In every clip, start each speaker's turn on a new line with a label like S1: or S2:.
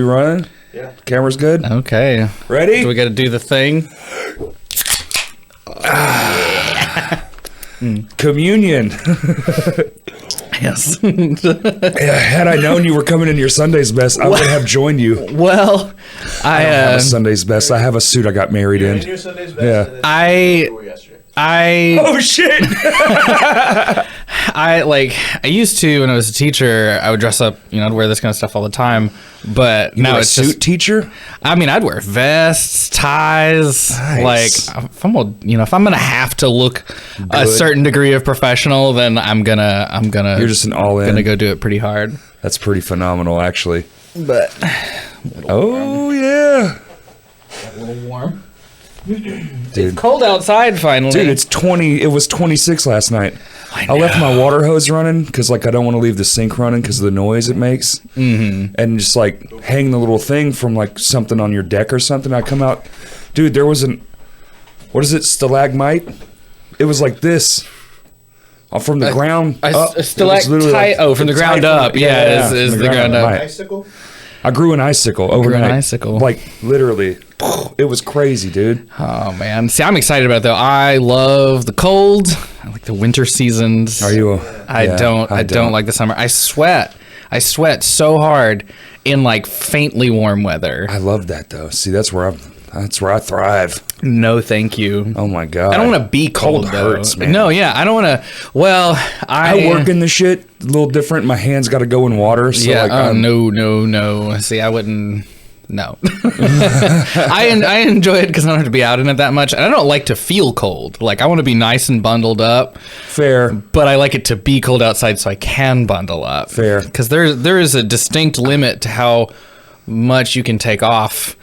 S1: we running?
S2: Yeah.
S1: Camera's good?
S3: Okay.
S1: Ready?
S3: Do we got to do the thing?
S1: Communion.
S3: Yes.
S1: Had I known you were coming in your Sunday's best, I would have joined you.
S3: Well,
S1: I don't have a Sunday's best. I have a suit I got married in.
S2: Your Sunday's best,
S1: Yeah.
S2: and then
S1: Oh shit!
S3: I used to when I was a teacher, I would dress up, I'd wear this kind of stuff all the time. But
S1: You
S3: now
S1: were
S3: it's
S1: a suit
S3: just,
S1: teacher.
S3: I mean, I'd wear vests, ties.
S1: Nice.
S3: Like if I'm gonna have to look a
S1: Good.
S3: certain degree of professional, then I'm gonna.
S1: You're just an all in.
S3: Gonna go do it pretty hard.
S1: That's pretty phenomenal, actually.
S3: But
S1: Oh yeah,
S3: a little warm.
S1: dude.
S3: It's cold outside finally.
S1: Dude, it's 20. It was 26 last night. I left my water hose running because I don't want to leave the sink running because of the noise it makes. Mm-hmm. And just hang the little thing from something on your deck or something. I come out, dude. There was what is it? Stalagmite. It was like this. From the ground up.
S3: A stalactite. From the ground up. Yeah, is the ground up.
S2: icicle?
S1: I grew an icicle overnight.
S3: an icicle.
S1: Literally. It was crazy, dude.
S3: Oh man! See, I'm excited about it though. I love the cold. I like the winter seasons.
S1: Are you?
S3: I don't like the summer. I sweat so hard in faintly warm weather.
S1: I love that though. See, that's where I thrive.
S3: No, thank you.
S1: Oh my god.
S3: I don't want to be cold though.
S1: hurts, man.
S3: No, yeah, I don't want to. Well,
S1: I work in the shit a little different. My hands got to go in water. So
S3: no. See, I wouldn't. No. I enjoy it because I don't have to be out in it that much, and I don't like to feel cold. I want to be nice and bundled up.
S1: Fair.
S3: But I like it to be cold outside so I can bundle up.
S1: Fair.
S3: Because there is a distinct limit to how much you can take off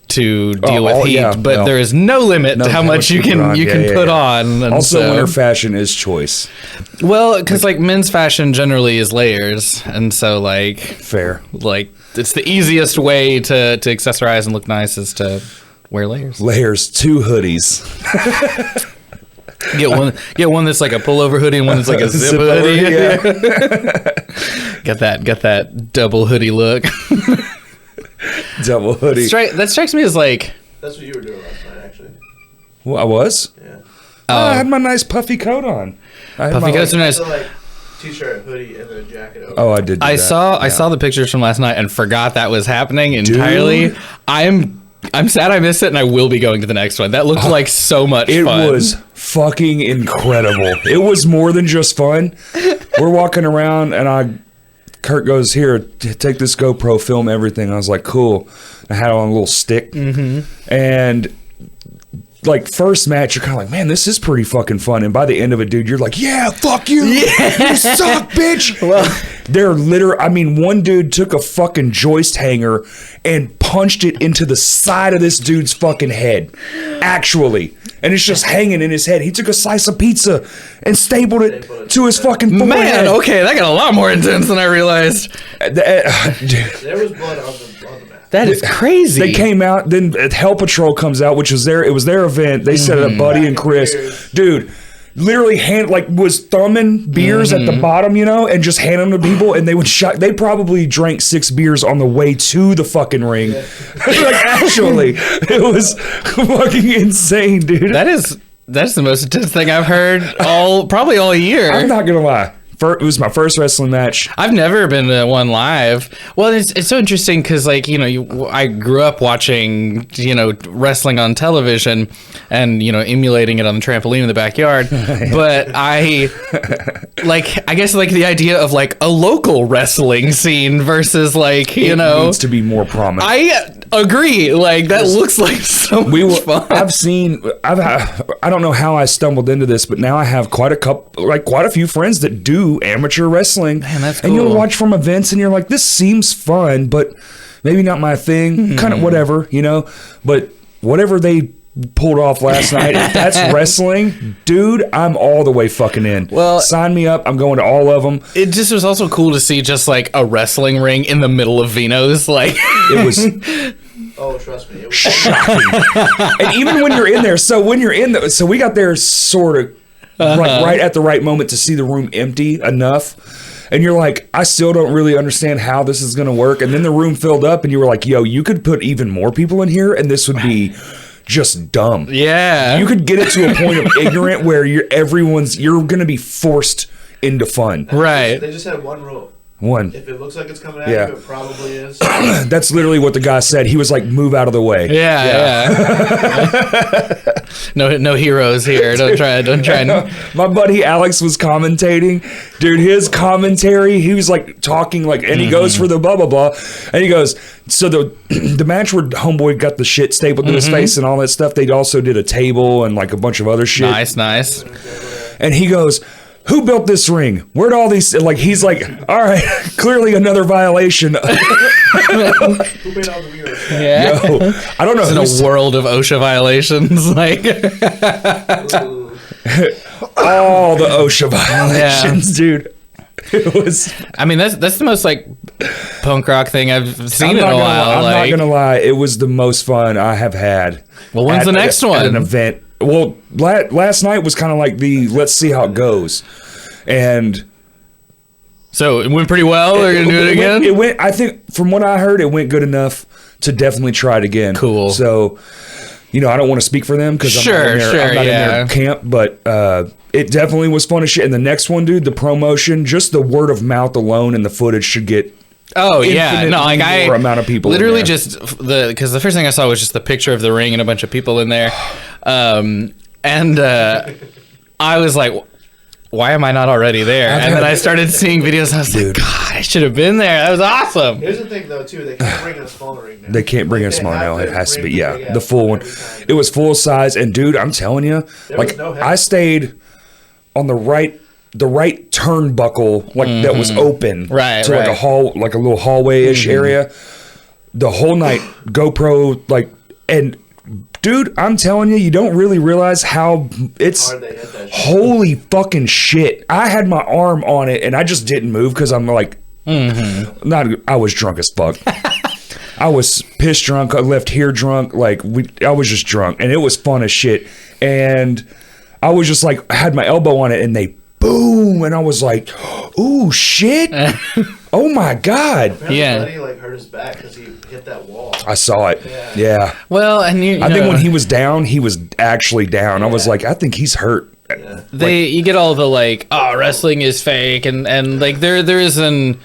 S3: to deal with heat, but there is no limit to how much you can put on. And
S1: also, winter fashion is choice.
S3: Well, because men's fashion generally is layers, and so
S1: fair.
S3: It's the easiest way to accessorize and look nice is to wear layers.
S1: Layers, 2 hoodies.
S3: Get one that's like a pullover hoodie and one that's like a zip hoodie. Get that double hoodie look.
S1: Double hoodie.
S3: That strikes me as
S2: That's what you were doing last night, actually.
S1: Well, I was?
S2: Yeah.
S1: I had my nice puffy coat on.
S3: Puffy coats are nice.
S2: T-shirt, hoodie, and then a jacket over.
S1: Oh, I did.
S3: I saw the pictures from last night and forgot that was happening entirely.
S1: Dude.
S3: I'm sad I missed it, and I will be going to the next one. That looked like so much fun.
S1: It was fucking incredible. It was more than just fun. We're walking around, and Kurt goes, "Here, take this GoPro, film everything." I was like, "Cool." I had it on a little stick, and first match, you're kind of like, "Man, this is pretty fucking fun." And by the end of it, dude, you're like, "Yeah, fuck you, you suck, bitch." Well, they're one dude took a fucking joist hanger and punched it into the side of this dude's fucking head, actually. And it's just hanging in his head. He took a slice of pizza and stapled it to his fucking forehead.
S3: Man, okay, that got a lot more intense than I realized.
S1: Dude.
S2: There was blood on the mat.
S3: That is crazy.
S1: They came out, then Hell Patrol comes out, which was it was their event. They set it up, Buddy and Chris. Dude, literally was thumbing beers at the bottom, and just handing them to people, and they would they probably drank 6 beers on the way to the fucking ring. Actually, it was fucking insane, dude.
S3: That's the most intense thing I've heard probably all year.
S1: I'm not gonna lie. It was my first wrestling match.
S3: I've never been to one live. Well, it's so interesting because, I grew up watching, wrestling on television and, emulating it on the trampoline in the backyard. But I guess, the idea of, a local wrestling scene versus, it
S1: needs to be more prominent.
S3: I agree. That looks like so much fun.
S1: I don't know how I stumbled into this, but now I have quite a few friends that do amateur wrestling.
S3: Man, that's cool.
S1: And you'll watch from events and you're like, this seems fun, but maybe not my thing. Kind of whatever, But whatever they pulled off last night, if that's wrestling, dude, I'm all the way fucking in.
S3: Well,
S1: sign me up. I'm going to all of them.
S3: It just was also cool to see just a wrestling ring in the middle of Vino's.
S1: It was...
S2: Oh, trust me. It was
S1: shocking. And even when you're in there, so we got there sort of right at the right moment to see the room empty enough. And you're like, I still don't really understand how this is going to work. And then the room filled up and you were like, yo, you could put even more people in here and this would be just dumb.
S3: Yeah.
S1: You could get it to a point of ignorant where you're going to be forced into fun.
S3: Right.
S2: They just had one rule.
S1: One.
S2: If it looks like it's coming at
S1: Yeah.
S2: you, it probably is.
S1: That's literally what the guy said. He was like, move out of the way.
S3: Yeah. No heroes here. Don't try.
S1: My buddy Alex was commentating. Dude, his commentary, he was like talking like, and he goes for the blah, blah, blah. And he goes, so the match where Homeboy got the shit stapled to his face and all that stuff, they also did a table and like a bunch of other shit.
S3: Nice.
S1: And he goes, who built this ring? Where'd all these, like, he's like, all right, clearly another violation.
S2: Who made all the wheels?
S3: Yeah.
S1: Yo, I don't know.
S3: In a world of OSHA violations, like
S2: Ooh.
S1: all the OSHA violations, dude. It was.
S3: I mean, that's the most like punk rock thing I've seen in a while.
S1: I'm not gonna lie. It was the most fun I have had.
S3: Well, when's the next one?
S1: At an event. Well, last night was kind of like the let's see how it goes, and
S3: so it went pretty well. They're gonna do it again.
S1: It went. I think from what I heard, it went good enough to definitely try it again.
S3: Cool.
S1: So, I don't want to speak for them because I'm not in their camp, but it definitely was fun as shit. And the next one, dude, the promotion, just the word of mouth alone and the footage should get.
S3: Oh yeah, no, like
S1: more amount of people.
S3: Literally just because the first thing I saw was just the picture of the ring and a bunch of people in there, and I was like, why am I not already there? And then I started seeing videos. And I was like, God, I should have been there. That was awesome.
S2: Here's the thing, though, too. They can't bring in a smaller ring now.
S1: They can't bring in a smaller now. It has to be, the full one. It was full size, and dude, I'm telling you, like I stayed on the right turnbuckle, like that was open,
S3: right,
S1: to like a hall, like a little hallway-ish area. The whole night, GoPro, like, and dude, I'm telling you, you don't really realize how it's
S2: Hard they hit that shit.
S1: holy fucking shit. I had my arm on it, and I just didn't move because I'm like, I was drunk as fuck. I was pissed drunk. I left here drunk. Like I was just drunk, and it was fun as shit. And I was just like, I had my elbow on it, and they boom, and I was like, ooh, shit. Oh my God.
S2: Apparently
S3: Yeah.
S2: Buddy, like, hurt his back because he hit that wall.
S1: I saw it. Yeah.
S3: Well, and
S1: I think when he was down, he was actually down. I was like, I think he's hurt.
S3: you get all the like, oh, wrestling is fake, and like there is a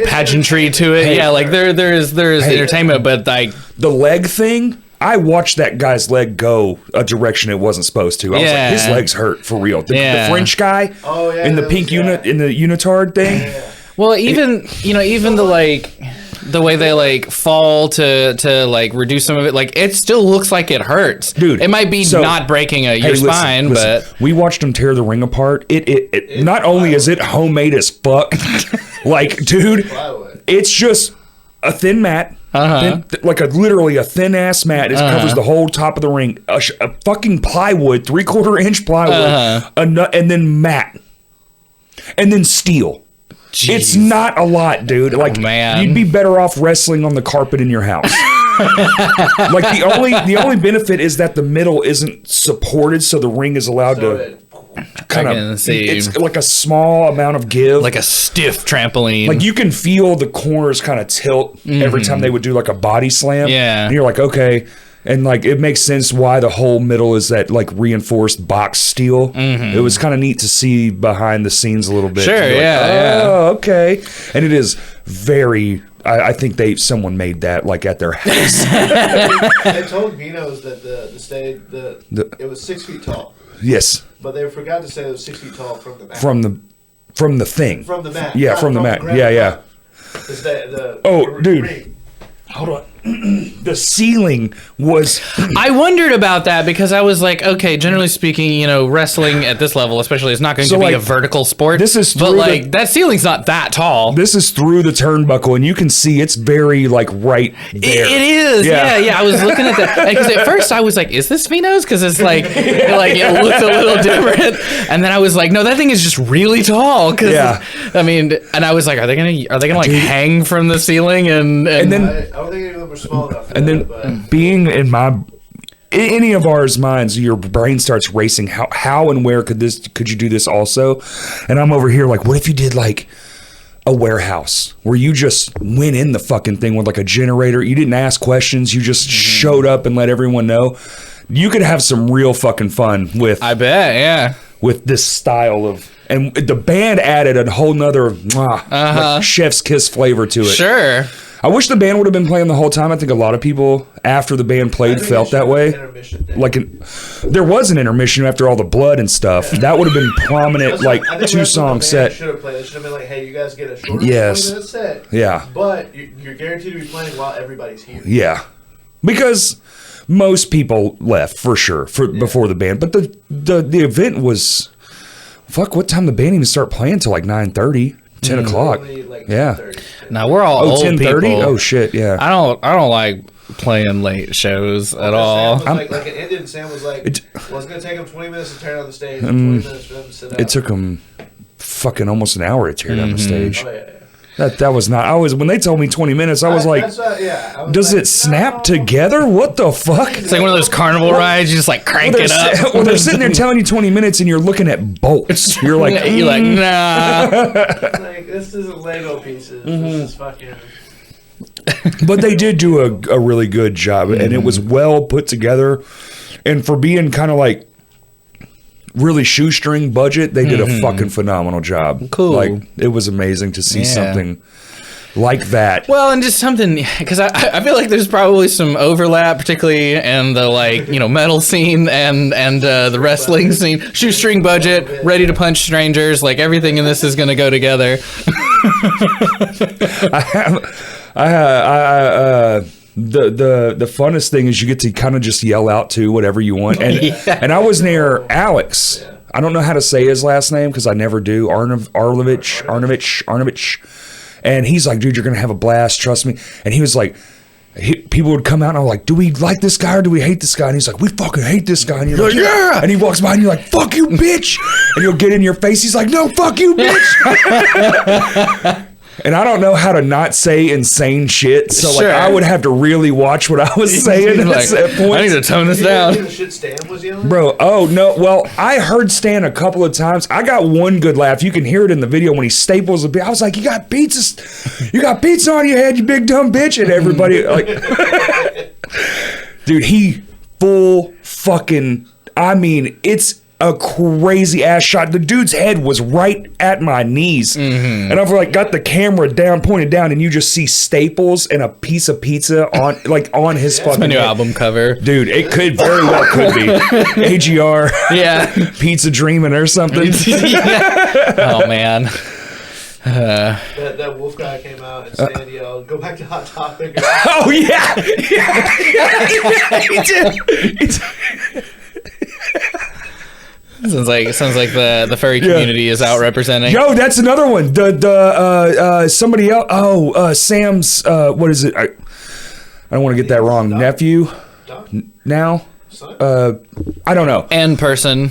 S3: pageantry to it. Yeah, like there is entertainment, but like
S1: The leg thing, I watched that guy's leg go a direction it wasn't supposed to. I was like, his legs hurt for real. The French guy in the pink in the unitard thing.
S2: Yeah.
S3: well, even even the like the way they like fall to like reduce some of it, like it still looks like it hurts,
S1: Dude,
S3: It might be
S1: so-
S3: not breaking your spine,
S1: listen,
S3: but
S1: we watched him tear the ring apart. It not only is it homemade as fuck, like, dude,
S2: Plywood.
S1: it's just a thin mat. Like literally a thin ass mat. It covers the whole top of the ring. A fucking plywood, 3/4 inch plywood, and then mat, and then steel. It's not a lot, dude. Like,
S3: man.
S1: you'd be better off wrestling on the carpet in your house. Like the only benefit is that the middle isn't supported, so the ring is allowed to kind
S3: can
S1: of.
S3: see.
S1: It's like a small amount of give.
S3: like a stiff trampoline.
S1: Like you can feel the corners kind of tilt every time they would do like a body slam.
S3: Yeah.
S1: And you're like, okay. And like it makes sense why the whole middle is that like reinforced box steel. It was kind of neat to see behind the scenes a little bit.
S3: Sure,
S1: To be like,
S3: yeah.
S1: Oh, okay. And it is very. I think someone made that like at their house.
S2: They told Vino's that the stage it was 6 feet tall,
S1: Yes,
S2: but they forgot to say it was 6 feet tall from the mat.
S1: from the thing.
S2: From the mat.
S1: Yeah,
S2: not
S1: from the mat.
S2: ground.
S1: Yeah.
S2: It's the
S1: Oh, dude.
S2: ring.
S1: Hold on. The ceiling was.
S3: I wondered about that because I was like, okay, generally speaking, wrestling at this level, especially, is not going
S1: So,
S3: to be
S1: like,
S3: a vertical sport.
S1: this is
S3: but
S1: through
S3: like
S1: the-
S3: that ceiling's not that tall.
S1: This is through the turnbuckle, and you can see it's very like right there.
S3: It is, yeah. I was looking at that because at first I was like, "Is this Vino's?" Because it's like, it looks a little different. And then I was like, "No, that thing is just really tall." Cause,
S1: Yeah.
S3: I mean, and I was like, "Are they gonna like hang from the ceiling?" And
S1: And then-
S2: I don't think any of them were small enough. For
S1: And then
S2: that, but
S1: being in any of ours minds, your brain starts racing. How and where could you do this also? And I'm over here like, what if you did like a warehouse where you just went in the fucking thing with like a generator. You didn't ask questions. You just showed up and let everyone know. You could have some real fucking fun with.
S3: I bet, yeah.
S1: With this style of, and the band added a whole nother like chef's kiss flavor to it.
S3: Sure.
S1: I wish the band would have been playing the whole time. I think a lot of people after the band played felt that way. There was an intermission after all the blood and stuff. That would have been prominent, like 2-song set.
S2: Should have played. It should have been like, hey, you guys get a shorter 20-minute set.
S1: Yeah.
S2: But you're guaranteed to be playing while everybody's here.
S1: Yeah, because most people left for sure before the band, but the event was fuck. What time the band even start playing till like 9:30, 10 o'clock?
S2: Like
S1: yeah.
S2: 10:30.
S3: Now we're all old
S1: 10:30?
S3: people.
S1: Oh shit, yeah.
S3: I don't like playing late shows at all.
S2: Like it ended, and Sam was like, well, it's gonna take him 20 minutes to tear down the stage, and 20 minutes for them to sit down.
S1: It took him fucking almost an hour to tear down the stage.
S2: Oh, yeah.
S1: That was not. I was when they told me 20 minutes. I was like, does it snap together? What the fuck?
S3: It's like one of those carnival rides. You just like crank it up.
S1: Well, they're sitting there telling you 20 minutes, and you're looking at bolts. You're like,
S3: nah.
S2: Like, this isn't Lego pieces. This is fucking.
S1: But they did do a really good job, and it was well put together. And for being kind of like really shoestring budget, they did a fucking phenomenal job.
S3: Cool.
S1: Like, it was amazing to see something like that.
S3: Well, and just something, because I feel like there's probably some overlap, particularly in the like metal scene and the wrestling scene. Shoestring budget, ready to punch strangers. Like everything in this is going to go together.
S1: The funnest thing is you get to kind of just yell out to whatever you want. And and I was near Alex. Yeah. I don't know how to say his last name because I never do. Arnovich. And he's like, dude, you're gonna have a blast. Trust me. And he was like, people would come out and I'm like, do we like this guy or do we hate this guy? And he's like, we fucking hate this guy. And you're like, yeah. And he walks by and you're like, fuck you, bitch. And he'll get in your face. He's like, no, fuck you, bitch. And I don't know how to not say insane shit, so like I would have to really watch what I was saying at points.
S3: I need to tone this down.
S2: The shit Stan was yelling?
S1: Bro, oh no, well, I heard Stan a couple of times. I got one good laugh. You can hear it in the video when he staples a bit. I was like, you got pizza on your head, you big dumb bitch. And everybody like dude, he full fucking, I mean, it's a crazy ass shot. The dude's head was right at my knees, and I've like got the camera down, pointed down, and you just see staples and a piece of pizza on like his fucking
S3: my new
S1: head.
S3: album cover,
S1: dude. It could very well could be AGR, Pizza Dreaming or something.
S3: Oh man.
S2: That wolf guy came out and Stan yelled, "Go back to Hot Topic."
S1: Oh yeah. He did.
S3: Sounds like the furry community is out representing.
S1: Yo, that's another one. The somebody else. Oh, Sam's. What is it? I don't want to get that wrong. Nephew. Now. I don't know.
S3: And person.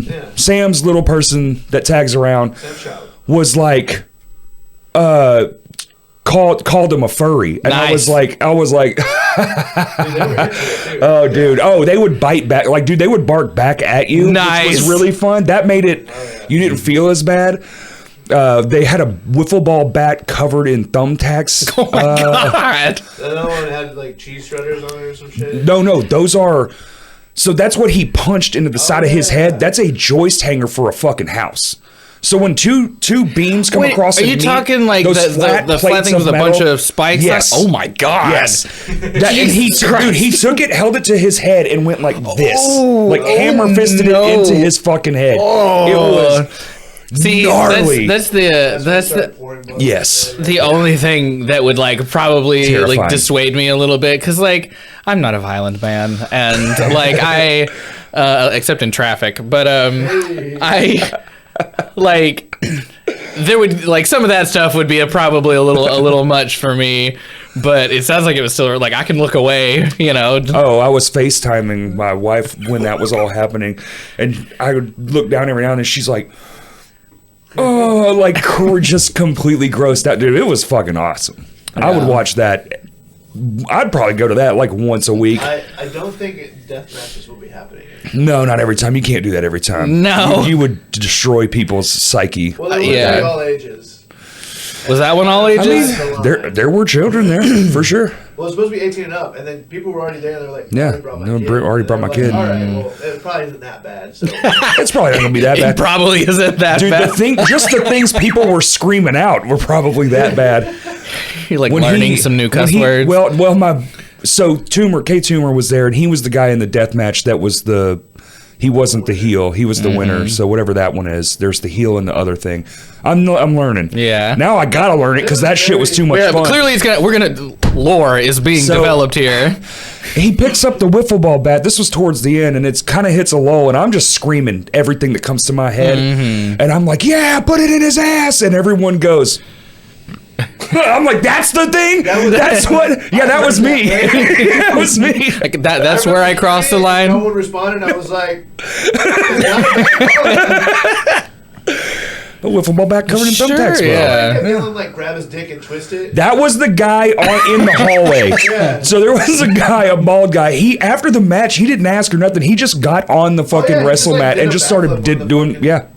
S1: Yeah. Sam's little person that tags around was like, called him a furry, and
S3: nice.
S1: I was like. Oh, dude. Oh, they would bite back. Like, dude, they would bark back at you.
S3: Nice.
S1: Which was really fun. That made it, you didn't feel as bad. They had a wiffle ball bat covered in thumbtacks.
S3: Oh, my God.
S2: Another one had, like, cheese shredders on it or some shit.
S1: No. Those are, so that's what he punched into the side of his head. That's a joist hanger for a fucking house. So when two beams come across,
S3: are you talking like the flat things with a bunch of spikes?
S1: Yes.
S3: Like, oh my God.
S1: Yes. And he took it, held it to his head, and went like this, like hammer fisted it into his fucking head. It was gnarly.
S3: That's the
S1: yes.
S3: The only thing that would like probably
S1: Terrifying.
S3: like dissuade me a little bit, because like I'm not a violent man, and like I except in traffic, but I. Like there would like some of that stuff would be probably a little much for me, but it sounds like it was still like I can look away, you know.
S1: Oh, I was FaceTiming my wife when that was all happening, and I would look down every now and then. She's like, "Oh, like we're just completely grossed out, dude." It was fucking awesome. Yeah. I would watch that. I'd probably go to that like once a week.
S2: I don't think death matches will be happening.
S1: No, not every time. You can't do that every time.
S3: No.
S1: You would destroy people's psyche.
S2: Well, they would be all ages.
S3: Was that one all
S1: I
S3: ages?
S1: mean, there were children there for sure.
S2: Well, it's supposed to be 18 and up, and then people were already there. They're like,
S1: Yeah,
S2: already brought my
S1: no,
S2: kid.
S1: already brought my
S2: Like,
S1: kid.
S2: All right, well, it probably isn't that bad. So
S1: It's probably not gonna be that
S3: It
S1: bad.
S3: probably isn't that
S1: Dude,
S3: bad.
S1: just the things people were screaming out were probably that bad.
S3: You're like
S1: When
S3: learning
S1: he-
S3: some new
S1: when
S3: cuss
S1: he-
S3: words.
S1: Well, K Toomer was there, and he was the guy in the death match that was he wasn't the heel, he was the winner. So whatever that one is, there's the heel and the other thing. I'm learning.
S3: Yeah.
S1: Now I gotta learn it because that shit was too much
S3: yeah,
S1: fun.
S3: but clearly lore is being
S1: So-
S3: developed here.
S1: He picks up the wiffle ball bat. This was towards the end, and it's kind of hits a lull, and I'm just screaming everything that comes to my head, and I'm like, "Yeah, put it in his ass!" And everyone goes. I'm like, that's the thing. That's what. Yeah, that was me. That was me.
S3: Like, that's where I crossed the
S2: No
S3: line.
S2: one responded. I was like,
S1: A wiffle ball bat covered in
S3: Sure,
S1: thumbtacks. Bro.
S3: yeah.
S2: Dylan like grab his dick and twist it.
S1: That was the guy in the hallway.
S2: Yeah.
S1: So there was a guy, a bald guy. He after the match, he didn't ask or nothing. He just got on the fucking
S2: yeah, he
S1: wrestle
S2: just, like,
S1: mat
S2: did
S1: and
S2: a
S1: just started
S2: backflip on the
S1: doing
S2: fucking-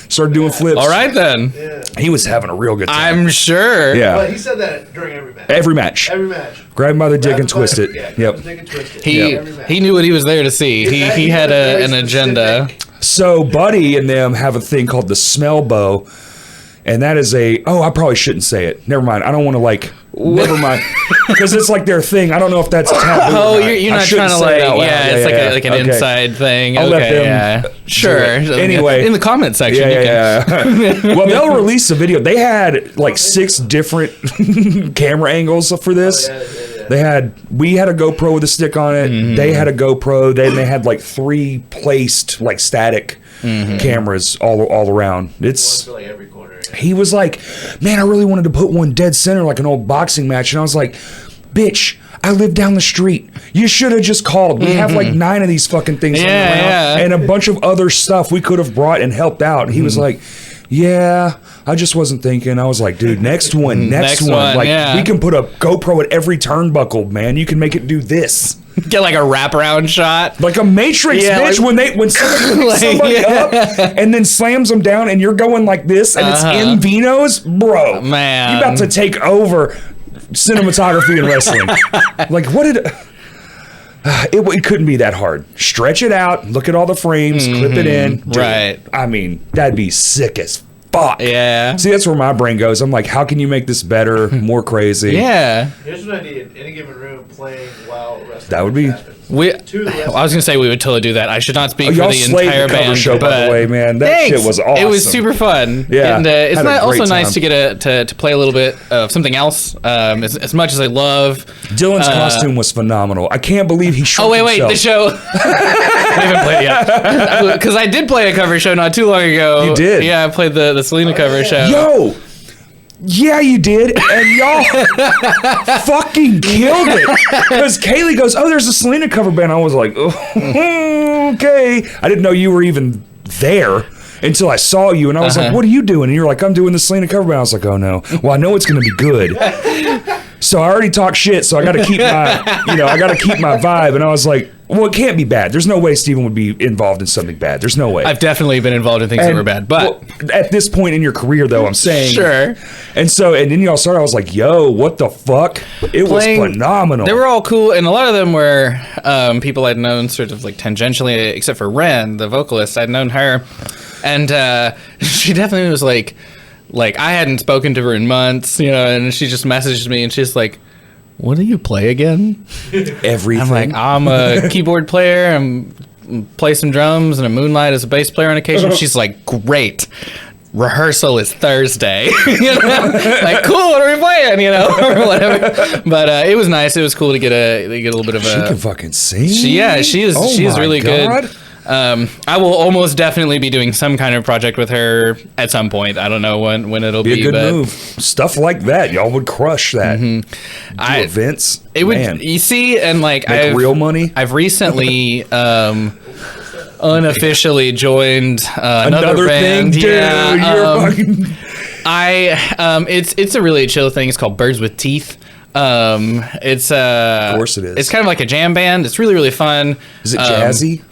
S1: started doing flips.
S3: All right then.
S2: Yeah.
S1: He was having a real good time.
S3: I'm sure.
S1: Yeah.
S2: But he said that during every match.
S1: Every match.
S2: Every match.
S1: Grab him by the dick
S2: Grab
S1: and
S2: him by-
S1: twist it.
S2: Yeah, grab
S1: Yep.
S2: his dick and twist it.
S3: He
S2: Every match.
S3: he knew what he was there to see. He had
S2: very
S3: an agenda.
S2: specific.
S1: So Buddy and them have a thing called the smell bow. And that is I probably shouldn't say it. Never mind. I don't want to never mind. Because it's like their thing. I don't know if that's taboo.
S3: Oh,
S1: or not.
S3: you're
S1: I
S3: not
S1: shouldn't
S3: trying to
S1: say it out loud.
S3: it's like an
S1: Okay.
S3: inside thing.
S1: I'll
S3: okay,
S1: let them
S3: yeah. Sure.
S1: Anyway.
S3: in the comment section. you can-
S1: Yeah. Well, they'll release a video. They had like 6 different camera angles for this.
S2: Yeah.
S1: We had a GoPro with a stick on it.
S3: Mm-hmm.
S1: They had a GoPro. Then they had like 3 placed like static
S3: Mm-hmm.
S1: cameras all around. It's
S2: For like every corner.
S1: he was like, man, I really wanted to put one dead center like an old boxing match, and I was like, bitch, I live down the street. You should have just called. We have like 9 of these fucking things
S3: Yeah,
S1: laying around,
S3: yeah.
S1: and a bunch of other stuff we could have brought and helped out. And he was like, yeah, I just wasn't thinking. I was like, dude, next one.
S3: Next one,
S1: Like,
S3: yeah.
S1: we can put a GoPro at every turnbuckle, man. You can make it do this.
S3: Get like a wraparound shot.
S1: Like a Matrix,
S3: Yeah,
S1: bitch,
S3: like-
S1: when somebody picks
S3: Like,
S1: somebody
S3: yeah.
S1: up and then slams them down and you're going like this and it's in Vino's, bro.
S3: Man.
S1: You about to take over cinematography and wrestling. Like, what did... It couldn't be that hard. Stretch it out, look at all the frames, clip it in. Dude,
S3: Right.
S1: I mean, that'd be sick as fuck.
S3: Yeah.
S1: See, that's where my brain goes. I'm like, how can you make this better, more crazy?
S3: Yeah.
S2: Here's what I need. Any given room playing while wrestling.
S1: That would be-
S2: happens.
S3: We.
S2: To the
S3: I was gonna say we would totally do that. I should not speak for
S1: Y'all
S3: the
S1: slayed
S3: entire
S1: the cover
S3: band,
S1: show, by
S3: but
S1: the way, man. That
S3: thanks.
S1: shit was awesome.
S3: It was super fun.
S1: Yeah,
S3: and it's
S1: had a
S3: also
S1: great
S3: nice
S1: time.
S3: to get to play a little bit of something else. As much as I love.
S1: Dylan's costume was phenomenal. I can't believe he shrunk
S3: Oh wait, the
S1: himself.
S3: show. I haven't played it yet because I did play a cover show not too long ago.
S1: You did?
S3: Yeah, I played the Selena cover show.
S1: Yo, yeah, you did, and y'all fucking killed it. Because Kaylee goes, "Oh, there's a Selena cover band." I was like, oh, "Okay." I didn't know you were even there until I saw you, and I was like, "What are you doing?" And you're like, "I'm doing the Selena cover band." I was like, "Oh no." Well, I know it's gonna be good. So I already talked shit, so I got to keep my vibe. And I was like, well, it can't be bad. There's no way Stephen would be involved in something bad. There's no way.
S3: I've definitely been involved in things that
S1: And,
S3: were bad, but
S1: well, at this point in your career, though, I'm saying.
S3: Sure.
S1: And then y'all started, I was like, yo, what the fuck? It was phenomenal.
S3: They were all cool, and a lot of them were people I'd known sort of like tangentially, except for Ren, the vocalist. I'd known her, and she definitely was like I hadn't spoken to her in months, and she just messaged me, and she's like, "What do you play again?"
S1: Everything.
S3: I'm like, I'm a keyboard player. Play some drums and a moonlight as a bass player on occasion. She's like, great. Rehearsal is Thursday. Like, cool. What are we playing? Or whatever. But it was nice. It was cool to get a little bit of
S1: she can fucking sing.
S3: She is
S1: Oh
S3: she's
S1: my
S3: really
S1: God.
S3: good. I will almost definitely be doing some kind of project with her at some point. I don't know when it'll
S1: Be
S3: be.
S1: a good
S3: but
S1: move. Stuff like that, y'all would crush that. Do events.
S3: It would.
S1: Man.
S3: You see, and like
S1: Make real money.
S3: I've recently unofficially joined another band.
S1: thing, dude. You're fucking.
S3: It's a really chill thing. It's called Birds with Teeth. It's
S1: Of course it is.
S3: It's kind of like a jam band. It's really really fun.
S1: Is it jazzy?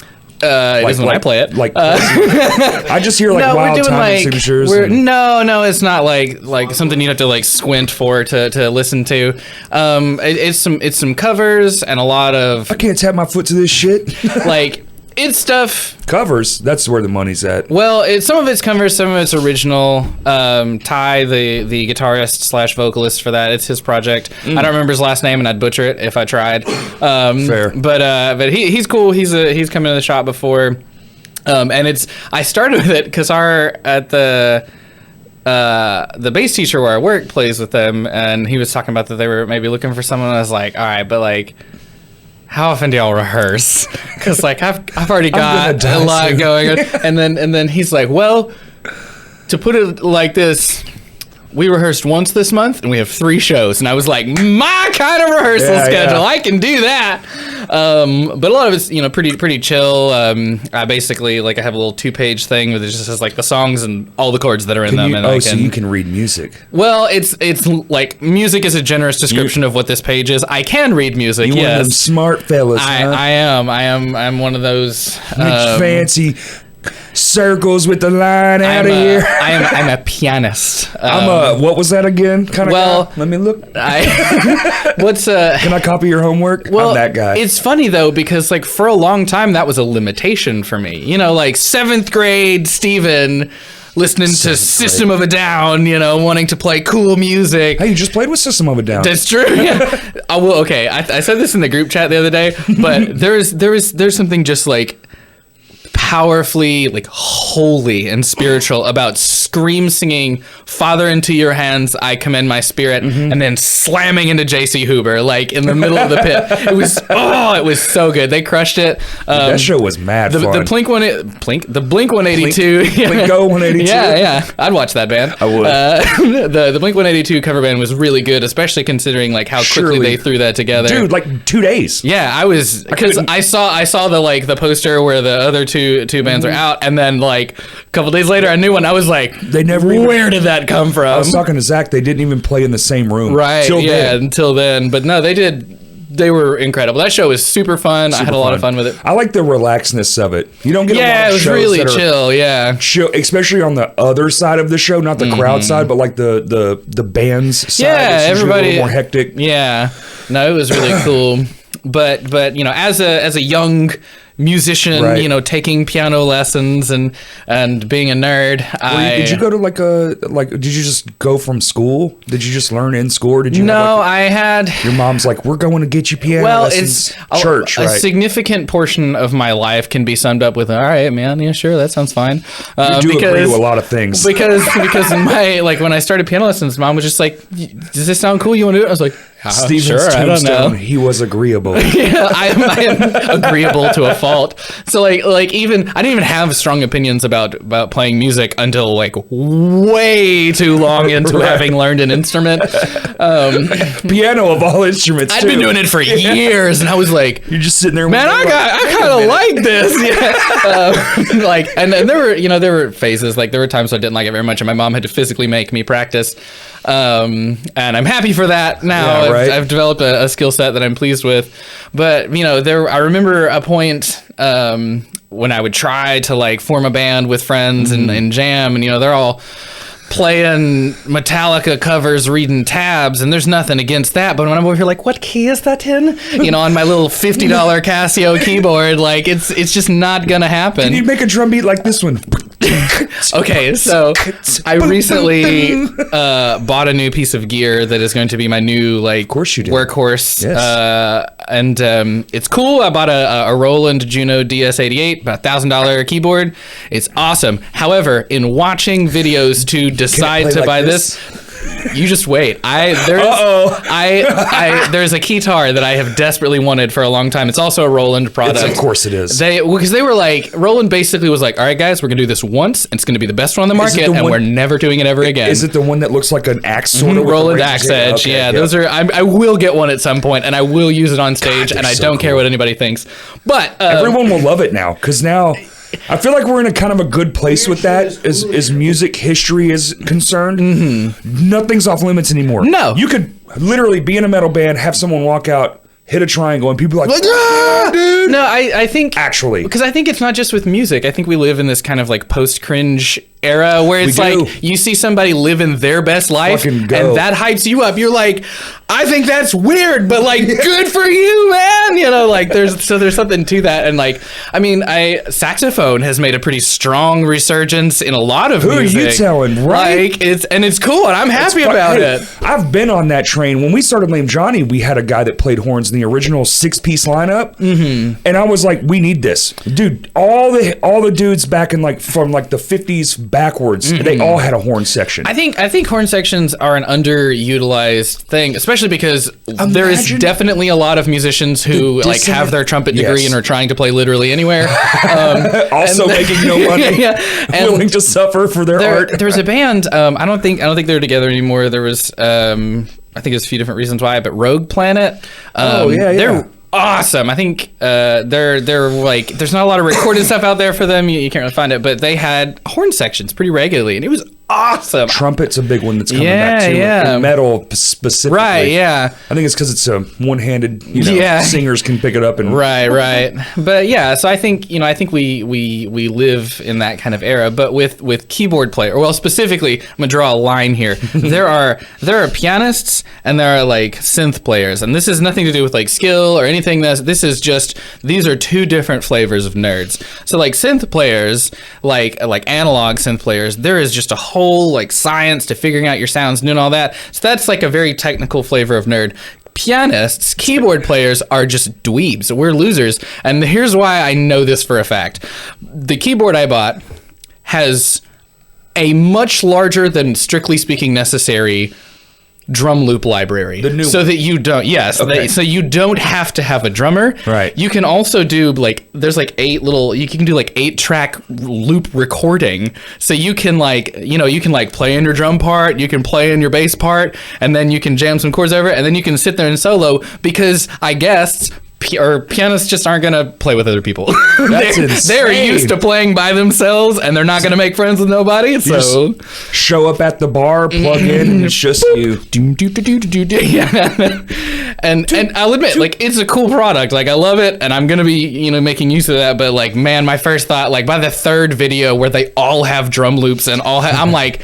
S3: It is when I play it.
S1: I just hear like
S3: no,
S1: wild
S3: we're doing
S1: time
S3: like
S1: signatures.
S3: no, it's not like something you have to like squint for to listen to. It's some covers and a lot of
S1: I can't tap my foot to this shit.
S3: like it's stuff.
S1: Covers. That's where the money's at.
S3: Well, some of it's covers, some of it's original. Ty, the guitarist / vocalist for that, it's his project. I don't remember his last name, and I'd butcher it if I tried.
S1: Fair,
S3: but he's cool. He's come into the shop before, and I started with it because the bass teacher where I work plays with them, and he was talking about that they were maybe looking for someone. I was like, all right, but like, how often do y'all rehearse? Because like I've already got a lot going on. And then he's like, well, to put it like this, we rehearsed once this month and we have 3 shows. And I was like, my kind of rehearsal schedule. I can do that. But a lot of it's, pretty chill. I basically like I have a little 2-page thing where it just says like the songs and all the chords that are in them.
S1: So you can read music.
S3: Well, it's like music is a generous description of what this page is. I can read music.
S1: You one of them smart fellas.
S3: I'm one of those
S1: fancy circles with the line out of here.
S3: I'm a pianist.
S1: What was that again? Kind of.
S3: Well,
S1: guy? Let me look.
S3: Can
S1: I copy your homework?
S3: Well,
S1: I'm that guy.
S3: It's funny though because like for a long time that was a limitation for me. Like 7th grade Stephen listening to System of a Down, wanting to play cool music.
S1: Hey, you just played with System of a Down.
S3: That's true. Yeah. Okay. I said this in the group chat the other day, but there's something just like powerfully like holy and spiritual about scream singing Father into your hands I commend my spirit and then slamming into JC Huber like in the middle of the pit. It was so good. They crushed it.
S1: That show was mad fun.
S3: The Blink 182
S1: Go 182.
S3: Yeah I'd watch that band.
S1: I would.
S3: The Blink 182 cover band was really good, especially considering like how quickly they threw that together.
S1: Dude, like 2 days.
S3: Yeah, I was because I saw the poster where the other two bands are out, and then like a couple days later, a new one. I was like, where did that come from?
S1: I was talking to Zach. They didn't even play in the same room,
S3: right? Until then. But no, they did. They were incredible. That show was super fun. I had a lot of fun with it.
S1: I like the relaxedness of it. You don't get a lot of shows
S3: it was really chill. Yeah,
S1: especially on the other side of the show, not the crowd side, but like the band's side.
S3: Yeah, everybody
S1: a little more hectic.
S3: Yeah, no, it was really cool. But as a young musician, taking piano lessons and being a nerd.
S1: Did you go to did you just go from school? Did you just learn in school? Or did you?
S3: No, I had.
S1: Your mom's like, we're going to get you piano lessons.
S3: It's
S1: church,
S3: a significant portion of my life can be summed up with, all right, man, yeah, sure, that sounds fine.
S1: You do agree to a lot of things.
S3: Because when I started piano lessons, mom was just like, does this sound cool? You want to do it? I was like,
S1: Steven's
S3: sure, I don't know.
S1: He was agreeable.
S3: Yeah, I am agreeable to a fault. So even I didn't even have strong opinions about playing music until like way too long into having learned an instrument.
S1: Piano of all instruments.
S3: I'd been doing it for years, and I was like,
S1: you're just sitting there.
S3: Man, I kind of like this. Yeah. And there were phases. Like there were times I didn't like it very much, and my mom had to physically make me practice. And I'm happy for that now.
S1: Yeah, right.
S3: I've developed a skill set that I'm pleased with. But I remember a point when I would try to like form a band with friends and jam, and they're all playing Metallica covers, reading tabs, and there's nothing against that. But when I'm over here, like, what key is that in? On my little $50 Casio keyboard, like it's just not gonna happen.
S1: Can you make a drum beat like this one?
S3: Okay, so I recently bought a new piece of gear that is going to be my new like workhorse.
S1: Yes.
S3: And it's cool. I bought a Roland Juno DS88, about $1,000 keyboard. It's awesome. However, in watching videos to decide to buy this, you just wait. There's a guitar that I have desperately wanted for a long time. It's also a Roland product.
S1: Of course it is.
S3: Because they were like, Roland basically was like, all right, guys, we're going to do this once. And it's going to be the best one on the market, and we're never doing it ever again.
S1: Is it the one that looks like an axe sort of?
S3: Roland Axe Edge. Okay, yeah, those are. I will get one at some point, and I will use it on stage, and I don't care what anybody thinks. But
S1: everyone will love it now, because now I feel like we're in a kind of a good place with that as music history is concerned. Nothing's off limits anymore.
S3: No.
S1: You could literally be in a metal band, have someone walk out, hit a triangle, and people are like, ah, dude.
S3: No, I think
S1: Actually.
S3: because I think it's not just with music. I think we live in this kind of like post-cringe era where it's
S1: We do.
S3: like you see somebody living their best life
S1: Fucking
S3: and
S1: go.
S3: that hypes you up. You're like, I think that's weird, but like good for you, man. You know, like there's something to that. And like, I mean, saxophone has made a pretty strong resurgence in a lot of
S1: Who
S3: music.
S1: are you telling, right?
S3: Like it's cool and I'm happy about
S1: Hey,
S3: it.
S1: I've been on that train. When we started Lame Johnny, we had a guy that played horns in the original 6-piece lineup, and I was like, "We need this, dude." All the dudes back in like from like the 50s backwards, they all had a horn section.
S3: I think horn sections are an underutilized thing, especially because there is
S1: Imagine-
S3: definitely a lot of musicians who like
S1: dissonant-
S3: have their trumpet degree
S1: Yes.
S3: and are trying to play literally anywhere.
S1: Also making no money,
S3: Yeah, and
S1: willing to suffer for their art.
S3: There's a band. I don't think they're together anymore. There was I think there's a few different reasons why, but Rogue Planet. They're awesome. I think they're like there's not a lot of recorded stuff out there for them. You can't really find it, but they had horn sections pretty regularly, and it was awesome.
S1: Trumpet's a big one that's coming
S3: Yeah,
S1: back too.
S3: yeah.
S1: In metal specifically.
S3: Right, yeah.
S1: I think it's because it's a one-handed.
S3: Yeah.
S1: Singers can pick it up and
S3: Right. But yeah, so I think we live in that kind of era. But with keyboard player, well, specifically, I'm gonna draw a line here. there are pianists and there are like synth players, and this has nothing to do with like skill or anything. This is just these are two different flavors of nerds. So like synth players, like analog synth players, there is just a whole like science to figuring out your sounds and doing all that. So that's like a very technical flavor of nerd. Pianists, keyboard players are just dweebs. We're losers. And here's why I know this for a fact. The keyboard I bought has a much larger than strictly speaking necessary drum loop library.
S1: The new
S3: so
S1: one.
S3: that you don't so you don't have to have a drummer.
S1: Right.
S3: You can also do like there's like 8 track loop recording. So you can like play in your drum part, you can play in your bass part, and then you can jam some chords over it, and then you can sit there and solo because I guess pianists just aren't gonna play with other people.
S1: That's insane.
S3: They're used to playing by themselves, and they're not gonna make friends with nobody.
S1: you
S3: So
S1: just show up at the bar, plug in, and it's just you.
S3: Yeah. And I'll admit, like, it's a cool product. Like, I love it, and I'm gonna be, making use of that. But like, man, my first thought, like, by the third video where they all have drum loops and I'm like,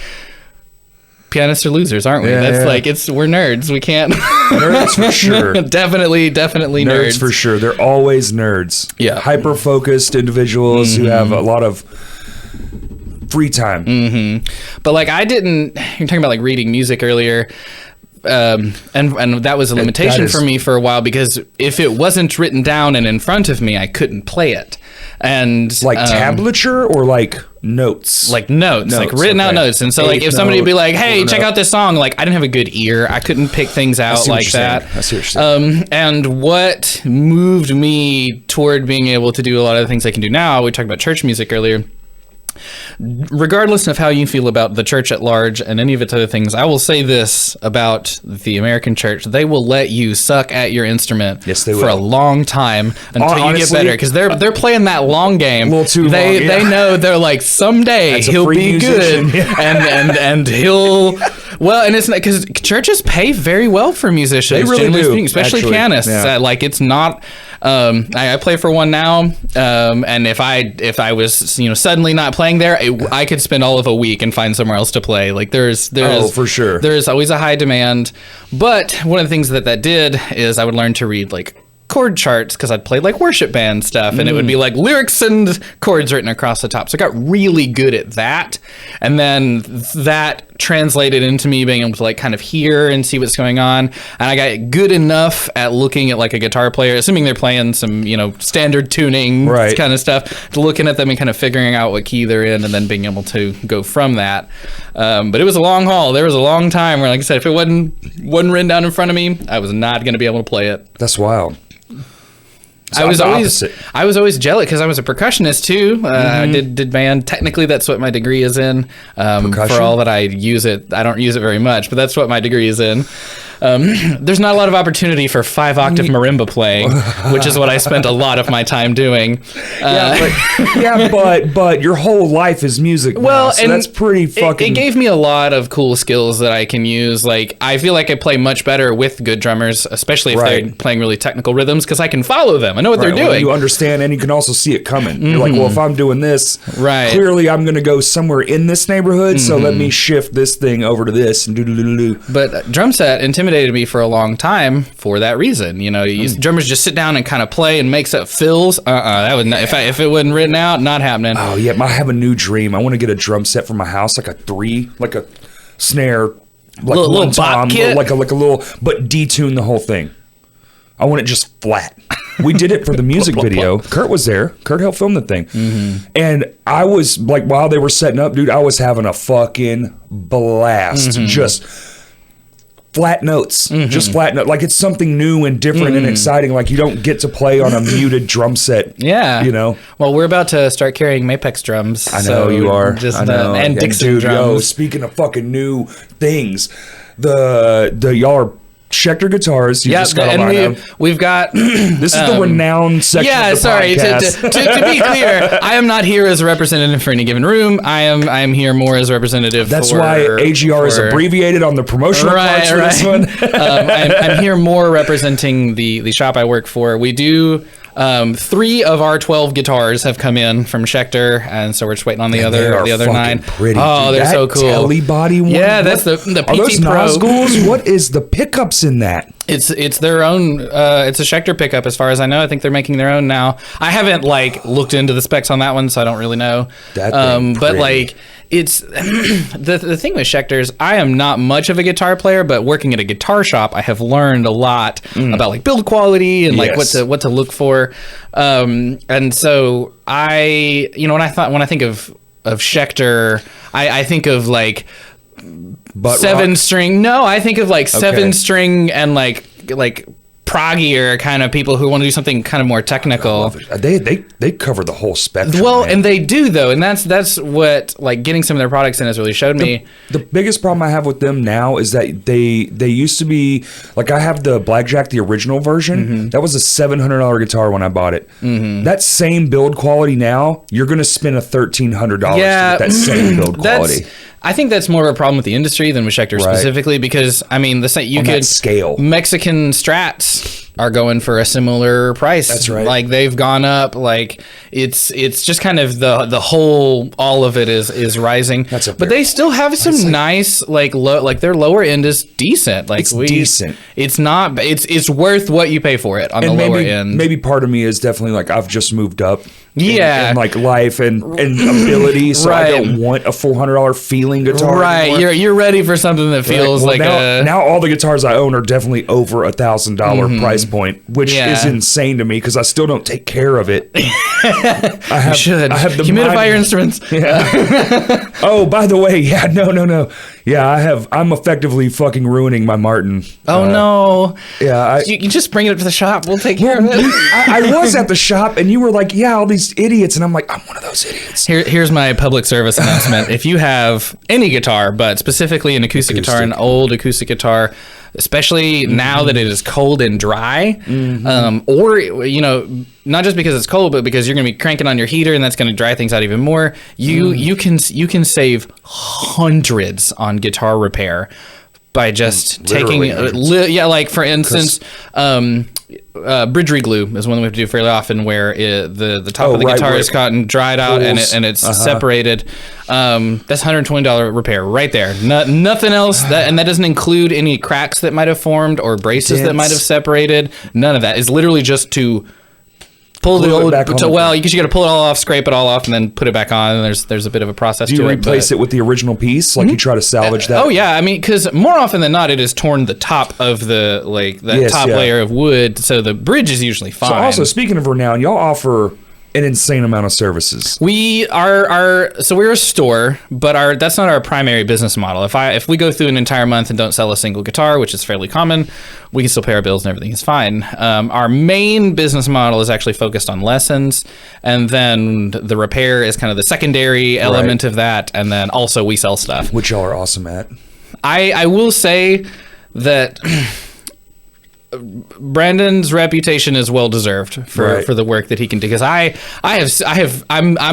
S3: pianists are losers, aren't we?
S1: Yeah,
S3: That's
S1: yeah.
S3: like we're nerds. We can't.
S1: Nerds for sure.
S3: definitely
S1: Nerds for sure. They're always nerds.
S3: Yeah.
S1: Hyper focused individuals who have a lot of free time.
S3: But like, you're talking about like reading music earlier. And that was a limitation for me for a while because if it wasn't written down and in front of me, I couldn't play it. And
S1: Like tablature or like notes?
S3: like notes, like written out
S1: okay.
S3: notes. And so like if somebody would be like, hey, check out this song, like I didn't have a good ear. I couldn't pick things out
S1: see what
S3: like
S1: you're
S3: that.
S1: saying. I see what you're saying.
S3: And what moved me toward being able to do a lot of the things I can do now, we talked about church music earlier. Regardless of how you feel about the church at large and any of its other things, I will say this about the American church. They will let you suck at your instrument
S1: Yes, they
S3: for
S1: will.
S3: a long time until you get
S1: Honestly,
S3: better because they're playing that long game.
S1: A little too
S3: they
S1: long, yeah.
S3: They know they're like someday
S1: That's a
S3: he'll
S1: free
S3: be
S1: musician.
S3: good and he'll and it's not because churches pay very well for musicians.
S1: They really
S3: generally
S1: do,
S3: speaking, especially
S1: actually.
S3: pianists.
S1: Yeah.
S3: Like it's not. I play for one now, and if I was suddenly not playing there, I could spend all of a week and find somewhere else to play. Like there's
S1: for sure.
S3: there's always a high demand. But one of the things that did is I would learn to read like chord charts because I'd played like worship band stuff and it would be like lyrics and chords written across the top. So I got really good at that. And then that translated into me being able to like kind of hear and see what's going on. And I got good enough at looking at like a guitar player, assuming they're playing some, standard tuning kind of stuff, to looking at them and kind of figuring out what key they're in and then being able to go from that. But it was a long haul. There was a long time where, like I said, if it wasn't written down in front of me, I was not going to be able to play it.
S1: That's wild. So
S3: I was
S1: I'm the
S3: always
S1: opposite.
S3: jealous because I was a percussionist too. I did band. Technically, that's what my degree is in. For
S1: Percussion?
S3: all that I use it, I don't use it very much, but that's what my degree is in. There's not a lot of opportunity for 5-octave marimba playing, which is what I spent a lot of my time doing.
S1: But your whole life is music.
S3: Well,
S1: now, so
S3: and
S1: that's pretty fucking.
S3: It gave me a lot of cool skills that I can use. Like, I feel like I play much better with good drummers, especially if they're playing really technical rhythms, because I can follow them. I know what they're doing.
S1: You understand, and you can also see it coming. You're like, well, if I'm doing this, clearly I'm going to go somewhere in this neighborhood, so let me shift this thing over to this and do.
S3: But drum set intimidated me for a long time for that reason. You know, drummers just sit down and kind of play and make up fills. That would not, if it wasn't written out, not happening.
S1: Oh yeah, I have a new dream. I want to get a drum set for my house, like a snare, like
S3: little bop kit,
S1: like a little, but detune the whole thing. I want it just flat. We did it for the music video. Kurt was there. Kurt helped film the thing. And I was like, while they were setting up, dude, I was having a fucking blast. Just flat notes. Just flat notes. Like it's something new and different and exciting. Like you don't get to play on a muted drum set.
S3: Yeah.
S1: You know?
S3: Well, we're about to start carrying Mapex drums.
S1: I know you are.
S3: Just,
S1: I know.
S3: And Dixon
S1: dude,
S3: drums.
S1: Yo, speaking of fucking new things, y'all are Schecter guitars. You just got a line of.
S3: We've got.
S1: This is the Renown section.
S3: Yeah,
S1: of the
S3: sorry.
S1: podcast.
S3: To be clear, I am not here as a representative for any given room. I am here more as a representative.
S1: That's why AGR is abbreviated on the promotional parts for this one.
S3: I'm here more representing the shop I work for. We do. 3 of our 12 guitars have come in from Schecter, and so we're just waiting on the other 9.
S1: Pretty,
S3: oh,
S1: dude.
S3: they're so cool.
S1: Telly body one.
S3: Yeah, that's the PT
S1: Are those
S3: Pro.
S1: Nazguls? What is the pickups in that?
S3: It's their own. It's a Schecter pickup, as far as I know. I think they're making their own now. I haven't looked into the specs on that one, so I don't really know. But it's the thing with Schecters. I am not much of a guitar player, but working at a guitar shop, I have learned a lot about build quality and what to look for. And so when I think of Schecter, I think of
S1: Butt
S3: 7-string. No, I think of 7-string and like proggier kind of people who want to do something kind of more technical.
S1: They cover the whole spectrum.
S3: Well,
S1: man.
S3: and they do though, and that's what getting some of their products in has really showed me.
S1: The biggest problem I have with them now is that they used to be I have the Blackjack, the original version. That was a $700 guitar when I bought it. That same build quality now, you're going to spend $1,300 to get that same build quality.
S3: I think that's more of a problem with the industry than with Schecter specifically, because scale Mexican Strats are going for a similar price.
S1: That's right.
S3: They've gone up. It's just kind of the whole, all of it is rising. But they still have some nice their lower end is decent.
S1: It's decent.
S3: It's not. It's worth what you pay for it on the lower end.
S1: Maybe part of me is definitely I've just moved up.
S3: Yeah,
S1: in life and ability, so I don't want a $400 feeling guitar.
S3: Right,
S1: anymore.
S3: you're ready for something that feels
S1: now all the guitars I own are definitely over $1,000 price point, which is insane to me because I still don't take care of it.
S3: I have the humidify your instruments.
S1: Yeah. Oh, by the way, no. Yeah, I'm effectively fucking ruining my Martin.
S3: Oh no.
S1: Yeah,
S3: you can just bring it up to the shop. We'll take care of it.
S1: I was at the shop and you were like, yeah, all these idiots, and I'm like, I'm one of those idiots.
S3: Here's my public service announcement. If you have any guitar, but specifically an acoustic guitar, an old acoustic guitar, especially now that it is cold and dry, or not just because it's cold, but because you're going to be cranking on your heater and that's going to dry things out even more, you can save hundreds on guitar repair by just taking for instance, bridge glue is one that we have to do fairly often, where the top of the guitar is caught and dried out and it's separated. That's $120 repair right there. Nothing else, and that doesn't include any cracks that might have formed or braces that might have separated. None of that. Is literally just to pull the old. You got to pull it all off, scrape it all off, and then put it back on. And there's a bit of a process.
S1: Do you replace it with the original piece? You try to salvage that?
S3: Oh yeah, I mean, because more often than not, it is torn the top of the top layer of wood, so the bridge is usually fine.
S1: So also, speaking of Renown, y'all offer an insane amount of services.
S3: We we're a store, but that's not our primary business model. If we go through an entire month and don't sell a single guitar, which is fairly common, we can still pay our bills and everything is fine. Our main business model is actually focused on lessons, and then the repair is kind of the secondary element of that, and then also we sell stuff,
S1: which y'all are awesome at.
S3: I will say that Brandon's reputation is well deserved for the work that he can do, because I'm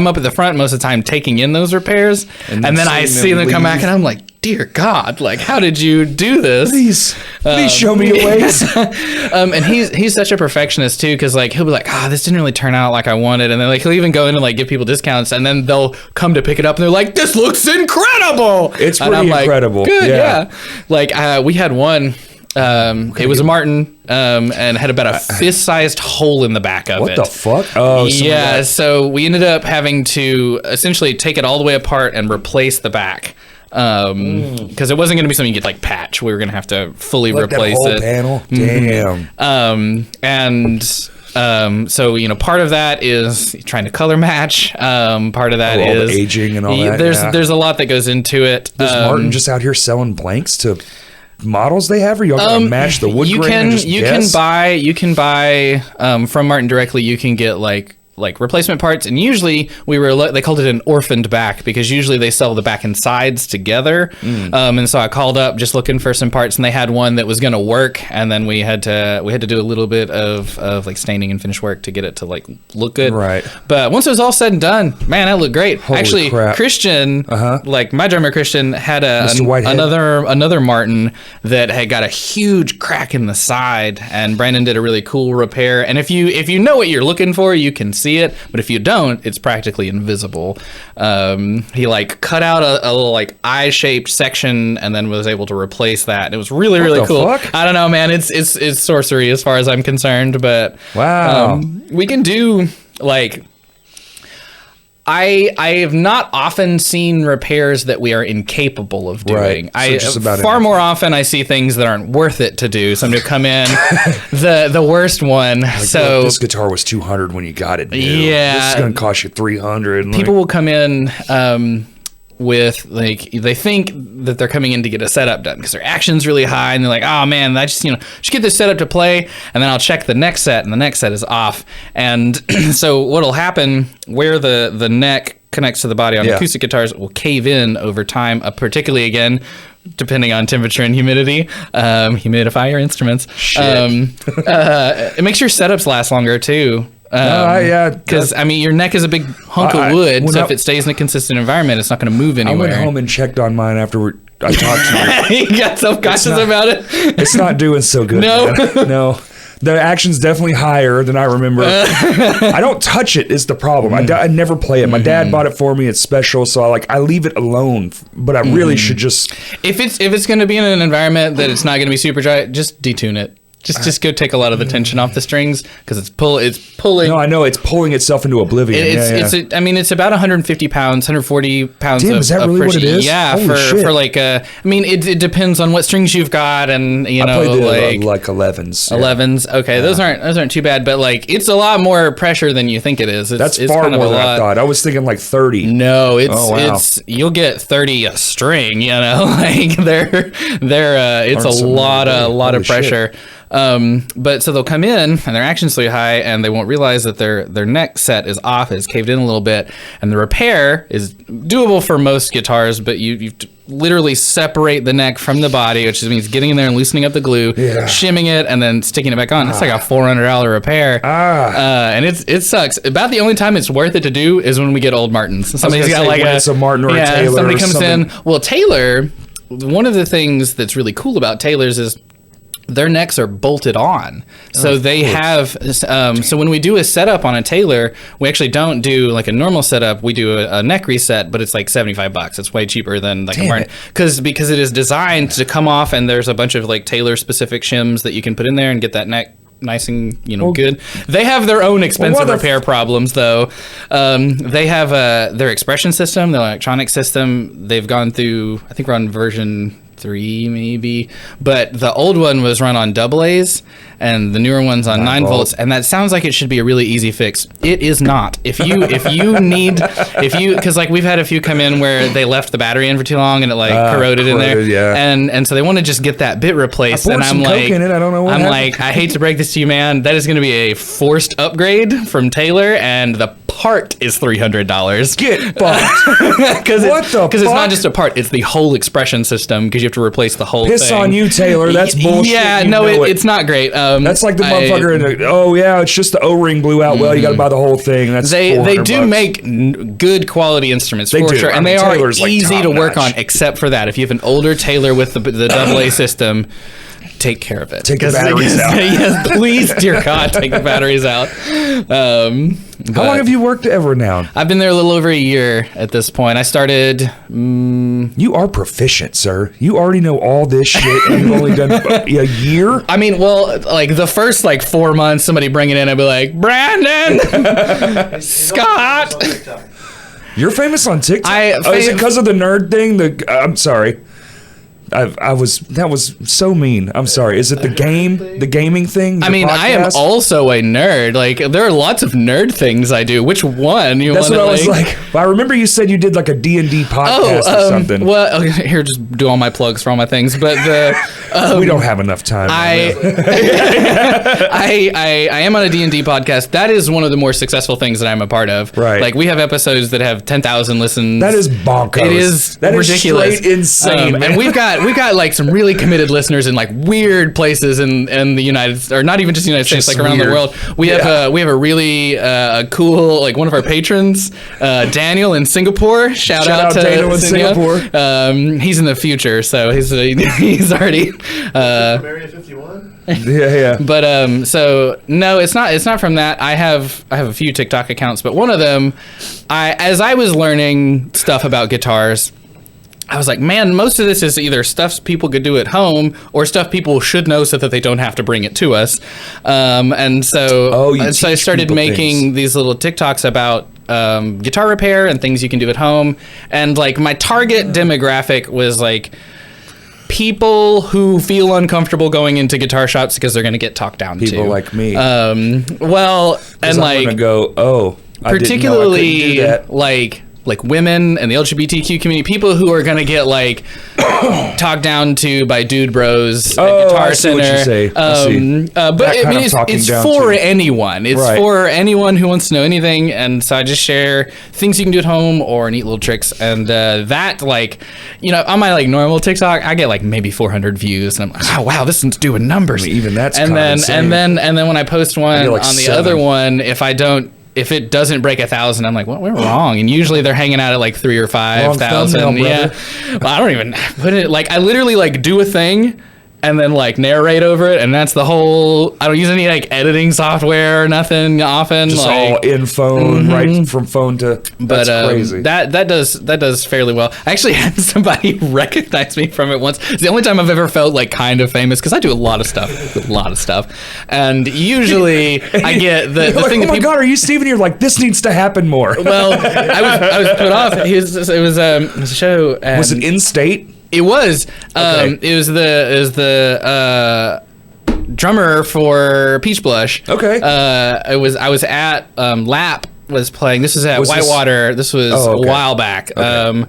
S3: up at the front most of the time taking in those repairs, and then I see them come back and I'm like, dear God, like, how did you do this?
S1: Please show me your ways.
S3: And he's such a perfectionist too, because like he'll be like, this didn't really turn out like I wanted, and then like he'll even go in and like give people discounts, and then they'll come to pick it up and they're like, this looks incredible.
S1: It's pretty incredible.
S3: Good, yeah. Like we had one. It was a Martin, and had about a fist-sized hole in the back of it.
S1: What the fuck? Oh,
S3: yeah. So we ended up having to essentially take it all the way apart and replace the back, because it wasn't going to be something you could like patch. We were going to have to fully replace
S1: that whole
S3: it.
S1: Panel. Damn.
S3: So part of that is trying to color match. Part of that is
S1: the aging and all that.
S3: There's a lot that goes into it.
S1: Is Martin just out here selling blanks to models they have, or y'all gonna match the wood grain and just guess?
S3: You can buy from Martin directly. You can get like replacement parts, and usually they called it an orphaned back, because usually they sell the back and sides together. And so I called up just looking for some parts, and they had one that was going to work, and then we had to do a little bit of like staining and finish work to get it to like look good.
S1: Right.
S3: But once it was all said and done, man, that looked great.
S1: Holy
S3: Actually,
S1: crap.
S3: Christian, like my drummer Christian, had another Martin that had got a huge crack in the side, and Brandon did a really cool repair. And if you know what you're looking for, you can see it, but if you don't, it's practically invisible. He like cut out a little like eye-shaped section and then was able to replace that. And it was really cool.
S1: Fuck?
S3: I don't know, man. It's sorcery as far as I'm concerned, but
S1: wow.
S3: We can do like. I have not often seen repairs that we are incapable of doing.
S1: Right. So
S3: Far more often I see things that aren't worth it to do. Somebody will come in, the worst one.
S1: Like,
S3: so
S1: look, this guitar was $200 when you got it new.
S3: Yeah,
S1: this is gonna cost you $300.
S3: People will come in with like, they think that they're coming in to get a setup done because their action's really high, and they're like, oh man, I just get this set up to play, and then I'll check the next set, and the next set is off. And so what'll happen, where the neck connects to the body on acoustic guitars, it will cave in over time, particularly again depending on temperature and humidity. Humidify your instruments. It makes your setups last longer too. Because your neck is a big hunk of wood, so if it stays in a consistent environment, it's not going to move anywhere.
S1: I went home and checked on mine after I talked to you.
S3: You got self-conscious about it?
S1: It's not doing so good. No. The action's definitely higher than I remember. I don't touch it is the problem. I never play it. My dad bought it for me. It's special, so I leave it alone. But I really should just.
S3: If it's going to be in an environment that it's not going to be super dry, just detune it. Just go take a lot of the tension off the strings, because it's pulling.
S1: No, I know it's pulling itself into oblivion.
S3: It's about 150 pounds, 140 pounds.
S1: Damn, is that really what it is?
S3: Yeah,
S1: Holy
S3: for like it depends on what strings you've got, and
S1: I played like 11s.
S3: 11s. Okay, those aren't too bad, but like it's a lot more pressure than you think it is. It's
S1: far
S3: kind of
S1: more than I thought. I was thinking like 30.
S3: No, it's you'll get 30 a string. Like it's a lot of pressure. But so they'll come in and their action's really high, and they won't realize that their neck set is off, is caved in a little bit, and the repair is doable for most guitars, but you literally separate the neck from the body, which means getting in there and loosening up the glue, shimming it, and then sticking it back on. It's like a $400 repair. And it sucks. About the only time it's worth it to do is when we get old Martins. Somebody's got like
S1: a Martin or a Taylor.
S3: Somebody comes in. Well, Taylor, one of the things that's really cool about Taylors is their necks are bolted on. So they have, so when we do a setup on a Taylor, we actually don't do like a normal setup. We do a neck reset, but it's like $75. It's way cheaper than like a Martin. Because it is designed to come off, and there's a bunch of like Taylor specific shims that you can put in there and get that neck nice and good. They have their own expensive repair problems though. They have their expression system, their electronic system. They've gone through, I think we're on version 3 maybe, but the old one was run on AA's and the newer one's on 9 volts, and that sounds like it should be a really easy fix. It is not. If you need, because like we've had a few come in where they left the battery in for too long and it like corroded in there, and so they want to just get that bit replaced, and I'm like,
S1: I don't know what happened.
S3: I hate to break this to you, man, that is going to be a forced upgrade from Taylor, and the part is $300.
S1: Get fucked.
S3: Because it's not just a part, it's the whole expression system, because you have have to replace the whole
S1: Piss
S3: thing.
S1: on you, Taylor. That's bullshit.
S3: Yeah,
S1: You
S3: no,
S1: know
S3: it's not great.
S1: That's like the motherfucker in the, oh yeah, it's just the O-ring blew out. Well, you got to buy the whole thing. That's
S3: they do
S1: $400.
S3: make good quality instruments for
S1: do.
S3: sure,
S1: I
S3: and
S1: mean,
S3: they are
S1: Taylor's, like,
S3: easy to work
S1: top-notch.
S3: on. Except for that, if you have an older Taylor with the AA system, take care of it.
S1: Take the batteries out.
S3: Yes, please, dear God, take the batteries out.
S1: How long have you worked at Renown?
S3: I've been there a little over a year at this point. I started.
S1: You are proficient, sir. You already know all this shit, and you've only done a year.
S3: I mean, well, like the first 4 months, somebody bring it in, I'd be like, Brandon, Scott.
S1: You're famous on TikTok. Is it because of the nerd thing? I'm sorry. That was so mean. I'm sorry. Is it the gaming thing?
S3: I mean, I am also a nerd. Like, there are lots of nerd things I do. Which one?
S1: That's what I was like. Well, I remember you said you did like a D&D podcast or something.
S3: Well, okay, here, just do all my plugs for all my things. But
S1: we don't have enough time.
S3: I am on a D&D podcast. That is one of the more successful things that I'm a part of.
S1: Right.
S3: Like, we have episodes that have 10,000 listens.
S1: That is bonkers.
S3: It is
S1: that
S3: ridiculous.
S1: Is straight insane, man.
S3: And we've got like some really committed listeners in like weird places in the United, or not even just the United States, like around the world. We have a really cool, like, one of our patrons, Daniel in Singapore. Shout out to
S1: Daniel in Singapore.
S3: He's in the future, so he's already
S2: Area 51.
S1: Yeah.
S3: But so no, it's not from that. I have a few TikTok accounts, but one of them, as I was learning stuff about guitars, I was like, man, most of this is either stuff people could do at home or stuff people should know so that they don't have to bring it to us. And so I started making these little TikToks about guitar repair and things you can do at home. And like my target demographic was like people who feel uncomfortable going into guitar shops because they're going to get talked down to.
S1: People like me.
S3: Well, and
S1: I'm gonna go,
S3: particularly like women and the LGBTQ community, people who are gonna get like talked down to by dude bros at Guitar
S1: I see
S3: Center.
S1: what you say.
S3: But I mean, it's for anyone. It's for anyone who wants to know anything. And so I just share things you can do at home or neat little tricks. And that, like, you know, on my like normal TikTok, I get like maybe 400 views, and I'm like, oh wow, this one's doing numbers.
S1: I mean, even that's
S3: and then
S1: insane.
S3: and then when I post one
S1: like
S3: on the
S1: 7.
S3: other one, if it doesn't break 1,000, I'm like, what went wrong? And usually they're hanging out at like 3,000 or 5,000. Yeah, well, I don't even put it. Like, I literally like do a thing and then like narrate over it, and that's the whole. I don't use any like editing software or nothing often.
S1: Just
S3: like,
S1: all in phone, right from phone to. That's crazy.
S3: That does fairly well. I actually had somebody recognize me from it once. It's the only time I've ever felt like kind of famous, because I do a lot of stuff, and usually I get the
S1: like,
S3: thing.
S1: Oh my God, are you Steven? You're like, this needs to happen more.
S3: Well, I was put off. It was a show.
S1: Was it in state?
S3: It was.
S1: Okay.
S3: It was the drummer for Peach Blush.
S1: Okay.
S3: I was at Lap was playing. This was at Whitewater. This was a while back.
S1: Okay.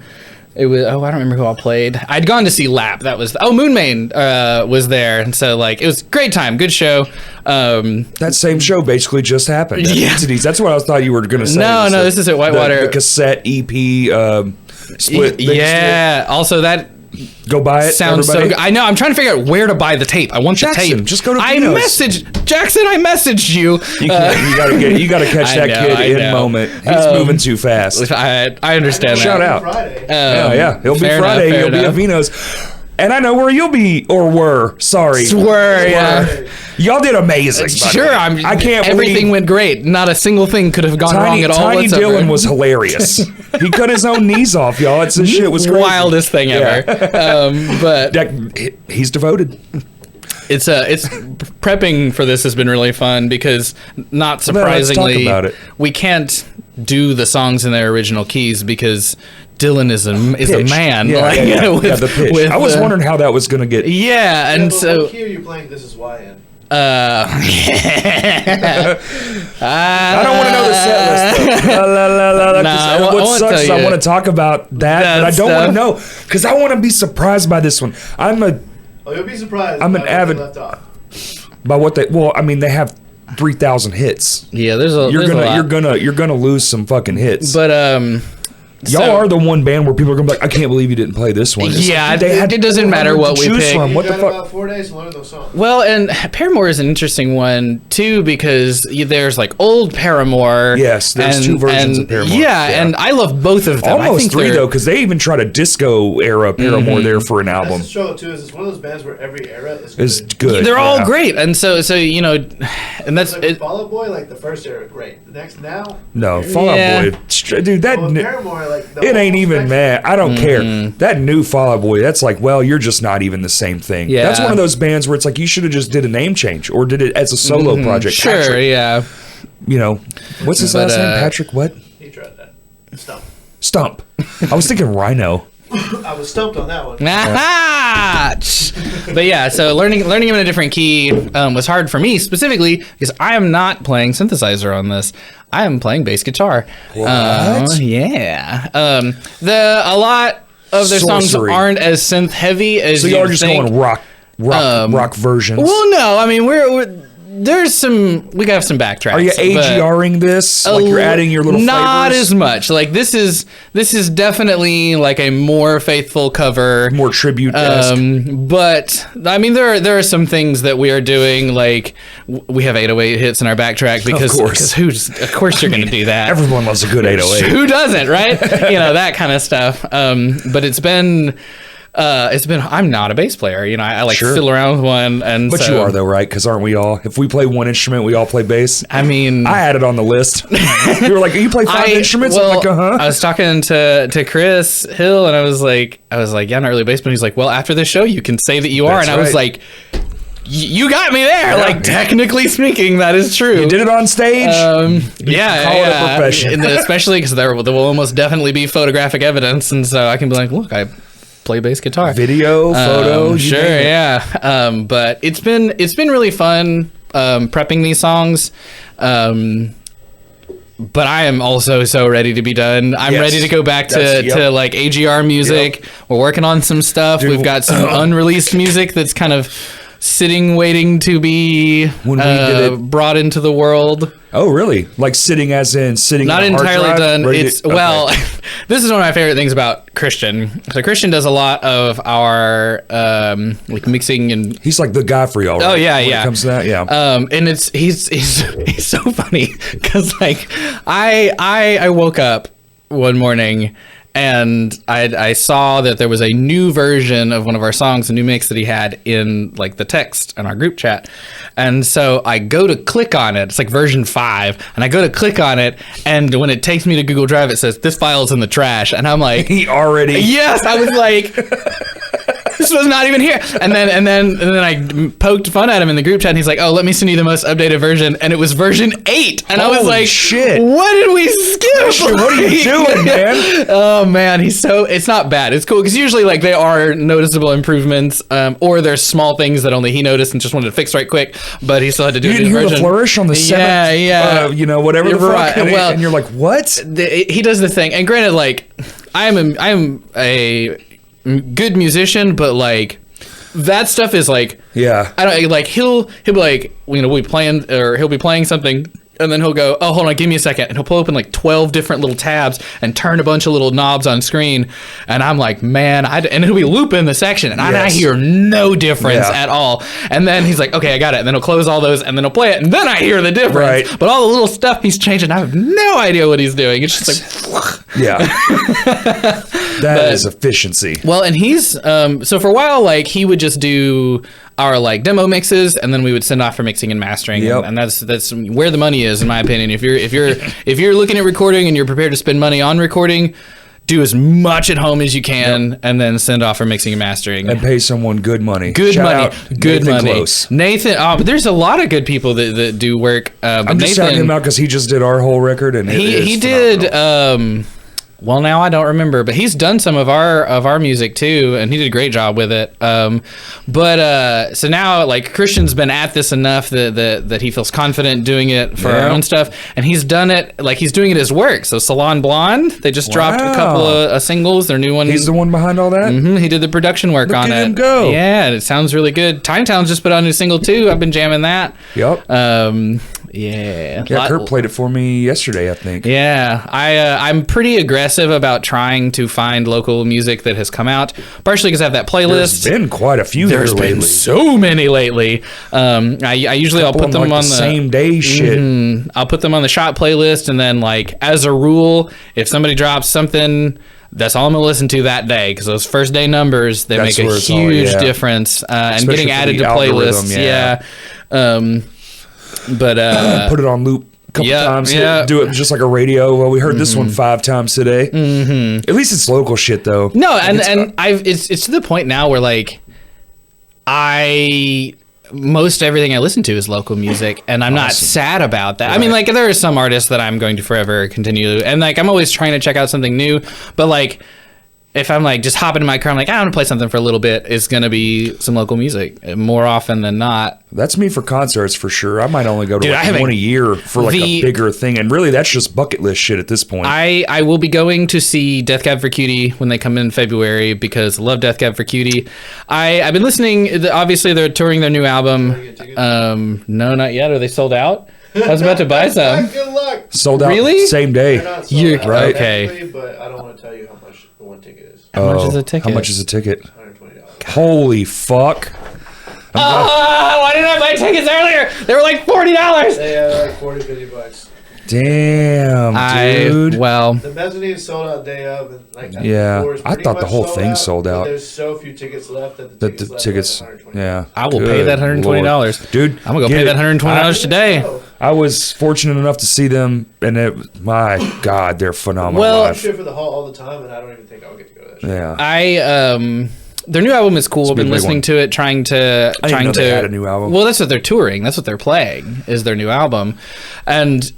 S3: It was. Oh, I don't remember who I played. I'd gone to see Lap. That was. Moonmain was there, and so like it was a great time. Good show.
S1: That same show basically just happened.
S3: Yeah.
S1: Entities. That's what I thought you were going to say.
S3: No, this is at Whitewater.
S1: The cassette EP split.
S3: Yeah. Also, that.
S1: Go buy it.
S3: Sounds
S1: everybody.
S3: so good. I know. I'm trying to figure out where to buy the tape. I want
S1: Jackson,
S3: the tape.
S1: just go to
S3: I
S1: Vino's.
S3: messaged you.
S1: You gotta catch that kid in moment. He's moving too fast.
S3: I understand
S1: Shout
S3: that.
S1: out.
S2: Friday.
S1: Yeah. He'll be
S3: fair
S1: Friday.
S3: enough,
S1: He'll be at Vino's. And I know where you'll be, or were. Sorry.
S3: Yeah.
S1: Y'all did amazing.
S3: Sure,
S1: I can't
S3: everything
S1: believe
S3: went great. Not a single thing could have gone wrong at all.
S1: Tiny
S3: whatsoever.
S1: Dylan was hilarious. He cut his own knees off, y'all. This shit was crazy.
S3: Wildest thing ever. But
S1: he's devoted.
S3: it's prepping for this has been really fun, because not surprisingly,
S1: let's talk about it.
S3: We can't do the songs in their original keys because Dylan is a man.
S1: The pitch. I was wondering how that was going to get.
S3: Yeah, and so.
S2: What key are you playing This Is Why in?
S1: I don't want to know the set list. What sucks is I want to talk about that, but I don't want to know, because I want to be surprised by this one.
S2: You'll be surprised.
S1: I'm an avid.
S2: Left off.
S1: By what they? Well, I mean, they have 3,000 hits.
S3: Yeah, there's a.
S1: You're gonna lose some fucking hits.
S3: But
S1: Y'all are the one band where people are going to be like, I can't believe you didn't play this one. It's
S3: yeah,
S1: like,
S3: it doesn't matter what we pick.
S2: From.
S1: What the fuck?
S2: About 4 days to learn those songs.
S3: Well, and Paramore is an interesting one too because there's like old Paramore.
S1: Yes, there's two versions of Paramore.
S3: Yeah, and I love both of them.
S1: Almost three though, because they even tried a disco era Paramore there for an album.
S2: That's the struggle too. Is it's one of those bands where every era is
S1: good.
S3: They're all great, and so you know, and that's
S2: like Fall Out Boy. Like the first era, great. The next now,
S1: no Fall Out Boy, dude. That
S2: Paramore, like
S1: it ain't even mad. I don't care. That new Fall Out Boy, that's like, well, you're just not even the same thing.
S3: Yeah.
S1: That's one of those bands where it's like you should have just did a name change or did it as a solo project.
S3: Sure,
S1: Patrick,
S3: yeah.
S1: you know, what's his last name? Patrick what?
S2: He tried that.
S1: Stump. I was thinking Rhino.
S2: I was stumped on that one.
S3: But yeah, so learning him in a different key was hard for me specifically because I am not playing synthesizer on this. I am playing bass guitar.
S1: What?
S3: Yeah. A lot of their songs
S1: Sorcery.
S3: aren't as synth heavy as
S1: So
S3: you
S1: y'all are just
S3: think.
S1: going rock versions.
S3: Well, no, I mean we got some backtracks.
S1: Are you
S3: but
S1: AGRing this? Like you're adding your little
S3: not
S1: flavors?
S3: as much. Like this is definitely like a more faithful cover,
S1: More tribute-esque.
S3: but I mean there are some things that we are doing. Like we have 808 hits in our backtrack because of course you're going to do that.
S1: Everyone loves a good 808.
S3: Who doesn't, right? You know, that kind of stuff. But it's been I'm not a bass player, you know. I like
S1: Sure.
S3: fiddle around with one, and
S1: But you are though, right? Because aren't we all? If we play one instrument, we all play bass.
S3: I mean,
S1: I had it on the list. You were like, "You play five instruments?"
S3: Well,
S1: I'm like, "Uh-huh."
S3: I was talking to Chris Hill, and I was like, yeah, not really a bass, but he's like, well, after this show, you can say that you are,
S1: That's
S3: and I was
S1: right.
S3: like, you got me there.
S1: Yeah.
S3: Like technically speaking, that is true.
S1: You did it on stage.
S3: Yeah,
S1: call it a profession.
S3: And especially because there will almost definitely be photographic evidence, and so I can be like, look, I play bass guitar,
S1: Video, photo, you
S3: sure,
S1: name it.
S3: yeah. But it's been really fun prepping these songs. But I am also so ready to be done. I'm
S1: Yes.
S3: ready to go back
S1: That's-
S3: to like AGR music.
S1: Yep.
S3: We're working on some stuff.
S1: Dude,
S3: We've got some unreleased music that's kind of sitting, waiting to be
S1: When we did it-
S3: brought into the world.
S1: Oh, really? Like sitting as in sitting
S3: Not
S1: on a hard
S3: entirely
S1: drive?
S3: done.
S1: Ready to-
S3: It's
S1: okay.
S3: well, this is one of my favorite things about Christian. So Christian does a lot of our like mixing and
S1: He's like the guy for y'all, right?
S3: Oh, yeah,
S1: When
S3: yeah.
S1: it comes to that, yeah.
S3: and he's so funny because like I woke up one morning and I saw that there was a new version of one of our songs, a new mix that he had in like the text in our group chat. And so I go to click on it. It's like version 5. And I go to click on it. And when it takes me to Google Drive, it says, this file's in the trash. And I'm like,
S1: He already...
S3: yes, I was like, this was not even here. And then I poked fun at him in the group chat, and he's like, oh, let me send you the most updated version. And it was version 8. And I was
S1: Holy
S3: like,
S1: shit.
S3: what did we skip?
S1: What are you doing, man?
S3: Oh man, it's not bad. It's cool because usually like they are noticeable improvements, or there's small things that only he noticed and just wanted to fix right quick, but he still had to do
S1: You
S3: it
S1: didn't
S3: in his
S1: hear the
S3: version.
S1: flourish on the seventh,
S3: Yeah.
S1: whatever
S3: You're
S1: the fuck,
S3: right.
S1: and,
S3: Well,
S1: and you're like, what?
S3: He does the thing, and granted, like I am a good musician, but like that stuff is like
S1: Yeah.
S3: I don't like he'll be like, you know, he'll be playing something. And then he'll go, oh, hold on, give me a second. And he'll pull open like 12 different little tabs and turn a bunch of little knobs on screen. And I'm like, man, and he'll be looping the section. And I
S1: Yes.
S3: hear no difference
S1: Yeah.
S3: at all. And then he's like, okay, I got it. And then he'll close all those and then he'll play it. And then I hear the difference.
S1: Right.
S3: But all the little stuff he's changing, I have no idea what he's doing. It's just like,
S1: Yeah. That is efficiency.
S3: well, and he's so for a while, like he would just do our like demo mixes, and then we would send off for mixing and mastering,
S1: Yep.
S3: and that's where the money is, in my opinion. If you're looking at recording and you're prepared to spend money on recording, do as much at home as you can, and then send off for mixing and mastering.
S1: And pay someone good money.
S3: Good
S1: Shout
S3: money,
S1: out
S3: good
S1: Nathan
S3: money.
S1: Close.
S3: Nathan, but there's a lot of good people that do work. But
S1: I'm just shouting him out because he just did our whole record, and
S3: he did. Well, now I don't remember, but he's done some of our music too, and he did a great job with it. But so now, like Christian's been at this enough that he feels confident doing it for our own stuff, and he's done it like he's doing it as work. So Salon Blonde, they just dropped a couple of singles. Their new one.
S1: He's the one behind all that.
S3: He did the production work on
S1: at
S3: it.
S1: him go.
S3: Yeah, and it sounds really good. Time Town's just put out a new single too. I've been jamming that.
S1: Yep.
S3: Yeah.
S1: Yeah, Kurt played it for me yesterday, I think.
S3: Yeah, I'm pretty aggressive about trying to find local music that has come out, partially because I have that playlist.
S1: There's been quite a few.
S3: There's been so many lately. I usually I'll put them
S1: like
S3: on
S1: the same day shit.
S3: I'll put them on the shot playlist, and then like as a rule, if somebody drops something, that's all I'm gonna listen to that day, because those first day numbers, they make a huge difference, and getting added to playlists. But
S1: put it on loop a couple times. Do it just like a radio. Well, we heard this one 5 times today. At least it's local shit though.
S3: No, and it's to the point now where like most everything I listen to is local music, and I'm not sad about that. Right. I mean, like, there are some artists that I'm going to forever continue, and like I'm always trying to check out something new, but like if I'm like just hopping in my car, I'm like, I want to play something for a little bit, it's gonna be some local music more often than not.
S1: That's me for concerts for sure. I might only go to like one a year for like a bigger thing, and really that's just bucket list shit at this point.
S3: I will be going to see Death Cab for Cutie when they come in February, because I love Death Cab for Cutie. I've been listening. Obviously, they're touring their new album. No, not yet. Are they sold out? I was about to buy some.
S2: Good luck.
S1: Sold out.
S3: Really?
S1: Same day.
S2: You're
S1: right.
S3: Okay.
S2: But I don't want to tell you how much one ticket is.
S3: How much is a ticket?
S1: How much is a ticket?
S2: $120.
S1: Holy fuck.
S3: Why didn't I buy tickets earlier? They were like $40.
S2: They are like $40-$50.
S1: Damn, dude.
S3: Well,
S2: the mezzanine sold out day of, and like
S1: I thought the whole thing sold out.
S2: There's so few tickets left that the tickets
S1: yeah.
S3: I will pay that $120,
S1: dude.
S3: I'm gonna go pay that $120 today.
S1: I was fortunate enough to see them, and my God, they're phenomenal.
S3: Well,
S2: I'm shit for the hall all the time, and I don't even think I'll get to go to that show.
S1: Yeah,
S3: their new album is cool. I've been listening to it, trying to.
S1: They had a new album.
S3: Well, that's what they're touring. That's what they're playing. Is their new album, and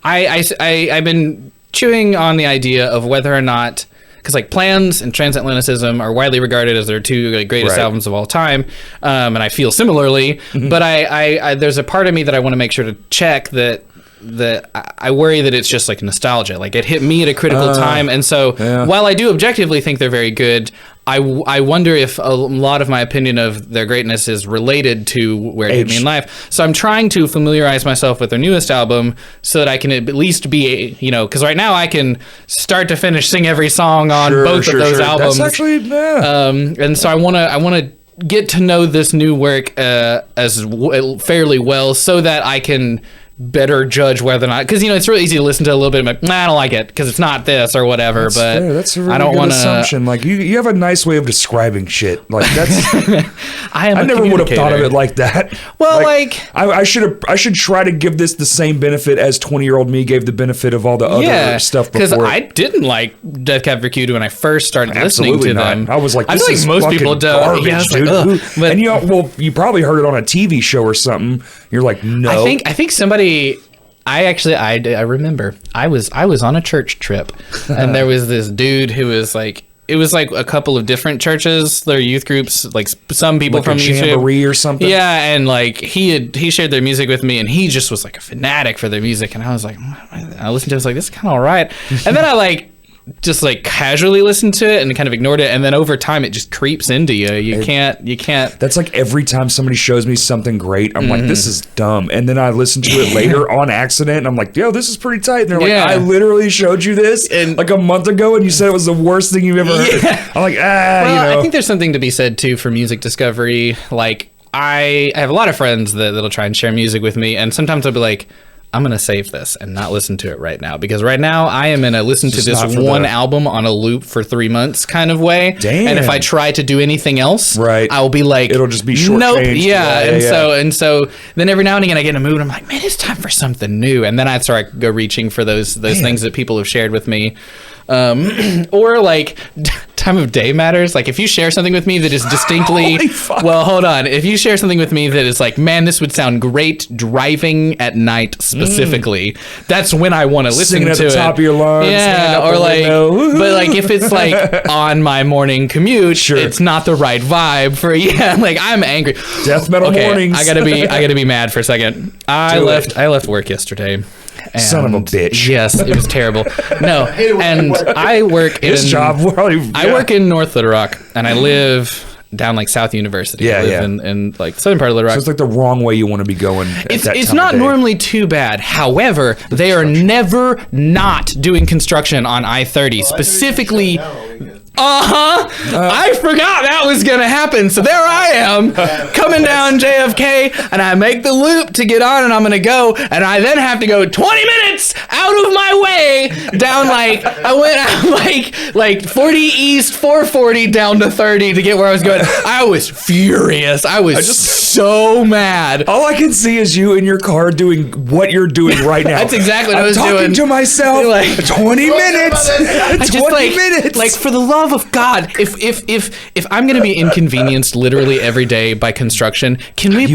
S3: I've been chewing on the idea of whether or not, because like Plans and Transatlanticism are widely regarded as their two greatest albums of all time, and I feel similarly. But I there's a part of me that I want to make sure to check that I worry that it's just like nostalgia. Like it hit me at a critical time, and so while I do objectively think they're very good, I wonder if a lot of my opinion of their greatness is related to where it hit me in life. So I'm trying to familiarize myself with their newest album so that I can at least be, because right now I can start to finish sing every song on both of those albums.
S1: That's actually,
S3: and so I want to get to know this new work as fairly well, so that I can better judge whether or not, because it's really easy to listen to a little bit and be like, nah, I don't like it because it's not this or whatever. That's fair.
S1: That's a really good assumption. Like you have a nice way of describing shit. Like that's I never would have thought of it like that.
S3: Well,
S1: I should try to give this the same benefit as 20-year-old me gave the benefit of all the other stuff before.
S3: Because I didn't like Death Cab for Cutie when I first started listening to them.
S1: I was like, this
S3: is
S1: most
S3: fucking people don't.
S1: Garbage, dude. But, and you probably heard it on a TV show or something. You're like, no.
S3: I think somebody. I remember I was on a church trip, and there was this dude who was like, it was like a couple of different churches, their youth groups, like some people from
S1: Jamboree or something.
S3: Yeah, and like he shared their music with me, and he just was like a fanatic for their music, and I was like, I listened to it, I was like, this is kind of all right, and then I just casually listened to it and kind of ignored it, and then over time it just creeps into you. You can't. That's like every time somebody shows me something great, I'm like, this is dumb, and then I listen to it later on accident, and I'm like, yo, this is pretty tight, and they're like, I literally showed you this like a month ago, and you said it was the worst thing you've ever heard. I'm like, I think there's something to be said too for music discovery. Like I have a lot of friends that'll try and share music with me, and sometimes I'll be like, I'm going to save this and not listen to it right now, because right now I am in a listen to this one album on a loop for 3 months kind of way.
S1: Damn.
S3: And if I try to do anything else, I'll be like,
S1: it'll just be short changed.
S3: So then every now and again I get in a mood and I'm like, man, it's time for something new. And then I start go reaching for those things that people have shared with me. Or like time of day matters. Like if you share something with me that is distinctly, well, hold on. If you share something with me that is like, man, this would sound great driving at night specifically, that's when I want to listen to it. Singing at the top
S1: of your lungs.
S3: Yeah. Or like, but like if it's like on my morning commute, it's not the right vibe for, like I'm angry.
S1: Death metal mornings.
S3: I gotta be mad for a second. I left work yesterday. And
S1: son of a bitch.
S3: Yes, it was terrible. No, and I work in
S1: his job.
S3: I work in North Little Rock, and I live down like South University.
S1: Yeah,
S3: I live in like the southern part of Little Rock.
S1: So it's like the wrong way you want to be going.
S3: It's not normally too bad. However, they are never not doing construction on I-30, specifically. I forgot that was gonna happen. So there I am, coming down JFK, and I make the loop to get on, and I'm gonna go, and I then have to go 20 minutes out of my way down I went out like 40 east, 440 down to 30 to get where I was going. I was furious. I was so mad.
S1: All I can see is you in your car doing what you're doing right now.
S3: That's exactly what I was
S1: I'm talking
S3: doing.
S1: to myself. 20 minutes. 20 minutes.
S3: Like, for the love of God, if I'm gonna be inconvenienced literally every day by construction, can we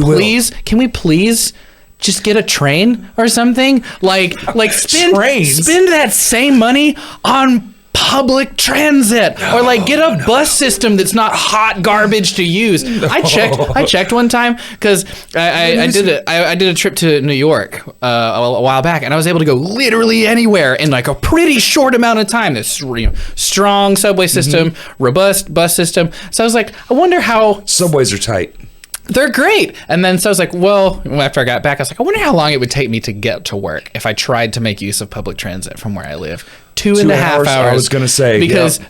S3: please just get a train or something? Like spend that same money on public transit, or like get a bus system that's not hot garbage to use. I checked one time because I did a trip to New York a while back, and I was able to go literally anywhere in like a pretty short amount of time. This strong subway system, robust bus system. So I was like, I wonder how
S1: subways are tight.
S3: They're great. And then so I was like, well, after I got back, I was like, I wonder how long it would take me to get to work if I tried to make use of public transit from where I live. 2.5 hours. I
S1: was gonna say
S3: because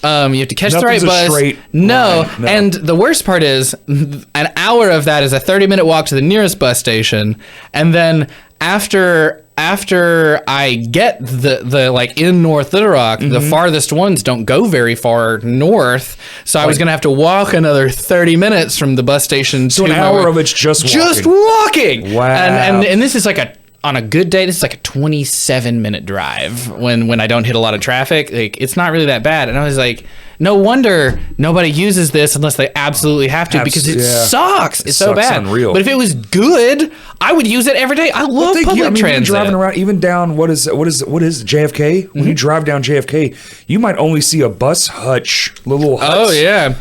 S3: you have to catch the right bus. No. And the worst part is an hour of that is a 30-minute walk to the nearest bus station, and then after I get the like in North Little Rock, the farthest ones don't go very far north, so I was gonna have to walk another 30 minutes from the bus station.
S1: So an hour of it's just
S3: walking.
S1: Wow.
S3: And this is like on a good day, this is like a 27-minute drive when I don't hit a lot of traffic. Like, it's not really that bad. And I was like, no wonder nobody uses this unless they absolutely have to, because it sucks. It's so bad.
S1: Unreal.
S3: But if it was good, I would use it every day. I love public transit.
S1: Driving around, even down what is JFK? When you drive down JFK, you might only see a bus hutch, little huts.
S3: Oh yeah.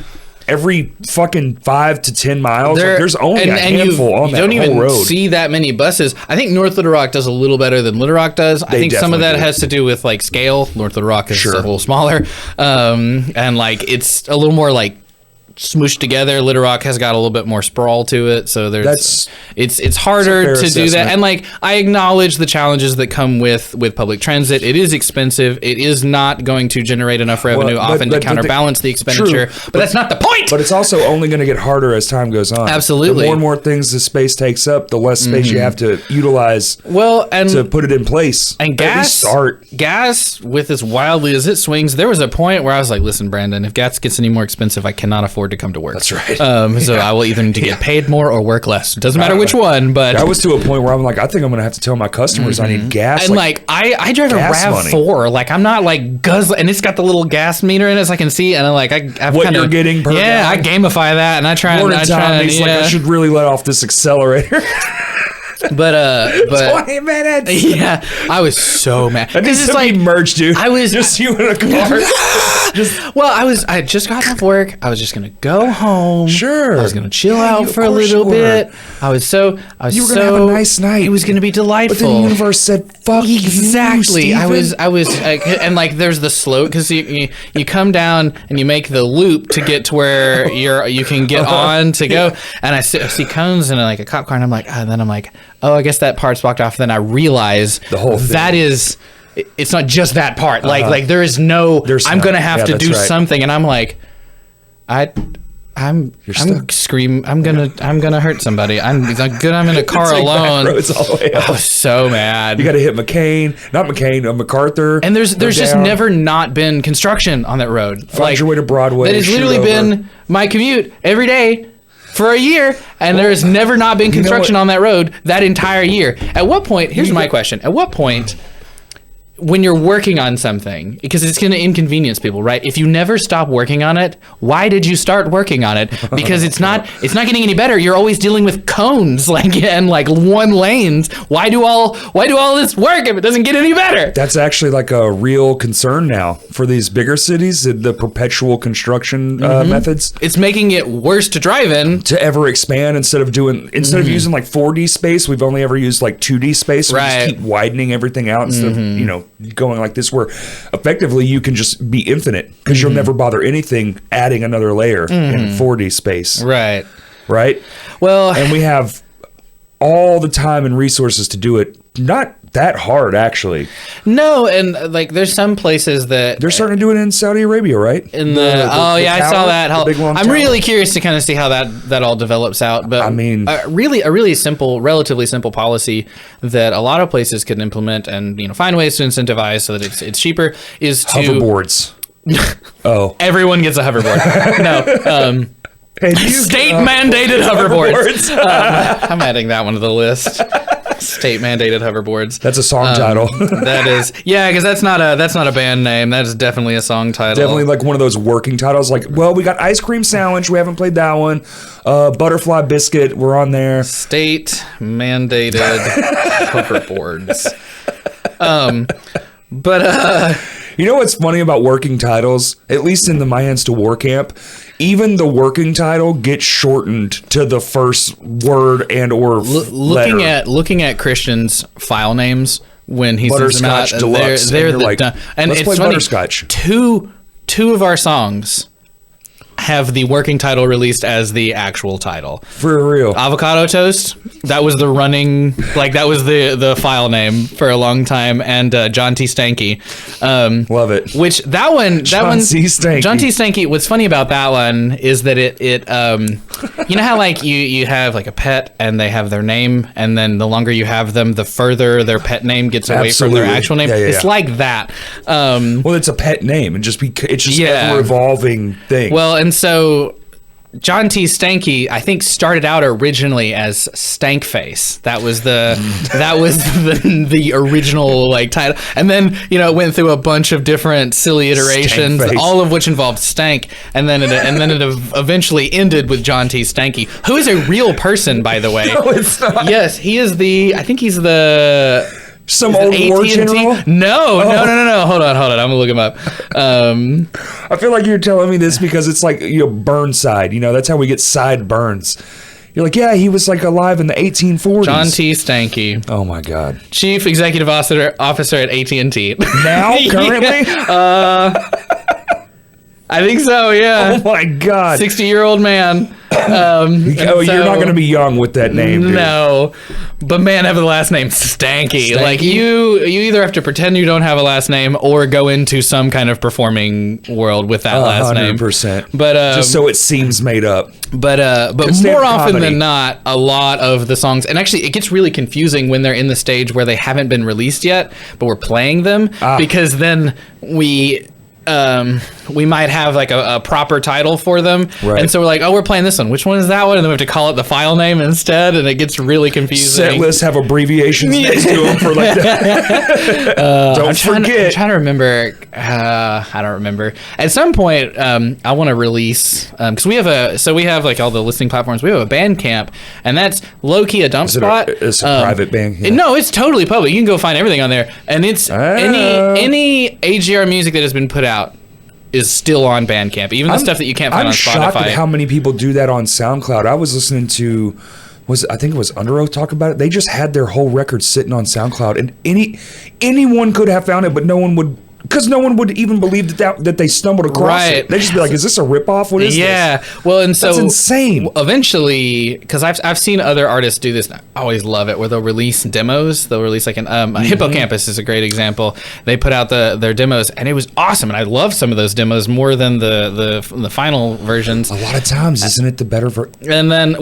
S1: Every fucking 5 to 10 miles. There's only a handful on that whole road.
S3: You don't even see that many buses. I think North Little Rock does a little better than Little Rock does. I think some of that has to do with like scale. North Little Rock is a little smaller. And like it's a little more like smooshed together. Little Rock has got a little bit more sprawl to it, so it's harder to do that. And like, I acknowledge the challenges that come with public transit. It is expensive. It is not going to generate enough revenue often to counterbalance the expenditure. But that's not the point.
S1: But it's also only going to get harder as time goes on.
S3: Absolutely.
S1: The more and more things the space takes up, the less space you have to utilize.
S3: And
S1: to put it in place.
S3: And gas, with as wildly as it swings, there was a point where I was like, listen, Brandon, if gas gets any more expensive, I cannot afford to come to work.
S1: That's right.
S3: So I will either need to get paid more or work less. Doesn't matter which one, but
S1: I was to a point where I'm like, I think I'm gonna have to tell my customers I need gas.
S3: And like I drive a RAV4. Like, I'm not like guzzling, and it's got the little gas meter in it, so I can see. And I'm like, I've
S1: what you're getting per gallon.
S3: I gamify that, and I try.
S1: He's like, I should really let off this accelerator.
S3: But
S1: 20 minutes.
S3: Yeah, I was so mad.
S1: This is like merged, dude.
S3: I was
S1: just you in a car.
S3: I had just gotten off work. I was just gonna go home.
S1: Sure.
S3: I was gonna chill out for a little bit. You were
S1: gonna have a nice night.
S3: It was gonna be delightful.
S1: But then the universe said, "Fuck
S3: exactly."
S1: you,
S3: I was, and like, there's the slope, because you come down and you make the loop to get to where you can get on to go. And I see cones and like a cop car, and I'm like, and then I'm like, oh, I guess that part's blocked off. Then I realize
S1: the whole thing.
S3: That is, it's not just that part. Like there is no. I'm gonna have to do something, and I'm like, I'm screaming. I'm gonna hurt somebody. I'm in a car alone.
S1: Roads all the way up.
S3: I was so mad.
S1: You got to hit McCarther.
S3: And there's just never not been construction on that road.
S1: Find your way to Broadway.
S3: That has literally been my commute every day for a year, and there has never not been construction on that road that entire year. At what point? Here's my question. At what point, when you're working on something, because it's going to inconvenience people, right? If you never stop working on it, why did you start working on it? Because it's not getting any better. You're always dealing with cones, and one lanes. Why do all this work if it doesn't get any better?
S1: That's actually like a real concern now for these bigger cities, the perpetual construction methods.
S3: It's making it worse to drive in.
S1: To ever expand instead of using like 4D space, we've only ever used like 2D space. So we just keep widening everything out instead of, going like this, where effectively you can just be infinite because you'll never bother anything adding another layer in 4D space.
S3: Right.
S1: Right.
S3: Well,
S1: and we have all the time and resources to do it. Not that hard, actually.
S3: No, and like there's some places that
S1: they're starting to do it in Saudi Arabia, right?
S3: In the tower, I saw that. I'm
S1: tower.
S3: really curious to kind of see how that all develops out. But
S1: I mean,
S3: a really simple, relatively simple policy that a lot of places can implement and find ways to incentivize so that it's cheaper is to
S1: hoverboards. Oh,
S3: everyone gets a hoverboard. No. State mandated hoverboards. I'm adding that one to the list. State mandated hoverboards.
S1: That's a song title.
S3: That is, yeah, because that's not a band name. That is definitely a song title.
S1: Definitely like one of those working titles. Like, well, we got ice cream sandwich. We haven't played that one. Butterfly biscuit. We're on there.
S3: State mandated hoverboards. But
S1: you know what's funny about working titles? At least in the My Hands to War camp, even the working title gets shortened to the first word and or letter.
S3: Looking at Christian's file names when he sends them out,
S1: Deluxe,
S3: they're
S1: like,
S3: and
S1: let's
S3: it's
S1: play
S3: funny,
S1: Butterscotch.
S3: Two of our songs have the working title released as the actual title.
S1: For real.
S3: Avocado Toast, that was the running, like that was the file name for a long time, and John T. Stanky.
S1: Love it.
S3: Which that one John T. Stanky, what's funny about that one is that it you know how like you have like a pet and they have their name, and then the longer you have them, the further their pet name gets away from their actual name. It's like that.
S1: Well, it's a pet name, and it's just a revolving thing.
S3: Well, and so John T. Stanky, I think, started out originally as Stankface. That was the original like title, and then it went through a bunch of different silly iterations, all of which involved stank, and then it eventually ended with John T. Stanky, who is a real person, by the way.
S1: No, it's not.
S3: Yes, he is I think he's the.
S1: Some old war general?
S3: No. Hold on. I'm gonna look him up.
S1: I feel like you're telling me this because it's like Burnside. That's how we get side burns. You're like, yeah, he was like alive in the 1840s.
S3: John T. Stanky.
S1: Oh my God.
S3: Chief Executive Officer at AT&T.
S1: Now, currently?
S3: I think so. Yeah.
S1: Oh my God.
S3: 60-year-old man.
S1: You're not going to be young with that name, dude.
S3: No, but man, have the last name Stanky. Like you either have to pretend you don't have a last name or go into some kind of performing world with that last name.
S1: 100%.
S3: But
S1: just so it seems made up.
S3: But more often than not, a lot of the songs, and actually it gets really confusing when they're in the stage where they haven't been released yet, but we're playing them because then we might have like a proper title for them, right. And so we're like, oh, we're playing this one. Which one is that one? And then we have to call it the file name instead, and it gets really confusing.
S1: Set lists have abbreviations next to them for like that. Don't forget.
S3: I'm trying to remember. I don't remember. At some point, I want to release because we have like all the listening platforms. We have a Bandcamp, and that's low key a dump spot.
S1: It's a private band. Yeah.
S3: No, it's totally public. You can go find everything on there, and it's any AGR music that has been put out is still on Bandcamp, even the stuff that you can't find on Spotify.
S1: I'm shocked at how many people do that on SoundCloud. I was listening to, I think it was Under Oath talk about it. They just had their whole record sitting on SoundCloud, and anyone could have found it, but no one would. Because no one would even believe that they stumbled across it. They'd just be like, is this a ripoff? What is this?
S3: Yeah. Well, and so...
S1: That's insane.
S3: Eventually, because I've seen other artists do this, and I always love it, where they'll release demos. They'll release like Hippocampus is a great example. They put out their demos, and it was awesome. And I love some of those demos more than the final versions.
S1: A lot of times, isn't it the better version?
S3: And then,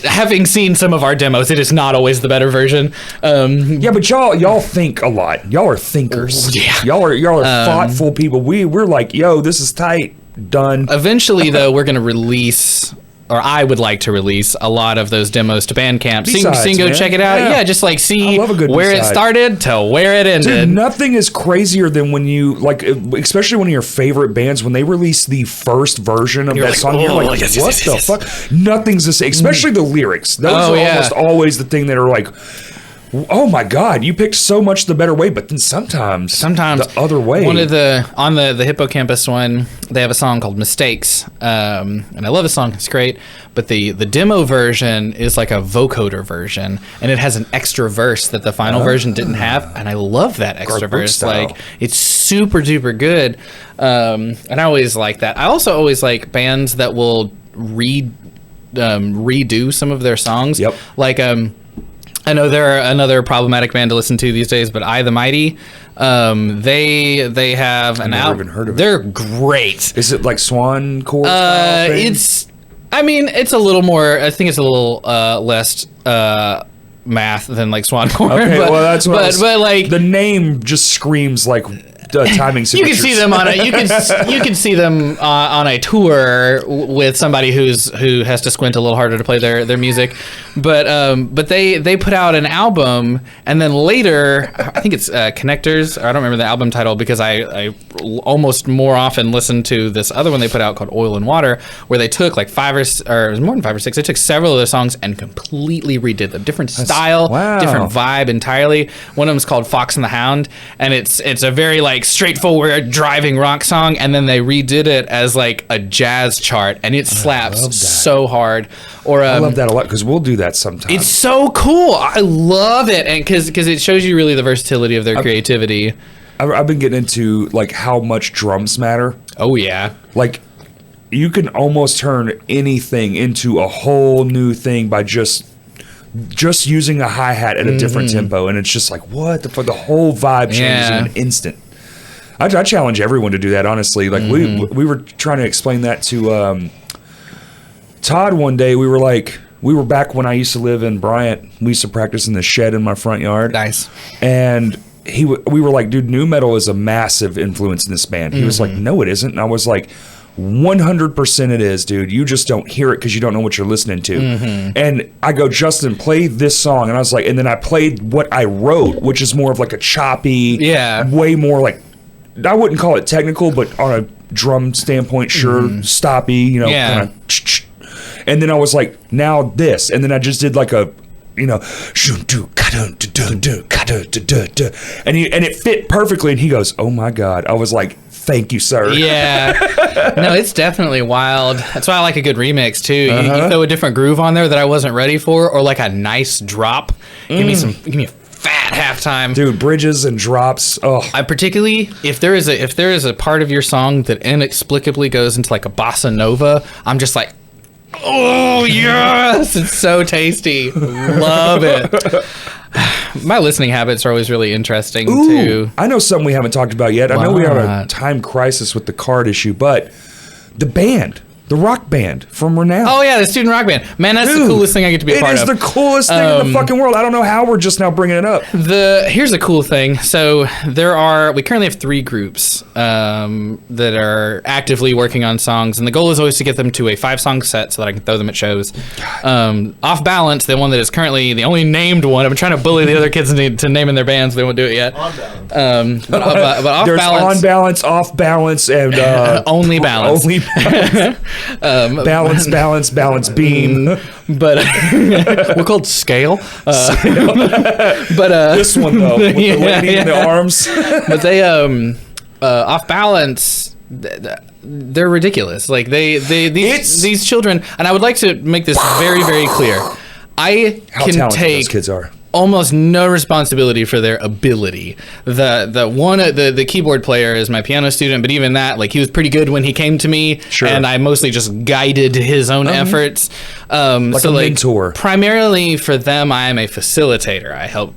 S3: having seen some of our demos, it is not always the better version.
S1: Yeah, but y'all think a lot. Y'all are thinkers.
S3: Yeah.
S1: Y'all are thoughtful people. We're like, yo, this is tight. Done. Eventually,
S3: though, we're going to release, or I would like to release, a lot of those demos to Bandcamp. So you can go check it out. Yeah, just like see where it started to where it ended.
S1: Dude, nothing is crazier than when you, like, especially one of your favorite bands, when they release the first version of that song, you're like, what the fuck? Nothing's the same. Especially the lyrics. Those are almost always the thing that are like, Oh my God, you picked so much the better way, but then sometimes the other way.
S3: On the Hippocampus one, they have a song called Mistakes, and I love the song. It's great, but the demo version is like a vocoder version, and it has an extra verse that the final version didn't have, and I love that extra verse.
S1: Style.
S3: Like, it's super duper good, and I always like that. I also always like bands that will redo some of their songs.
S1: Yep.
S3: Like I know they're another problematic band to listen to these days, but I the Mighty, they have an album.
S1: Even heard of it.
S3: They're great.
S1: Is it like Swan chord? Style thing?
S3: It's a little more. I think it's a little less math than like Swan chord.
S1: Okay, well that's what.
S3: But like
S1: the name just screams like timing signatures.
S3: You can see them on a you can see them on a tour with somebody who has to squint a little harder to play their music, but they put out an album, and then later I think it's Connectors, or I don't remember the album title because I almost more often listen to this other one they put out called Oil and Water, where they took like or it was more than 5 or 6. They took several of their songs and completely redid them, different style,
S1: wow.
S3: different vibe entirely. One of them is called Fox and the Hound, and it's a very like straightforward driving rock song, and then they redid it as like a jazz chart, and it slaps so hard. Or
S1: I love that a lot because we'll do that sometimes.
S3: It's so cool. I love it, and because it shows you really the versatility of their creativity.
S1: I've been getting into like how much drums matter.
S3: Oh yeah,
S1: like you can almost turn anything into a whole new thing by just using a hi-hat at a different tempo, and it's just like what the whole vibe changes in an instant. I challenge everyone to do that, honestly. Like we were trying to explain that to Todd one day. We were back when I used to live in Bryant. We used to practice in the shed in my front yard.
S3: Nice.
S1: And we were like, dude, nu metal is a massive influence in this band. He was like, no, it isn't. And I was like, 100% it is, dude. You just don't hear it because you don't know what you're listening to. And I go, Justin, play this song. And I was like, and then I played what I wrote, which is more of like a choppy, way more like, I wouldn't call it technical, but on a drum standpoint, sure, stoppy, kind of. And then I was like, now this. And then I just did like a, and it fit perfectly. And he goes, oh my God. I was like, thank you, sir.
S3: Yeah. No, it's definitely wild. That's why I like a good remix too. You throw a different groove on there that I wasn't ready for, or like a nice drop. Give me a fat halftime,
S1: dude. Bridges and drops. Oh,
S3: I particularly if there is a part of your song that inexplicably goes into like a bossa nova, I'm just like, oh yes, it's so tasty. Love it. My listening habits are always really interesting too.
S1: I know something we haven't talked about yet. I know we have a time crisis with the card issue, but the band. The rock band from Renown.
S3: Oh yeah, the student rock band. Man, that's the coolest thing I get to be a part of.
S1: It is the coolest thing in the fucking world. I don't know how we're just now bringing it up.
S3: Here's a cool thing. So we currently have 3 groups that are actively working on songs, and the goal is always to get them to a 5-song set so that I can throw them at shows. Off Balance, the one that is currently the only named one. I'm trying to bully the other kids into naming their bands. They won't do it yet.
S2: On Balance.
S3: But Off
S1: There's
S3: Balance.
S1: On Balance, Off Balance, and
S3: Only Balance.
S1: Only Balance. Balance beam.
S3: But we're called Scale. But
S1: this one though, with the lady in the arms.
S3: But they Off Balance, they're ridiculous. Like these children, and I would like to make this very, very clear.
S1: How
S3: can
S1: talented
S3: take
S1: those kids are.
S3: almost no responsibility for their ability. The keyboard player is my piano student, but even that, like, he was pretty good when he came to me, and I mostly just guided his own efforts.
S1: Like a mentor.
S3: Primarily for them, I am a facilitator. I help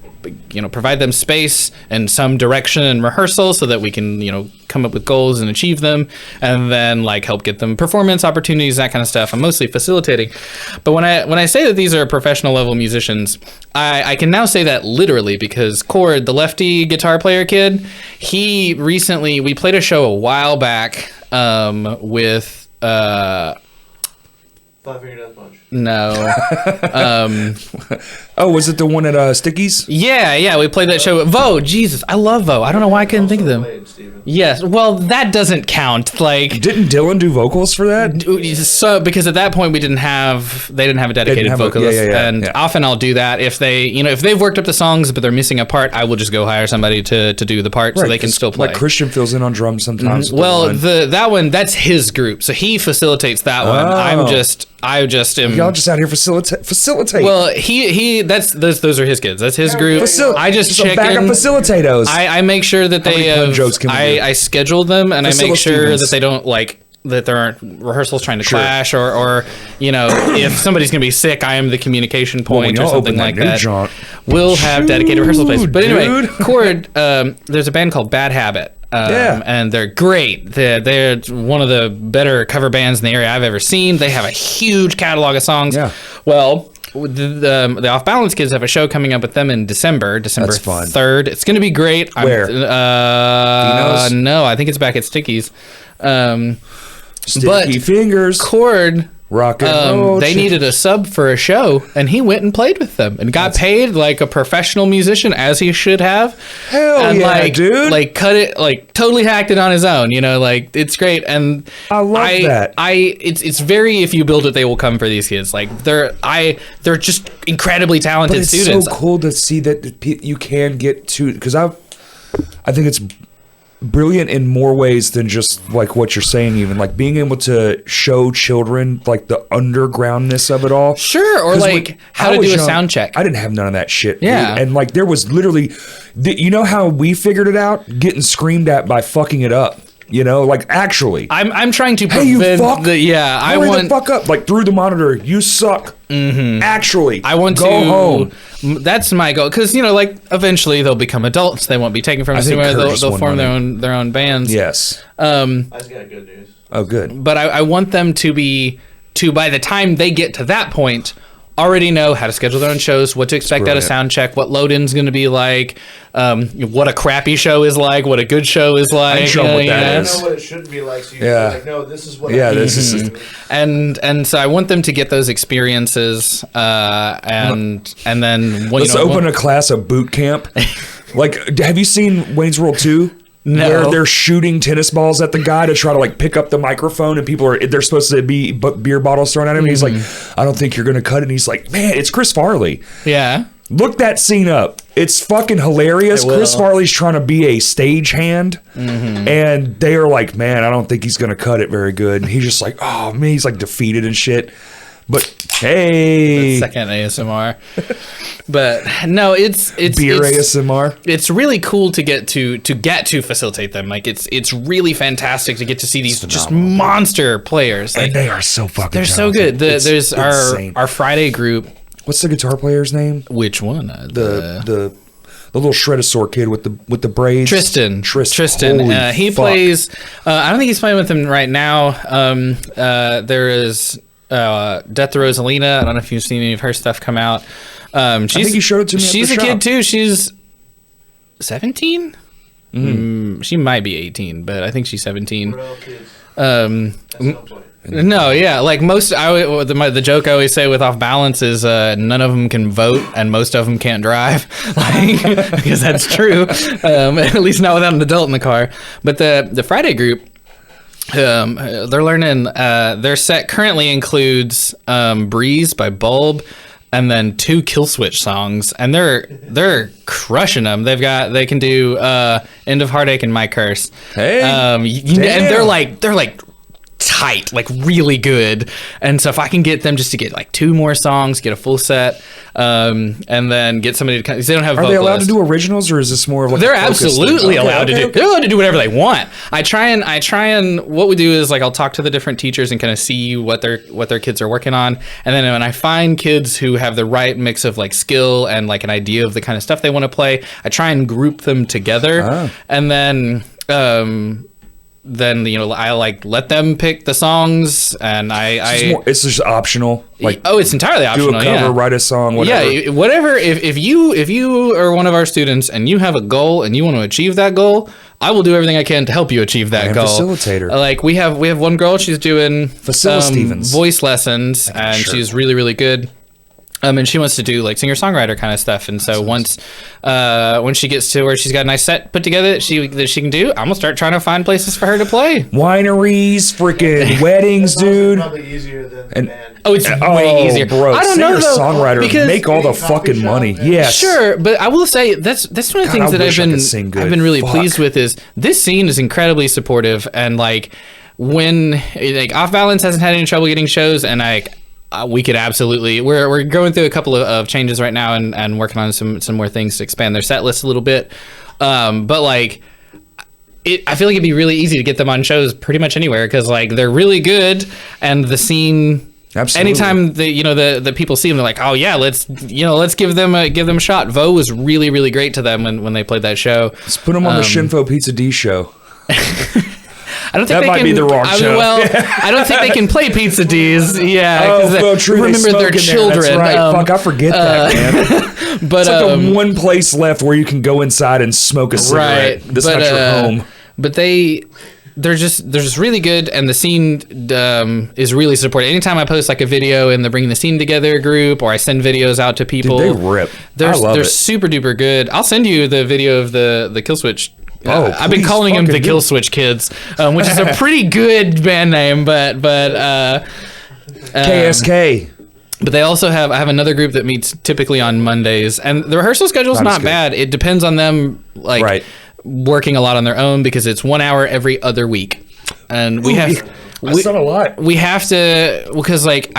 S3: provide them space and some direction and rehearsal so that we can come up with goals and achieve them, and then like help get them performance opportunities, that kind of stuff. I'm mostly facilitating. But when I say that these are professional level musicians, I can now say that literally, because Cord, the lefty guitar player kid, we played a show a while back with
S2: Five Finger Death Punch.
S3: No.
S1: Oh, was it the one at Sticky's?
S3: Yeah, we played that show. Vo, Jesus, I love Vo. I don't know why I couldn't think of them. Yes. Well, that doesn't count. Like,
S1: Didn't Dylan do vocals for that?
S3: so because at that point they didn't have a dedicated vocalist, and often I'll do that if they've worked up the songs but they're missing a part, I will just go hire somebody to do the part so they can still play.
S1: Like Christian fills in on drums sometimes.
S3: Well, that one, that's his group, so he facilitates that one. I just am.
S1: Y'all just out here facilitate.
S3: Well, those are his kids. That's his group. I just check
S1: back
S3: in.
S1: Up facilitators.
S3: I make sure that they have. I schedule them and I make sure that they don't that there aren't rehearsals trying to clash or if somebody's gonna be sick, I am the communication point or something like that. We'll have dedicated rehearsal space. But anyway, Chord. There's a band called Bad Habit. And they're great. They're one of the better cover bands in the area I've ever seen. They have a huge catalog of songs. Yeah. Well, the Off Balance Kids have a show coming up with them in December 3rd. It's going to be great.
S1: Where?
S3: No, I think it's back at Sticky's.
S1: Sticky fingers.
S3: Chord.
S1: Rock and roll.
S3: They needed a sub for a show, and he went and played with them and got paid like a professional musician, as he should have.
S1: Hell yeah, dude!
S3: Like cut it, like totally hacked it on his own. It's great, and
S1: I love that.
S3: It's very, if you build it, they will come for these kids. Like they're just incredibly talented students.
S1: It's so cool to see that you can get to, because I think it's brilliant in more ways than just like what you're saying, even like being able to show children like the undergroundness of it all.
S3: Sure. Or like how to do a sound check.
S1: I didn't have none of that shit.
S3: Yeah.
S1: Dude. And like there was literally, how we figured it out? Getting screamed at by fucking it up. Like actually.
S3: I'm trying to
S1: prevent you fuck.
S3: I
S1: want the fuck up, like through the monitor. You suck.
S3: Mm-hmm.
S1: Actually,
S3: I want
S1: go home.
S3: That's my goal, because eventually they'll become adults. They won't be taken from us anywhere. They'll form their own bands.
S1: Yes.
S2: I just got good news.
S1: Oh, good.
S3: But I want them to by the time they get to that point, already know how to schedule their own shows, what to expect at a sound check, what load-in's going to be like, what a crappy show is like, what a good show is like.
S1: I know what that is.
S2: I know what it should be like, so you like, no, this is what
S1: this is.
S3: And so I want them to get those experiences, and then
S1: let's open a class of boot camp. Like, have you seen Wayne's World 2?
S3: No.
S1: Where they're shooting tennis balls at the guy to try to like pick up the microphone, and they're supposed to be beer bottles thrown at him. And he's like, I don't think you're gonna cut it. And he's like, man, it's Chris Farley.
S3: Yeah.
S1: Look that scene up. It's fucking hilarious. Chris Farley's trying to be a stagehand, and they are like, man, I don't think he's gonna cut it very good. And he's just like, oh man, he's like defeated and shit. But hey,
S3: that's second ASMR. But no, it's
S1: ASMR.
S3: It's really cool to get to facilitate them. Like it's really fantastic to get to see these just monster players. Like,
S1: and they are so fucking.
S3: They're so good. There's our Friday group.
S1: What's the guitar player's name?
S3: Which one?
S1: The little Shredosaur kid with the braids.
S3: Tristan.
S1: Holy
S3: he
S1: fuck.
S3: plays. I don't think he's playing with them right now. There is Death to Rosalina. I don't know if you've seen any of her stuff come out. I think
S1: you showed it to me.
S3: She's a kid too. She's 17. She might be 18, but I think she's 17. No, yeah, like most. The joke I always say with Off Balance is none of them can vote and most of them can't drive, like, because that's true. At least not without an adult in the car. But the Friday group, they're learning. Their set currently includes "Breeze" by Bulb, and then 2 Killswitch songs, and they're crushing them. They can do "End of Heartache" and "My Curse."
S1: Hey,
S3: and they're like tight, like really good. And so if I can get them just to get like 2 more songs, get a full set, and then get somebody to, because they don't have.
S1: Are they allowed to do originals, or is this more of like?
S3: They're absolutely allowed to do. They're allowed to do whatever they want. I try and what we do is like I'll talk to the different teachers and kind of see what their kids are working on, and then when I find kids who have the right mix of like skill and like an idea of the kind of stuff they want to play, I try and group them together, and then I like let them pick the songs, and
S1: it's just optional. Like,
S3: it's entirely optional.
S1: Do a cover, write a song, whatever.
S3: Yeah, whatever. If you are one of our students and you have a goal and you want to achieve that goal, I will do everything I can to help you achieve that goal.
S1: Facilitator.
S3: Like we have one girl. She's doing
S1: Stevens
S3: voice lessons, and she's really really good. And she wants to do like singer-songwriter kind of stuff. And so once when she gets to where she's got a nice set put together that she can do, I'm gonna start trying to find places for her to play.
S1: Wineries, freaking weddings, dude.
S2: Probably easier than band.
S3: Oh, it's way easier.
S1: Bro,
S3: I don't know though,
S1: songwriter
S3: because
S1: make all the fucking money. Yes,
S3: sure, but I will say that's one of the things that I've been really pleased with is this scene is incredibly supportive, and like when like Off Balance hasn't had any trouble getting shows, and we could absolutely we're going through a couple of changes right now and working on some more things to expand their set list a little bit, but like I feel like it'd be really easy to get them on shows pretty much anywhere because like they're really good, and the scene. Absolutely. Anytime the people see them, they're like, oh yeah, let's give them a shot. Woes was really, really great to them when they played that show.
S1: Let's put them on the Shinfo Pizza D show.
S3: I don't think that might be the wrong show. Well, I don't think they can play Pizza D's. Yeah,
S1: true.
S3: Remember their children.
S1: That's right. Fuck, I forget that, man.
S3: But
S1: it's like the one place left where you can go inside and smoke a cigarette. Right. That's not your home.
S3: But they're just really good, and the scene is really supported. Anytime I post like a video in the Bringing the Scene Together group, or I send videos out to people,
S1: dude, they rip.
S3: They're super duper good. I'll send you the video of the Killswitch. I've been calling them the Killswitch Kids, which is a pretty good band name, but
S1: KSK.
S3: But they also I have another group that meets typically on Mondays, and the rehearsal schedule's not bad. It depends on them, like. Right. Working a lot on their own because it's 1 hour every other week, and
S1: that's not a lot.
S3: We have to, because like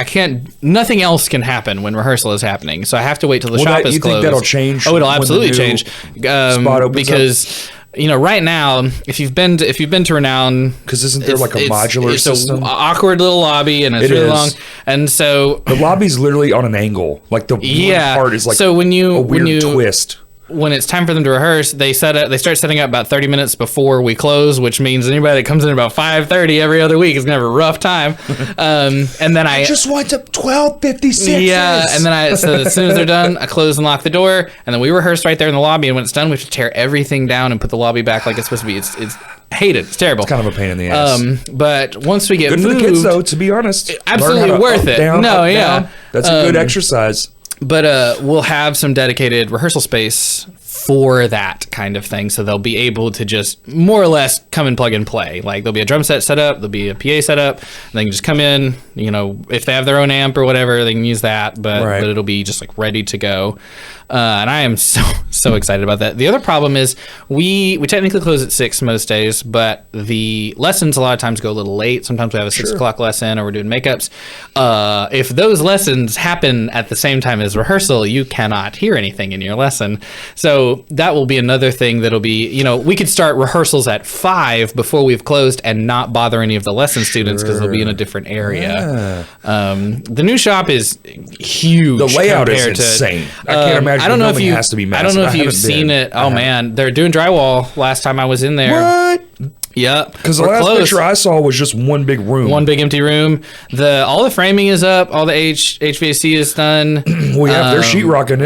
S3: nothing else can happen when rehearsal is happening, so I have to wait till the shop is closed.
S1: You think that'll change?
S3: Oh, it'll absolutely change. Because right now, if you've been to Renown,
S1: because isn't there like a modular system?
S3: It's an awkward little lobby, and it's really long, and so
S1: the lobby's literally on an angle. Like the one part is like
S3: so when you
S1: twist.
S3: When it's time for them to rehearse, they start setting up about 30 minutes before we close, which means anybody that comes in about 5:30 every other week is gonna have a rough time. And then I
S1: just went to 12:56.
S3: Yeah, and then so as soon as they're done, I close and lock the door, and then we rehearse right there in the lobby. And when it's done, we have to tear everything down and put the lobby back like it's supposed to be. It's I hate it. It's terrible.
S1: It's kind of a pain in the ass.
S3: But once we get
S1: good
S3: moved,
S1: for the kids though, to be honest,
S3: absolutely worth it.
S1: Down, that's a good exercise.
S3: But we'll have some dedicated rehearsal space for that kind of thing, so they'll be able to just more or less come and plug and play. Like there'll be a drum set set up, there'll be a PA set up, and they can just come in. If they have their own amp or whatever, they can use that. But it'll be just like ready to go. And I am so excited about that. The other problem is we technically close at 6 most days, but the lessons a lot of times go a little late. Sometimes we have a 6 o'clock lesson, or we're doing makeups. If those lessons happen at the same time as rehearsal, you cannot hear anything in your lesson. So that will be another thing that'll be, we could start rehearsals at 5 before we've closed and not bother any of the lesson students because they'll be in a different area. Yeah. The new shop is huge.
S1: The layout is insane. I can't imagine.
S3: I don't know if
S1: you've
S3: seen it. Oh man, they're doing drywall. Last time I was in there.
S1: What?
S3: Yeah,
S1: because the last picture I saw was just one big room,
S3: one big empty room. All the framing is up, all the HVAC is done.
S1: We have their sheetrocking.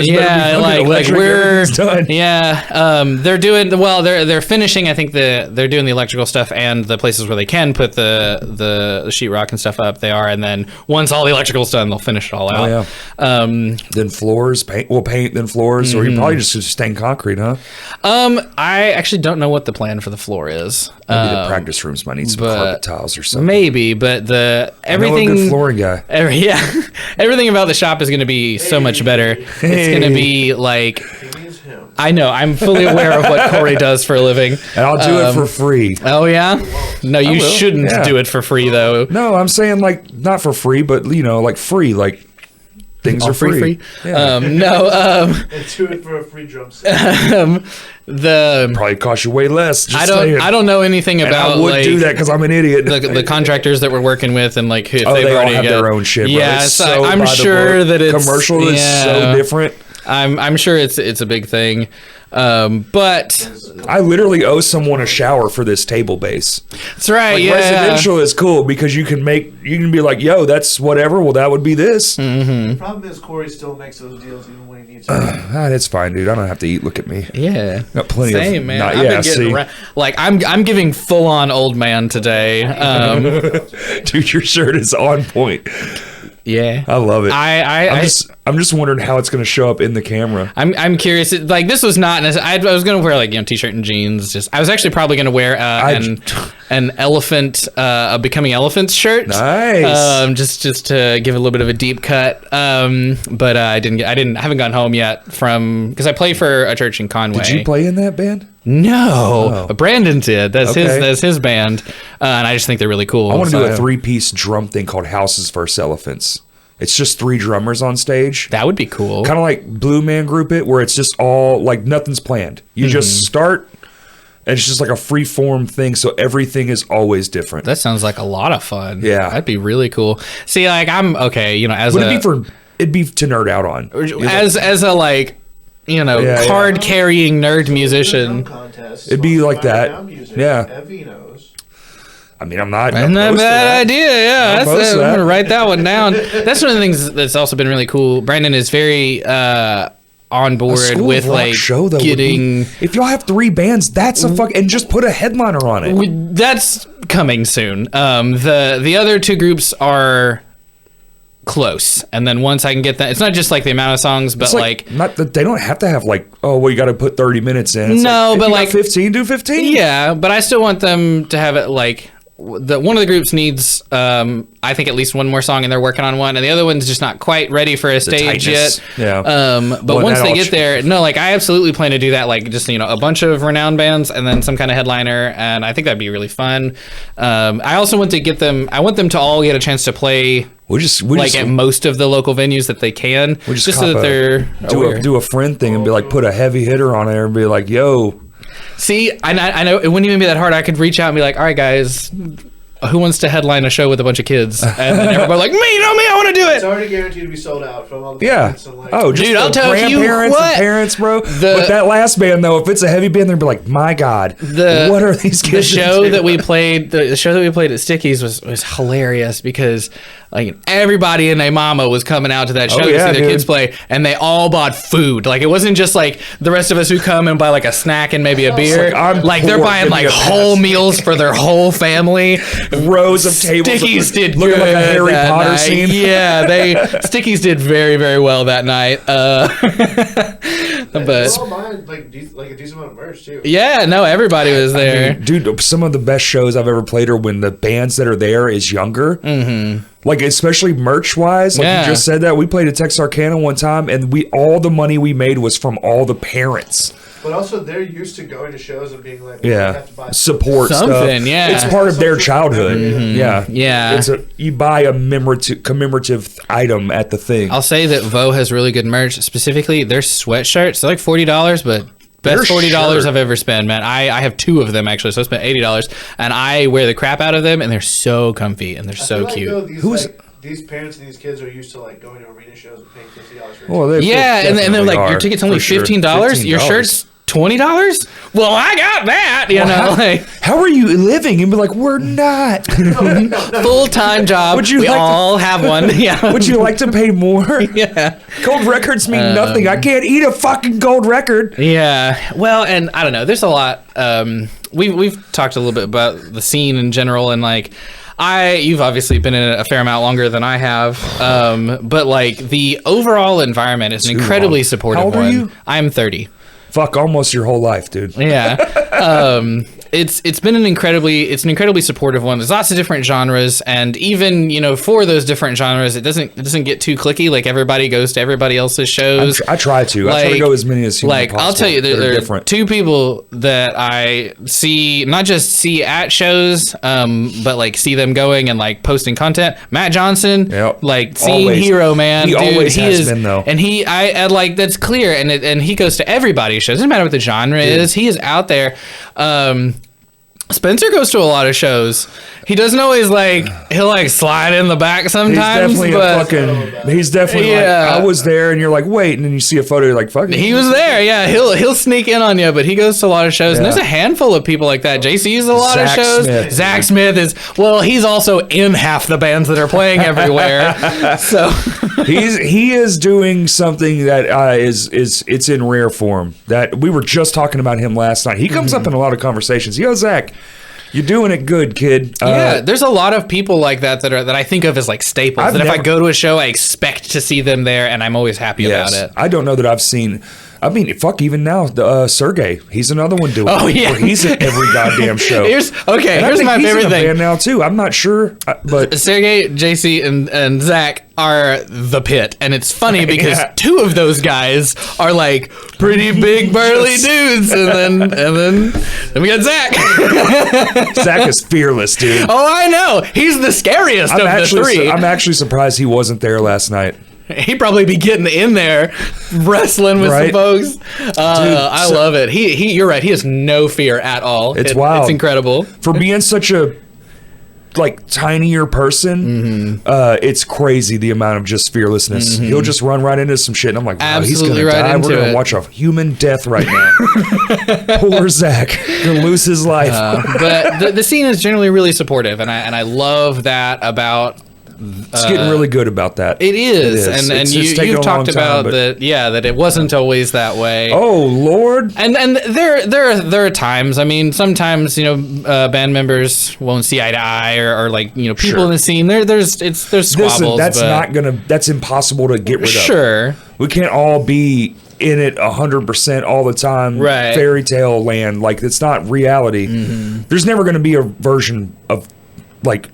S3: We're done. Yeah, they're doing they're finishing. I think they're doing the electrical stuff and the places where they can put the sheetrock and stuff up. They are, and then once all the electrical's done, they'll finish it all out.
S1: Oh, yeah. Then floors, paint. We'll paint then floors, or you probably just stain concrete, huh?
S3: I actually don't know what the plan for the floor is.
S1: Maybe the practice rooms might need some carpet tiles or something.
S3: Maybe, but everything.
S1: I know a good flooring guy.
S3: Everything about the shop is going to be so much better. It's going to be like. I know. I'm fully aware of what Corey does for a living,
S1: and I'll do it for free.
S3: Oh yeah? No, you shouldn't do it for free though.
S1: No, I'm saying like not for free, but like free, like. Things are free.
S2: Yeah. And do it for a free drum set.
S1: Probably cost you way less.
S3: I don't know anything about.
S1: And I would do that because I'm an idiot.
S3: The contractors that we're working with and like if
S1: they all have their own shit.
S3: Yeah, so I'm sure that it's
S1: commercial is so different.
S3: I'm sure it's a big thing. But
S1: I literally owe someone a shower for this table base.
S3: That's right.
S1: Like, residential is cool because you can be like, yo, that's whatever. Well, that would be this.
S3: Mm-hmm.
S2: The problem is Corey still makes those deals even when he needs to.
S1: That's fine, dude. I don't have to eat. Look at me.
S3: Yeah,
S1: got plenty
S3: Same,
S1: of.
S3: Man. I've been getting I'm giving full on old man today.
S1: Dude, your shirt is on point.
S3: Yeah.
S1: I love it.
S3: I'm
S1: I'm just wondering how it's going to show up in the camera.
S3: I'm curious. Like, this was not. I was going to wear like t-shirt and jeans. I was actually probably going to wear an elephant, a Becoming Elephants shirt.
S1: Nice.
S3: Just to give a little bit of a deep cut. But I haven't gotten home yet because I play for a church in Conway.
S1: Did you play in that band?
S3: No, but Brandon did. That's his band, and I just think they're really cool.
S1: I want to do a 3-piece drum thing called Houses vs. Elephants. It's just 3 drummers on stage.
S3: That would be cool.
S1: Kind of like Blue Man Group It, where it's just all like nothing's planned. You just start, and it's just like a free form thing. So everything is always different.
S3: That sounds like a lot of fun.
S1: Yeah,
S3: that'd be really cool. See, like I'm okay.
S1: It'd be to nerd out on
S3: as a card carrying nerd musician.
S1: It'd be like that. Yeah. I mean, I'm not.
S3: Isn't that a bad idea? Yeah, I'm gonna write that one down. That's one of the things that's also been really cool. Brandon is very on board with like show, though, getting.
S1: If y'all have 3 bands, that's a and just put a headliner on it.
S3: That's coming soon. The other 2 groups are close, and then once I can get that, it's not just like the amount of songs, but
S1: not that they don't have to have like, oh well, you got to put 30 minutes in. It's
S3: but like
S1: 15, do 15.
S3: Yeah, but I still want them to have it like. One of the groups needs, I think, at least 1 more song, and they're working on one, and the other one's just not quite ready for a stage yet.
S1: Yeah.
S3: But once they get there, I absolutely plan to do that. Like just a bunch of Renown bands, and then some kind of headliner, and I think that'd be really fun. I also want to get them. I want them to all get a chance to play. At most of the local venues that they can, just so that they're
S1: do a friend thing and be like, put a heavy hitter on there and be like, yo.
S3: See, I know it wouldn't even be that hard. I could reach out and be like, all right, guys, who wants to headline a show with a bunch of kids? And then everybody like, me, I want to do it.
S2: It's already guaranteed to be sold out from all the
S1: parents.
S3: Dude, I'll tell you
S1: grandparents and parents, bro. With that last band, though, if it's a heavy band, they'll be like, my God, what are these kids?
S3: The show that we played at Sticky's was hilarious because like everybody and their mama was coming out to that show to see their kids play, and they all bought food. Like it wasn't just like the rest of us who come and buy like a snack and maybe a beer. Like they're buying like whole meals for their whole family.
S1: Rows of tables.
S3: Stickies did
S1: looking
S3: good
S1: like a Harry Potter
S3: night.
S1: scene.
S3: Yeah, Stickies did very, very well that night. But
S2: they're all buying like a decent amount of merch too.
S3: Yeah, no, everybody was there.
S1: I mean, dude, some of the best shows I've ever played are when the bands that are there is younger. Mm-hmm. Like especially merch wise, like you just said that we played at Texarkana one time, and all the money we made was from all the parents.
S2: But also, they're used to going to shows and being like,
S1: have to buy support
S3: something.
S1: Stuff.
S3: Yeah,
S1: it's part of their childhood.
S3: Mm-hmm. Yeah.
S1: You buy a commemorative item at the thing.
S3: I'll say that Vo has really good merch. Specifically, their sweatshirts. They're like $40, but best $40 I've ever spent, man. I have 2 of them actually, so I spent $80, and I wear the crap out of them, and they're so comfy and they're so cute.
S2: These parents and these kids are used to like going to arena shows and paying $50 for.
S1: Well,
S3: and they're like, your ticket's only $15. Your shirt's $20. Well, I got that.
S1: How are you living? And be like, we're not
S3: full-time job. We all have one. Yeah.
S1: Would you like to pay more?
S3: Yeah.
S1: Gold records mean nothing. I can't eat a fucking gold record.
S3: Yeah. Well, and I don't know. There's a lot. We've talked a little bit about the scene in general, and like. You've obviously been in it a fair amount longer than I have, but like the overall environment is an incredibly supportive one. How old are you? I'm 30.
S1: Fuck, almost your whole life, dude.
S3: Yeah. It's been an incredibly supportive one. There's lots of different genres, and even for those different genres, it doesn't get too cliquey. Like everybody goes to everybody else's shows.
S1: I try to go as many as humanly possible.
S3: I'll tell you, there are 2 people that I see, not just see at shows, but like see them going and like posting content. Matt Johnson, like scene hero, man.
S1: He always has been though,
S3: and I like that's clear, and he goes to everybody's shows. Doesn't matter what the genre is. He is out there. Spencer goes to a lot of shows. He doesn't always he'll slide in the back sometimes.
S1: He's definitely like, I was there, and you're like, wait, and then you see a photo, you're like, fuck.
S3: He was there, yeah. He'll sneak in on you, but he goes to a lot of shows, and there's a handful of people like that. JC's a lot of shows. Zach Smith he's also in half the bands that are playing everywhere. So
S1: he is doing something that it's in rare form. That we were just talking about him last night. He comes up in a lot of conversations. Yo, Zach. You're doing it good, kid.
S3: Yeah, there's a lot of people like that that I think of as like staples. If I go to a show, I expect to see them there, and I'm always happy about it.
S1: I don't know that I've seen. I mean, fuck, even now, Sergey, he's another one doing it.
S3: Yeah.
S1: Where he's at every goddamn show.
S3: Here's my favorite thing.
S1: Band now, too. I'm not sure, but...
S3: Sergey, JC, and Zach are the Pit. And it's funny because two of those guys are like pretty big, burly dudes. And then we got Zach.
S1: Zach is fearless, dude.
S3: Oh, I know. He's the scariest of the three.
S1: I'm actually surprised he wasn't there last night.
S3: He'd probably be getting in there, wrestling with some folks. I love it. You're right. He has no fear at all.
S1: It's wild.
S3: It's incredible.
S1: For being such a tinier person, it's crazy the amount of just fearlessness. He'll just run right into some shit, and I'm like, wow, he's gonna die. We're gonna watch a human death right now. Poor Zach, gonna lose his life.
S3: But the scene is generally really supportive, and I love that about.
S1: It's getting really good about that.
S3: It is. And you've talked about that it wasn't always that way.
S1: Oh Lord.
S3: And there are times. I mean, sometimes band members won't see eye to eye, or people in the scene. There's squabbles.
S1: Listen, that's impossible to get rid of.
S3: Sure.
S1: We can't all be in it 100% all the time.
S3: Right.
S1: Fairy tale land. It's not reality. There's never going to be a version of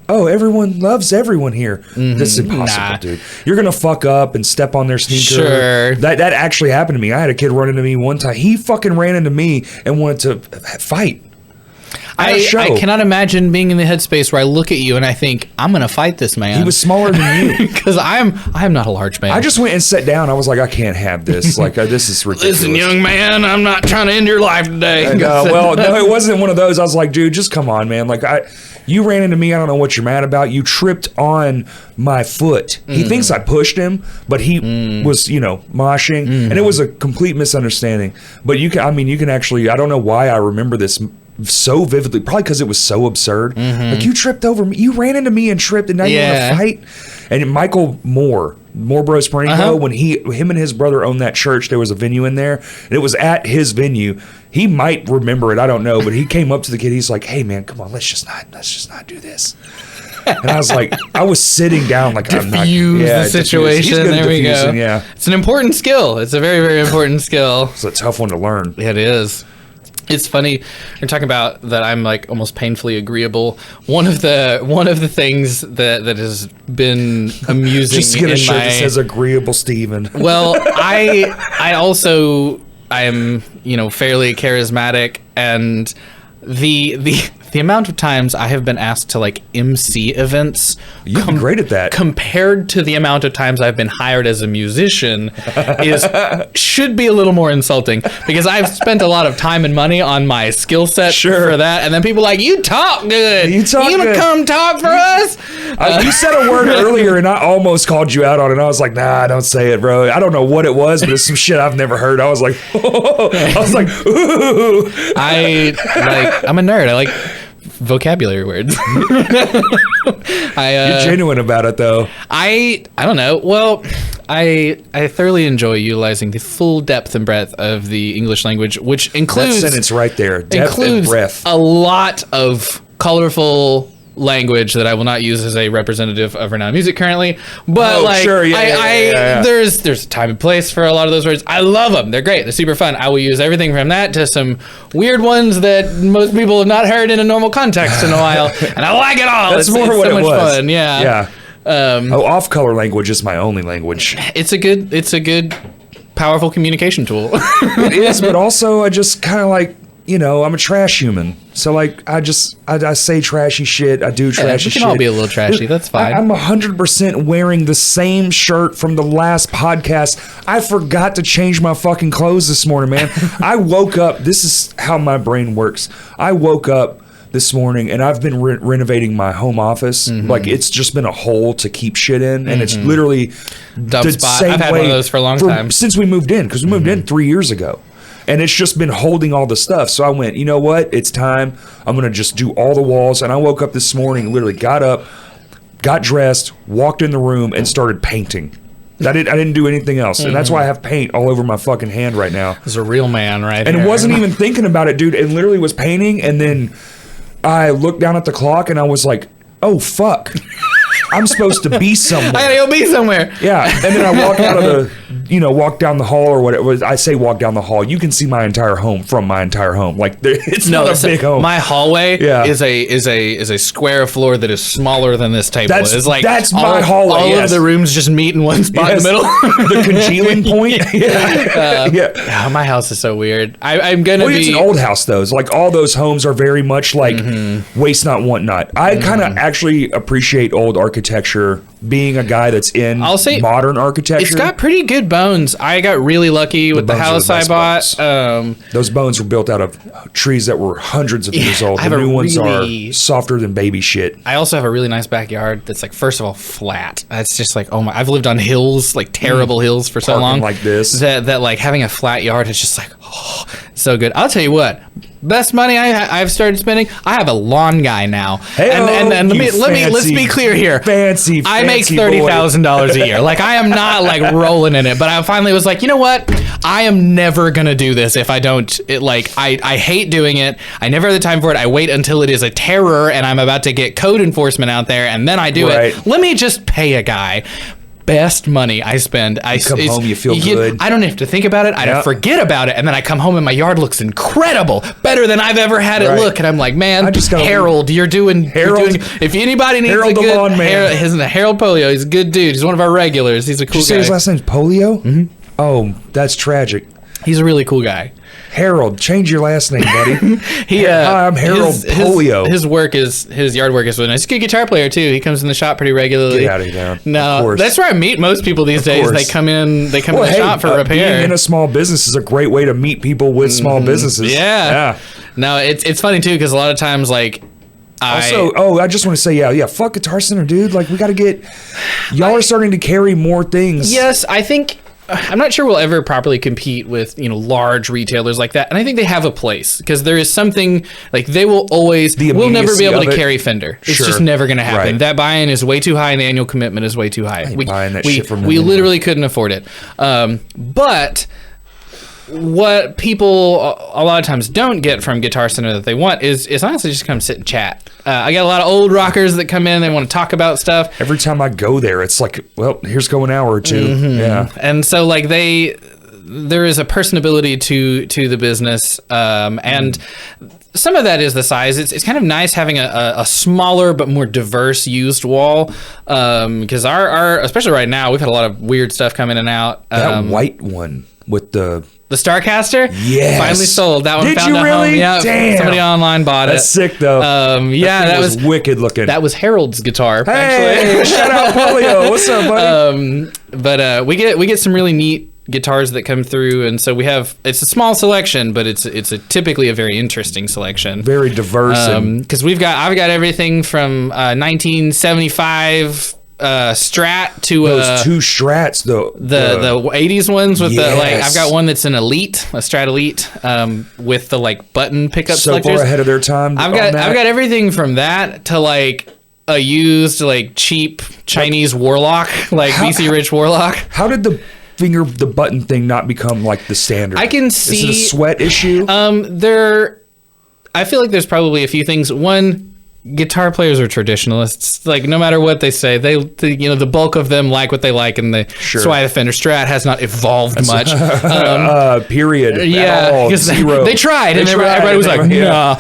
S1: everyone loves everyone here. This is impossible, dude. You're gonna fuck up and step on their sneaker.
S3: Sure.
S1: That actually happened to me. I had a kid run into me one time. He fucking ran into me and wanted to fight.
S3: I cannot imagine being in the headspace where I look at you and I think, I'm gonna fight this man.
S1: He was smaller than you.
S3: Because I'm not a large man.
S1: I just went and sat down. I was like, I can't have this. This is ridiculous.
S3: Listen, young man, I'm not trying to end your life today.
S1: No, it wasn't one of those. I was like, dude, just come on, man. You ran into me. I don't know what you're mad about. You tripped on my foot. He thinks I pushed him, but he was, moshing, and it was a complete misunderstanding. But you can actually. I don't know why I remember this so vividly. Probably because it was so absurd. You tripped over me. You ran into me and tripped, and now you want to fight. And Michael Moore Bros Peringo, when him and his brother owned that church, there was a venue in there, and it was at his venue. He might remember it, I don't know, but he came up to the kid. He's like, "Hey man, come on, let's just not do this." And I was like, I was sitting down,
S3: diffuse the situation. There we go.
S1: Yeah,
S3: it's an important skill. It's a very, very important skill.
S1: It's a tough one to learn.
S3: It is. It's funny you're talking about that. I'm almost painfully agreeable. One of the things that has been amusing.
S1: Just get a shirt that says agreeable, Stephen.
S3: Well, I also am fairly charismatic, and the amount of times I have been asked to MC events,
S1: you've been great at that.
S3: Compared to the amount of times I've been hired as a musician, should be a little more insulting, because I've spent a lot of time and money on my skill set for that, and then people are like, you talk good. You gonna come talk for us?
S1: You said a word earlier, and I almost called you out on it. I was like, nah, don't say it, bro. I don't know what it was, but it's some shit I've never heard. I was like, ooh.
S3: I'm a nerd. I like vocabulary words.
S1: You're genuine about it, though.
S3: I don't know. Well, I thoroughly enjoy utilizing the full depth and breadth of the English language, which includes
S1: that sentence right there. Depth and breadth.
S3: A lot of colorful language that I will not use as a representative of Renown music currently, but there's a time and place for a lot of those words. I love them. They're great. They're super fun. I will use everything from that to some weird ones that most people have not heard in a normal context in a while, and I like it all.
S1: That's
S3: it's
S1: more what
S3: so
S1: it
S3: much
S1: was.
S3: Fun. Yeah.
S1: Off-color language is my only language.
S3: It's a good, powerful communication tool.
S1: It is, but also I just kind of I'm a trash human. So I say trashy shit. I do trashy shit.
S3: We can all be a little trashy. That's fine.
S1: I'm 100% wearing the same shirt from the last podcast. I forgot to change my fucking clothes this morning, man. I woke up. This is how my brain works. I woke up this morning and I've been renovating my home office. It's just been a hole to keep shit in, and it's literally
S3: dump spot. I've had one of those for a long time
S1: since we moved in, because we moved in 3 years ago. And it's just been holding all the stuff. So I went, you know what? It's time. I'm going to just do all the walls. And I woke up this morning, literally got up, got dressed, walked in the room, and started painting. I didn't do anything else. And that's why I have paint all over my fucking hand right now.
S3: There's a real man right
S1: and
S3: here.
S1: Wasn't even thinking about it, dude. And literally was painting. And then I looked down at the clock and I was like, oh, fuck. I'm supposed to be somewhere.
S3: I gotta go be somewhere.
S1: Yeah. And then I walk out of walk down the hall or whatever. I say walk down the hall. You can see my entire home from my entire home. Like it's not a big home.
S3: My hallway is a square of floor that is smaller than this table.
S1: That's my hallway.
S3: All of the rooms just meet in one spot in the middle.
S1: The congealing point. Yeah.
S3: My house is so weird. I'm gonna be.
S1: It's an old house though. It's like all those homes are very much like waste not, want not. I kind of actually appreciate old architecture. Being a guy that's in modern architecture,
S3: it's got pretty good bones. I got really lucky with the house I bought.
S1: Those bones were built out of trees that were hundreds of years old. The new ones are softer than baby shit.
S3: I also have a really nice backyard that's like, first of all, flat. It's just like, oh my! I've lived on hills, like terrible hills for so long.
S1: Like this,
S3: that like having a flat yard is just like, oh, so good. I'll tell you what. Best money I've started spending. I have a lawn guy now, and let's be clear here. I make $30,000 a year. Like I am not like rolling in it, but I finally was like, you know what? I am never gonna do this if I don't. I hate doing it. I never have the time for it. I wait until it is a terror and I'm about to get code enforcement out there, and then I do it. Let me just pay a guy. Best money I spend. I
S1: come home, you feel good.
S3: I don't have to think about it. I don't forget about it, and then I come home and my yard looks incredible, better than I've ever had it look. And I'm like, man, Harold, you're doing. If anybody needs a good lawn man, Harold Polio. He's a good dude. He's one of our regulars. He's a cool guy. Did you say
S1: his last name's Polio? Mm-hmm. Oh, that's tragic.
S3: He's a really cool guy.
S1: Harold, change your last name, buddy. Hi, I'm Harold Polio.
S3: His yard work is really nice. He's a good guitar player too. He comes in the shop pretty regularly.
S1: Get out of here.
S3: No, that's where I meet most people these days. They come in the shop for repair.
S1: Being in a small business is a great way to meet people with small businesses.
S3: Yeah. No, it's funny too because a lot of times like.
S1: I just want to say, fuck Guitar Center, dude. Like, we got to get. Y'all are starting to carry more things.
S3: Yes, I think. I'm not sure we'll ever properly compete with, large retailers like that. And I think they have a place because there is something like they will always, we'll never be able to carry Fender. It's just never going to happen. Right. That buy-in is way too high and the annual commitment is way too high. We literally couldn't afford it. But what people a lot of times don't get from Guitar Center that they want is honestly just come sit and chat. I got a lot of old rockers that come in, they want to talk about stuff.
S1: Every time I go there, it's like, well, here's go an hour or two. Mm-hmm. Yeah.
S3: And so like there is a personability to the business, and some of that is the size. It's kind of nice having a smaller but more diverse used wall, because our especially right now, we've had a lot of weird stuff come in and out.
S1: That white one with the
S3: Starcaster?
S1: Yes.
S3: Finally sold. That one
S1: Did
S3: found
S1: you
S3: a
S1: really?
S3: home. Yeah.
S1: Damn.
S3: Somebody online bought it.
S1: That's sick though.
S3: That was
S1: wicked looking.
S3: That was Harold's guitar.
S1: Hey,
S3: actually.
S1: Shout out Polio. What's up, buddy?
S3: But we get some really neat guitars that come through, and so it's a small selection, but it's typically a very interesting selection.
S1: Very diverse.
S3: Because I've got everything from 1975 Strat to
S1: those two Strats though,
S3: the 80s ones with I've got one that's an Elite, a Strat Elite, with the like button pickup
S1: so
S3: selectors.
S1: Far ahead of their time.
S3: I've got everything from that to like a used like cheap Chinese Warlock, like BC Rich Warlock.
S1: How did the button thing not become like the standard?
S3: I can see.
S1: Is it a sweat issue?
S3: I feel like there's probably a few things. One, guitar players are traditionalists. Like no matter what they say, the bulk of them like what they like, and that's why the Fender Strat has not evolved much.
S1: Period.
S3: Yeah, because they tried, and everybody was like, nah.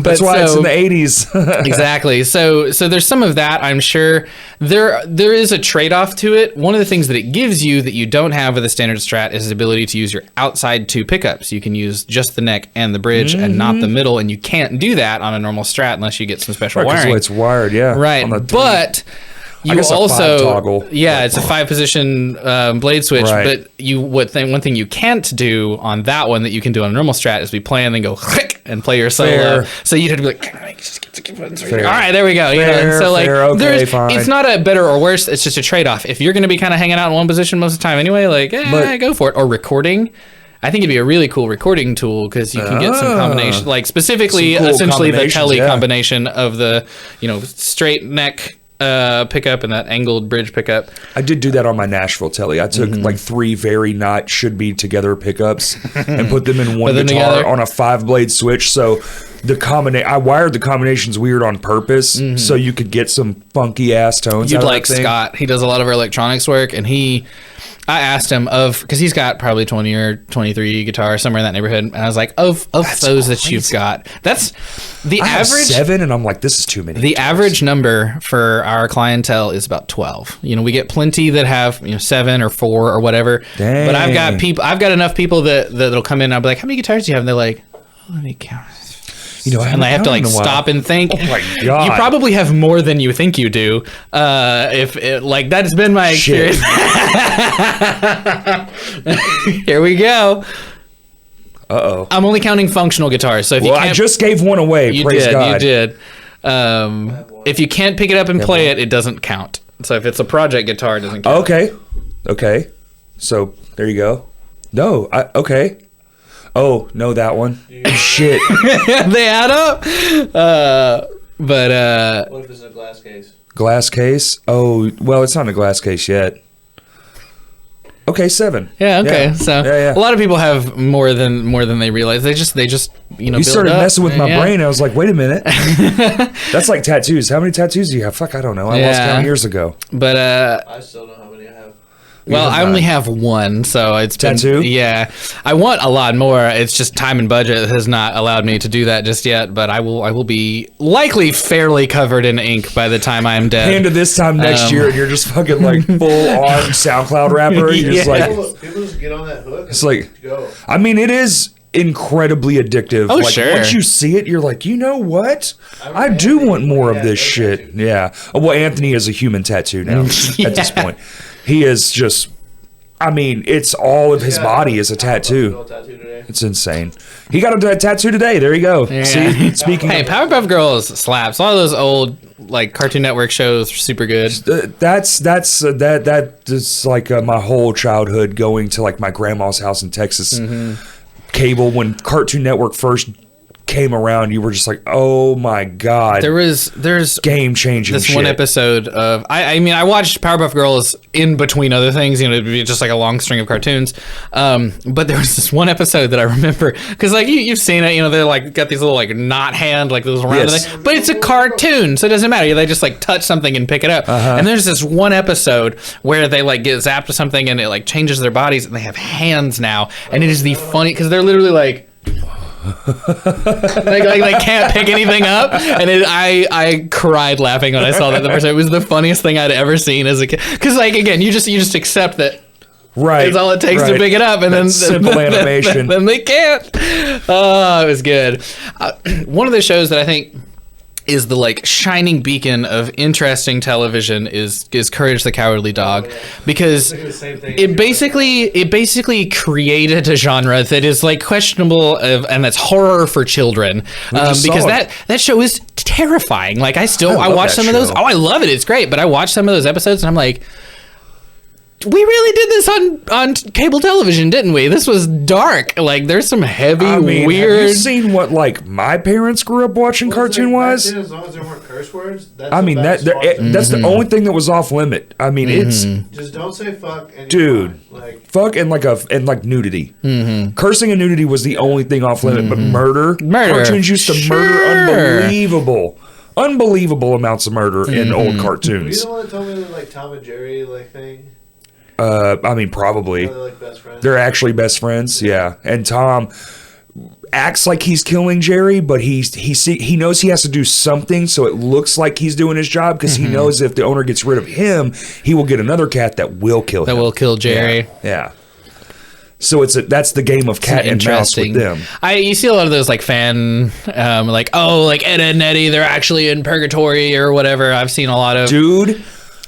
S1: That's why it's in the 80s.
S3: Exactly. So there's some of that. I'm sure there is a trade-off to it. One of the things that it gives you that you don't have with a standard Strat is the ability to use your outside two pickups. You can use just the neck and the bridge, and not the middle, and you can't do that on a normal Strat unless you get some special wiring.
S1: It's wired, yeah.
S3: Right, but you also toggle. Yeah, it's a 5-position blade switch. Right. But one thing you can't do on that one that you can do on a normal Strat is be playing and then go click and play your solo. So you'd have to be like, all right, there we go. And so like, it's not a better or worse. It's just a trade-off. If you're going to be kind of hanging out in one position most of the time anyway, like, go for it. Or recording. I think it'd be a really cool recording tool because you can get some combination, like specifically, essentially the Tele combination of the, straight neck pickup and that angled bridge pickup.
S1: I did do that on my Nashville telly. I took like 3 very not should be together pickups and put them in one guitar on a 5-blade switch. So I wired the combinations weird on purpose so you could get some funky ass tones.
S3: You'd like Scott. He does a lot of our electronics work, and I asked him because he's got probably 20 or 23 guitars somewhere in that neighborhood, and I was like, of those crazy that you've got, that's the average. 7,
S1: and I'm like, this is too many.
S3: The average number for our clientele is about 12. We get plenty that have 7 or 4 or whatever.
S1: Dang.
S3: But I've got enough people that'll come in and I'll be like, how many guitars do you have? And they're like, oh, let me count. And I have to stop and think.
S1: Oh my God.
S3: You probably have more than you think you do. That's been my experience. Here we go.
S1: Uh-oh.
S3: I'm only counting functional guitars. So if
S1: I just gave one away. Praise God.
S3: You did. If you can't pick it up and play it doesn't count. So if it's a project guitar, it doesn't count.
S1: Okay. So there you go. No. Okay. Oh, no, that one. Shit.
S3: They add up.
S2: What if it's a glass case?
S1: Glass case? Oh, well, it's not in a glass case yet. Okay, 7.
S3: Yeah, okay.
S1: Yeah.
S3: So a lot of people have more than they realize. They just
S1: You started messing with my brain. I was like, wait a minute. That's like tattoos. How many tattoos do you have? Fuck, I don't know. I lost count years ago.
S3: But
S2: I still don't know how many I have.
S3: Well, I only have one, so it's
S1: tattoo.
S3: Yeah, I want a lot more. It's just time and budget has not allowed me to do that just yet. But I will be likely fairly covered in ink by the time I am dead.
S1: And to this time next year, and you're just fucking like full on SoundCloud rapper. You're just like
S2: people just get on that hook.
S1: It's like
S2: go.
S1: I mean, it is incredibly addictive.
S3: Oh,
S1: like,
S3: sure.
S1: Once you see it, you're like, you know what? I do want more of this shit.
S2: Tattoo.
S1: Yeah. Well, Anthony is a human tattoo now at this point. He is just. I mean, it's all of his body is a tattoo. It's insane. He got a tattoo today. There you go.
S3: Yeah.
S1: See, speaking.
S3: Hey, Powerpuff Girls slaps. All of those old Cartoon Network shows are super good.
S1: That's like my whole childhood going to like my grandma's house in Texas. Cable when Cartoon Network first came around, you were just like, oh my God. There's game changing
S3: this one episode of I mean I watched Powerpuff Girls in between other things, it'd be just like a long string of cartoons, but there was this one episode that I remember because you've seen it, they're like got these little knot hand those round things, but it's a cartoon, so it doesn't matter. They just touch something and pick it up. And there's this one episode where they get zapped to something and it changes their bodies and they have hands now, and it is the funny because they're literally they can't pick anything up, and I cried laughing when I saw that the first time. It was the funniest thing I'd ever seen as a kid. Because again, you just accept that. Right, it's all it takes to pick it up, and then
S1: simple animation.
S3: Then they can't. Oh, it was good. One of the shows that I think is the shining beacon of interesting television is Courage the Cowardly Dog, because it basically created a genre that is questionable and that's horror for children, because that show is terrifying. I watch some of those. Oh, I love it. It's great. But I watch some of those episodes and I'm like, we really did this on cable television, didn't we? This was dark. There's some heavy, weird.
S1: Have you seen what my parents grew up watching cartoon wise?
S2: As long as there weren't curse words. That's
S1: that's the only thing that was off limit. I mean, it's
S2: just don't say fuck. And
S1: dude, fuck and nudity. Cursing and nudity was the only thing off limit, but murder. Cartoons used to murder unbelievable amounts of murder in old cartoons.
S2: You the one that told me the Tom and Jerry thing?
S1: I mean, probably.
S2: They're best friends.
S1: They're actually best friends, yeah. And Tom acts like he's killing Jerry, but he knows he has to do something, so it looks like he's doing his job because he knows if the owner gets rid of him, he will get another cat that will kill him.
S3: That will kill Jerry.
S1: Yeah. So that's the game of cat and mouse with them.
S3: You see a lot of those fan, Ed, Ed and Eddie, they're actually in purgatory or whatever. I've seen a lot of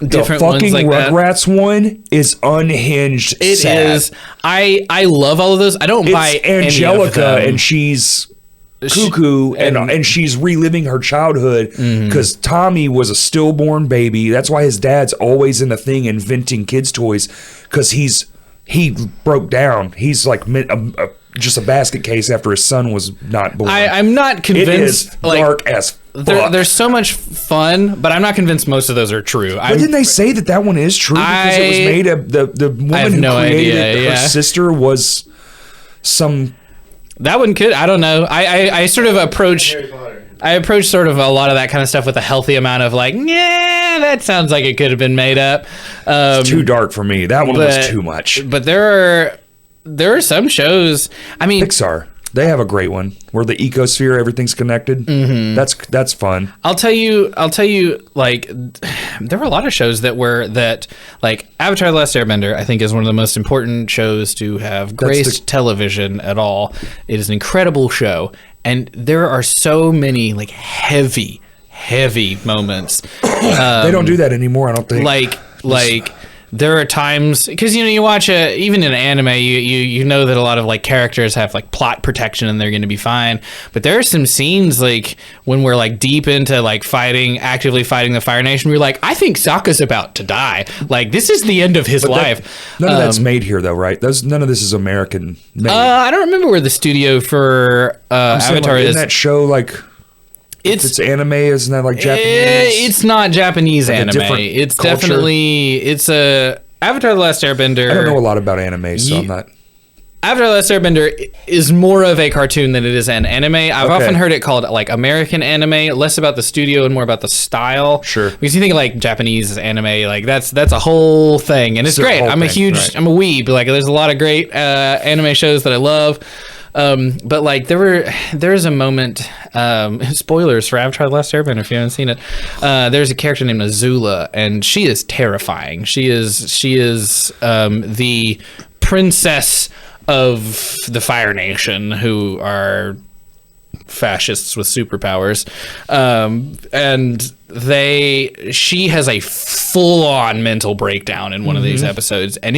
S3: different
S1: the fucking
S3: ones
S1: Rugrats one is unhinged.
S3: It is. I love all of those. I don't buy
S1: Angelica,
S3: any of them.
S1: and she's cuckoo, and she's reliving her childhood because Tommy was a stillborn baby. That's why his dad's always in the thing inventing kids' toys, because he broke down. He's just a basket case after his son was not born.
S3: I'm not convinced.
S1: It is dark as fuck.
S3: There's so much fun, but I'm not convinced most of those are true.
S1: But didn't they say that one is true? Because it was made of the woman who created her sister was some...
S3: That one could. I don't know. I sort of approach... I approach sort of a lot of that kind of stuff with a healthy amount of like, yeah, that sounds like it could have been made up.
S1: It's too dark for me. That one was too much.
S3: But there are some shows. I mean,
S1: Pixar, they have a great one where the ecosphere, everything's connected. Mm-hmm. That's fun.
S3: I'll tell you. Like, there were a lot of shows that like Avatar: The Last Airbender. I think is one of the most important shows to have graced television at all. It is an incredible show. And there are so many like heavy moments.
S1: They don't do that anymore, I don't think.
S3: Like there are times because you watch even in anime, you know that a lot of like characters have like plot protection and they're going to be fine. But there are some scenes like when we're like deep into like actively fighting the Fire Nation. We're like, I think Sokka's about to die. Like this is the end of his life.
S1: None of that's made here though, right? None of this is American made.
S3: I don't remember where the studio for Avatar is.
S1: In that show, like. It's anime, isn't that like Japanese?
S3: It's not Japanese
S1: like
S3: anime. It's culture. Definitely Avatar: The Last Airbender.
S1: I don't know a lot about anime, so I'm not.
S3: Avatar: The Last Airbender is more of a cartoon than it is an anime. I've often heard it called like American anime, less about the studio and more about the style.
S1: Sure.
S3: Because you think like Japanese anime, like that's a whole thing, and it's great. I'm a weeb. Like there's a lot of great anime shows that I love. But like there's a moment, spoilers for Avatar: The Last Airbender if you haven't seen it. There's a character named Azula, and she is terrifying. She is the princess of the Fire Nation, who are fascists with superpowers, and she has a full-on mental breakdown in one of these episodes, and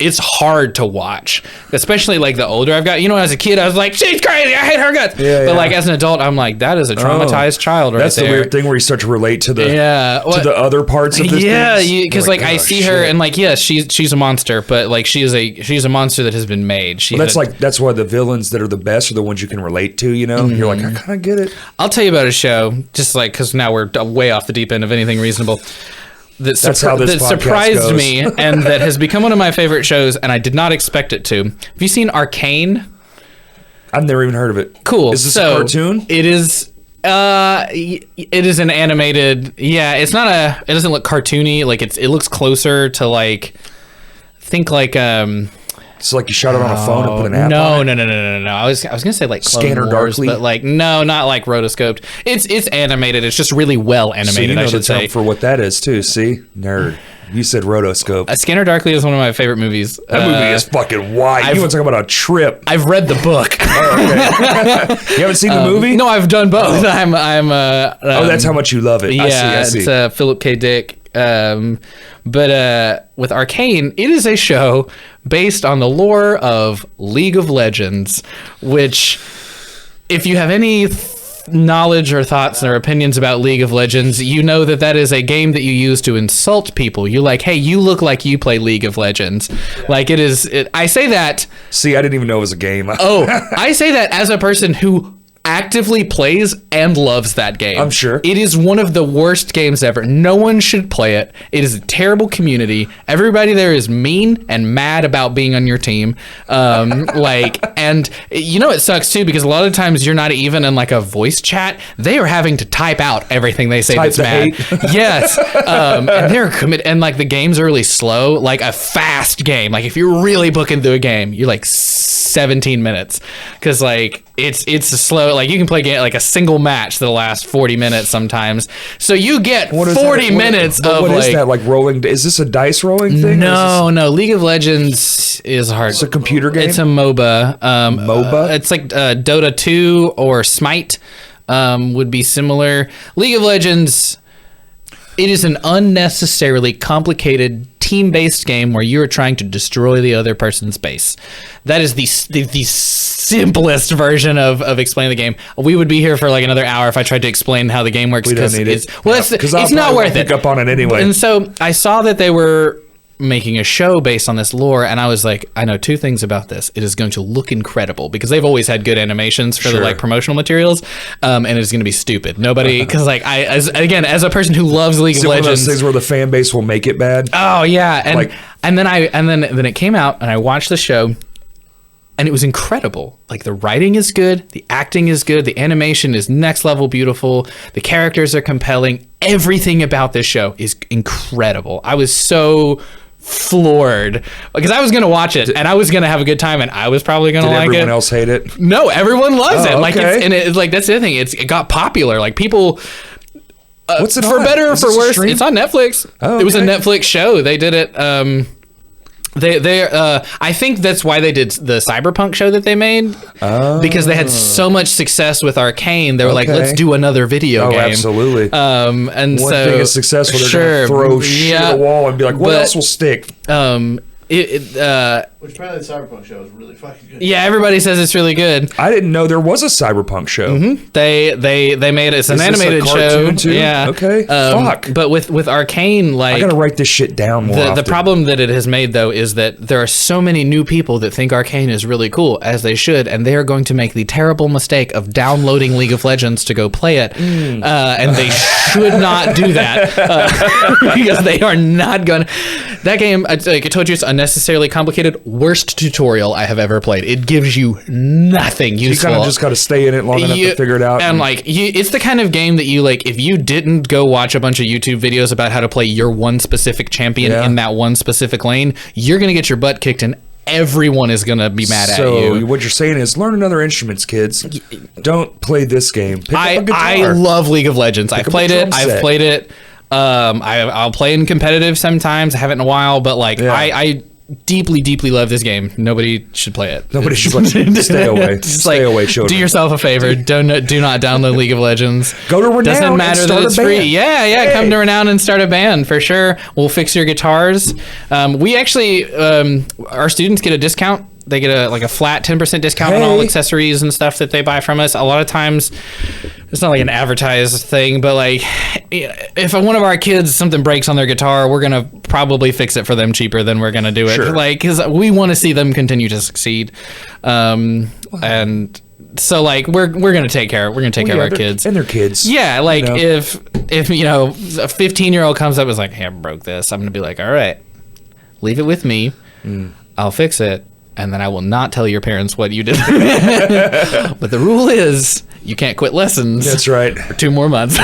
S3: it's hard to watch, especially like the older I've got. As a kid I was like, she's crazy, I hate her guts. But like as an adult I'm like, that is a traumatized child right there. That's the weird
S1: thing where you start to relate to the to the other parts of this.
S3: Because like I see her and like she's a monster, but like she's a monster that has been made.
S1: That's why the villains that are the best are the ones you can relate to. You're like, I kind of get it.
S3: I'll tell you about a show, just like because now we're way off the deep end of anything reasonable. That surprised me and that has become one of my favorite shows, and I did not expect it to. Have you seen Arcane?
S1: I've never even heard of it.
S3: Cool.
S1: Is this a cartoon?
S3: It is. It is an animated. Yeah, it doesn't look cartoony. Like it looks closer to like. Think like
S1: So like you shot it on a phone and put an app on it?
S3: No. I was gonna say like Clone
S1: Scanner
S3: Wars,
S1: Darkly,
S3: but like no, not like rotoscoped. It's animated. It's just really well animated. So
S1: you know
S3: I should say
S1: for what that is too. See, nerd. You said rotoscope.
S3: Scanner Darkly is one of my favorite movies.
S1: That movie is fucking wild. You want to talk about a trip?
S3: I've read the book.
S1: You haven't seen the movie?
S3: No, I've done both. I'm.
S1: That's how much you love it.
S3: Yeah,
S1: I see.
S3: It's Philip K. Dick. But with Arcane, it is a show based on the lore of League of Legends, which, if you have any knowledge or thoughts or opinions about League of Legends, you know that is a game that you use to insult people. You're like, hey, you look like you play League of Legends. Yeah. Like I say that.
S1: See, I didn't even know it was a game.
S3: I say that as a person who actively plays and loves that game.
S1: I'm sure.
S3: It is one of the worst games ever. No one should play it. It is a terrible community. Everybody there is mean and mad about being on your team. And it sucks too, because a lot of times you're not even in like a voice chat. They are having to type out everything they say that's mad. Yes. And they're committed, and like the games are really slow, like a fast game. Like if you're really booking through a game, you're like 17 minutes. Cause like it's a slow, like you can play like a single match that'll last 40 minutes sometimes. So you get 40 minutes of
S1: what is that? Like rolling? Is this a dice rolling thing?
S3: No. League of Legends is hard.
S1: It's a computer game?
S3: It's a MOBA.
S1: MOBA?
S3: It's like Dota 2 or Smite would be similar. League of Legends, it is an unnecessarily complicated team-based game where you're trying to destroy the other person's base. That is the simplest version of explaining the game. We would be here for like another hour if I tried to explain how the game works.
S1: We don't need it.
S3: Well, it's not worth it.
S1: Pick up on it anyway.
S3: And so I saw that they were making a show based on this lore, and I was like, I know two things about this. It is going to look incredible because they've always had good animations for the like promotional materials, and it's going to be stupid. Nobody, because like as a person who loves League of
S1: One of those
S3: Legends,
S1: things where the fan base will make it bad.
S3: oh yeah, and
S1: Like-
S3: and then it came out, and I watched the show. And it was incredible. Like, the writing is good, the acting is good, the animation is next level beautiful, the characters are compelling. Everything about this show is incredible. I was so floored because I was going to watch it and I was going to have a good time and I was probably going to like it.
S1: Did everyone else hate it?
S3: No, everyone loves it. Like,
S1: okay.
S3: it's like, that's the other thing. It got popular. Like, people...
S1: What's it
S3: for
S1: on?
S3: better or
S1: Is
S3: for
S1: this a
S3: worse,
S1: stream?
S3: it's on Netflix.
S1: Oh,
S3: It was a
S1: okay.
S3: Netflix show. They did it. I think that's why they did the Cyberpunk show that they made, because they had so much success with Arcane. They were like,
S1: Okay.
S3: let's do another video game.
S1: Absolutely.
S3: And
S1: One
S3: so
S1: thing is successful, they're
S3: sure,
S1: going to throw shit at the wall and be like, what
S3: but,
S1: else will stick?
S2: Which apparently the Cyberpunk show is really fucking good.
S3: Yeah, everybody says it's really good.
S1: I didn't know there was a Cyberpunk show.
S3: They made it. It's an
S1: Is this a
S3: animated show.
S1: cartoon too?
S3: Yeah.
S1: Okay. Fuck.
S3: But with Arcane, like
S1: I got to write this shit down more
S3: the
S1: often.
S3: problem that it has made, though, is that there are so many new people that think Arcane is really cool, as they should, and they are going to make the terrible mistake of downloading League of Legends to go play it, and they should not do that because they are not going to. That game, like I told you, it's unnecessarily complicated. Worst tutorial I have ever played. It gives you nothing
S1: You
S3: useful.
S1: kind of just got to stay in it long enough to figure it out.
S3: And like, it's the kind of game that you like. If you didn't go watch a bunch of YouTube videos about how to play your one specific champion in that one specific lane, you're gonna get your butt kicked, and everyone is gonna be mad at
S1: so
S3: you.
S1: what you're saying is learn another instruments, kids. Don't play this game. Pick up a guitar.
S3: I love League of Legends. I've
S1: up a
S3: played it.
S1: drum
S3: I've
S1: set.
S3: played it. I'll play in competitive sometimes. I haven't in a while, but like I deeply love this game. Nobody should play it.
S1: Nobody should play it. Stay away.
S3: Just
S1: Stay away, children.
S3: Do yourself a favor. Do not download League of Legends.
S1: Go to Renown
S3: Doesn't
S1: and
S3: matter
S1: start
S3: that it's
S1: a band.
S3: free. Yeah.
S1: Hey.
S3: Come to Renown and start a band for sure. We'll fix your guitars. We actually, our students get a discount. They get a flat 10% discount on all accessories and stuff that they buy from us. A lot of times, it's not like an advertised thing, but like if one of our kids, something breaks on their guitar, we're gonna probably fix it for them cheaper than we're gonna do it.
S1: Sure.
S3: Like, because we want to see them continue to succeed, and so like we're gonna take care of our kids
S1: and their kids.
S3: Yeah, like
S1: You know?
S3: if a 15-year-old comes up and is like, hey, I broke this, I'm gonna be like, all right, leave it with me, I'll fix it, and then I will not tell your parents what you did. But the rule is you can't quit lessons.
S1: That's right.
S3: For 2 more months. Or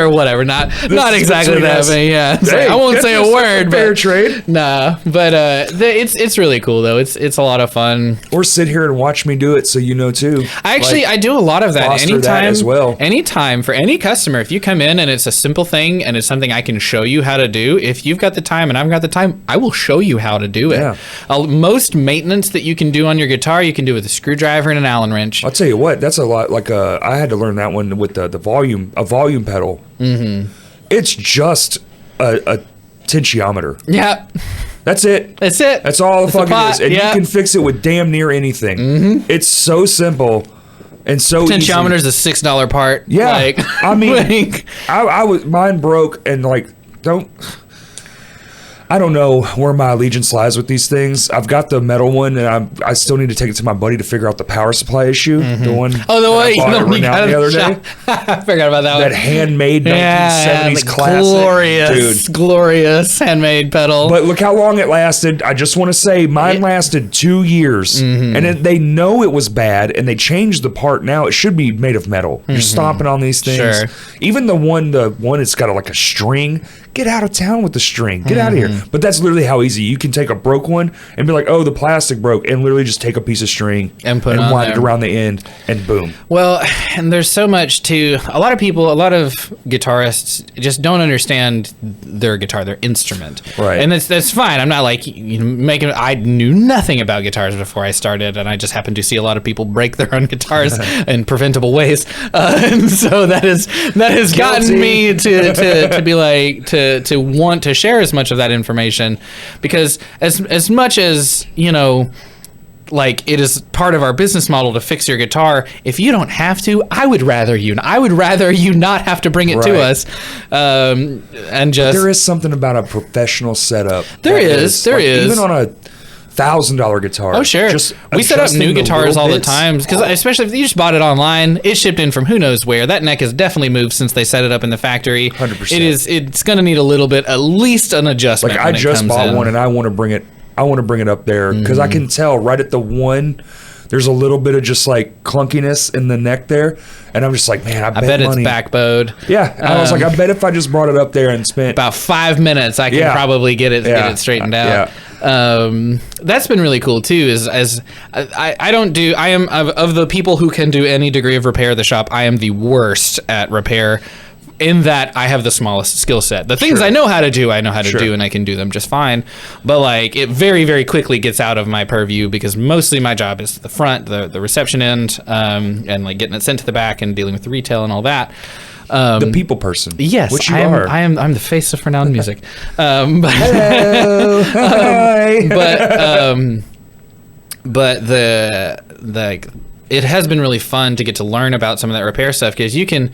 S3: whatever. Not exactly
S1: between
S3: that,
S1: us.
S3: but yeah. It's
S1: Hey,
S3: like, I won't say a
S1: that's
S3: word,
S1: fair
S3: but
S1: trade.
S3: nah. But it's really cool though. It's a lot of fun.
S1: Or sit here and watch me do it, so you know too.
S3: I do a lot of that.
S1: foster
S3: Anytime
S1: that as well.
S3: Anytime for any customer, if you come in and it's a simple thing and it's something I can show you how to do, if you've got the time and I've got the time, I will show you how to do it.
S1: Yeah.
S3: Most maintenance that you can do on your guitar, you can do with a screwdriver and an Allen wrench.
S1: I'll tell you what, that's a lot. Like I had to learn that one with the volume pedal. Mm-hmm. It's just a tensiometer.
S3: Yeah.
S1: That's it.
S3: That's it.
S1: That's all the
S3: It's a
S1: fucking
S3: pot,
S1: is, and
S3: yeah.
S1: you can fix it with damn near anything. Mm-hmm. It's so simple and so
S3: Tensiometer
S1: easy.
S3: is a $6 part.
S1: Yeah,
S3: Like,
S1: I mean,
S3: like,
S1: I was mine broke and like I don't know where my allegiance lies with these things. I've got the metal one, and I still need to take it to my buddy to figure out the power supply issue. The one.
S3: oh, the way
S1: that I bought at
S3: you
S1: Renown the other day.
S3: I forgot about that
S1: That
S3: one.
S1: handmade 1970s
S3: the
S1: classic,
S3: glorious,
S1: dude.
S3: glorious handmade pedal.
S1: But look how long it lasted. I just want to say mine lasted 2 years.
S3: Mm-hmm.
S1: And they know it was bad, and they changed the part now. It should be made of metal. You're stomping on these things.
S3: Sure.
S1: Even the one that's got like a string, get out of town with the string. Get out of here. But that's literally how easy. You can take a broke one and be like, oh, the plastic broke, and literally just take a piece of string
S3: And put it on
S1: wind it
S3: there.
S1: around the end, and boom.
S3: Well, and there's so much to a lot of people, a lot of guitarists just don't understand their guitar, their instrument.
S1: Right.
S3: And that's fine. I'm not like I knew nothing about guitars before I started, and I just happened to see a lot of people break their own guitars in preventable ways. And so that has gotten me to be like to want to share as much of that information, because as much as like it is part of our business model to fix your guitar. If you don't have to, I would rather you not have to bring it to us. And just
S1: there is something about a professional setup.
S3: There is
S1: even on a $1,000 guitar.
S3: Oh sure,
S1: just
S3: we set up new guitars all the
S1: bits.
S3: time because especially if you just bought it online, it shipped in from who knows where. That neck has definitely moved since they set it up in the factory.
S1: 100%.
S3: It's going to need a little bit, at least an adjustment.
S1: Like I just bought one and I want to bring it. I want to bring it up there because I can tell right at the one. There's a little bit of just like clunkiness in the neck there, and I'm just like, man, I bet
S3: it's backbowed.
S1: Yeah, I was like, I bet if I just brought it up there and spent
S3: about 5 minutes, I can probably get it straightened out. That's been really cool too. I am of the people who can do any degree of repair at the shop, I am the worst at repair. In that I have the smallest skill set. The things I know how to do, and I can do them just fine. But like it very, very quickly gets out of my purview because mostly my job is the front, the reception end, and like getting it sent to the back and dealing with the retail and all that.
S1: The people person.
S3: Yes,
S1: which you are.
S3: I'm the face of Renown Music.
S1: Hello.
S3: But it has been really fun to get to learn about some of that repair stuff because you can.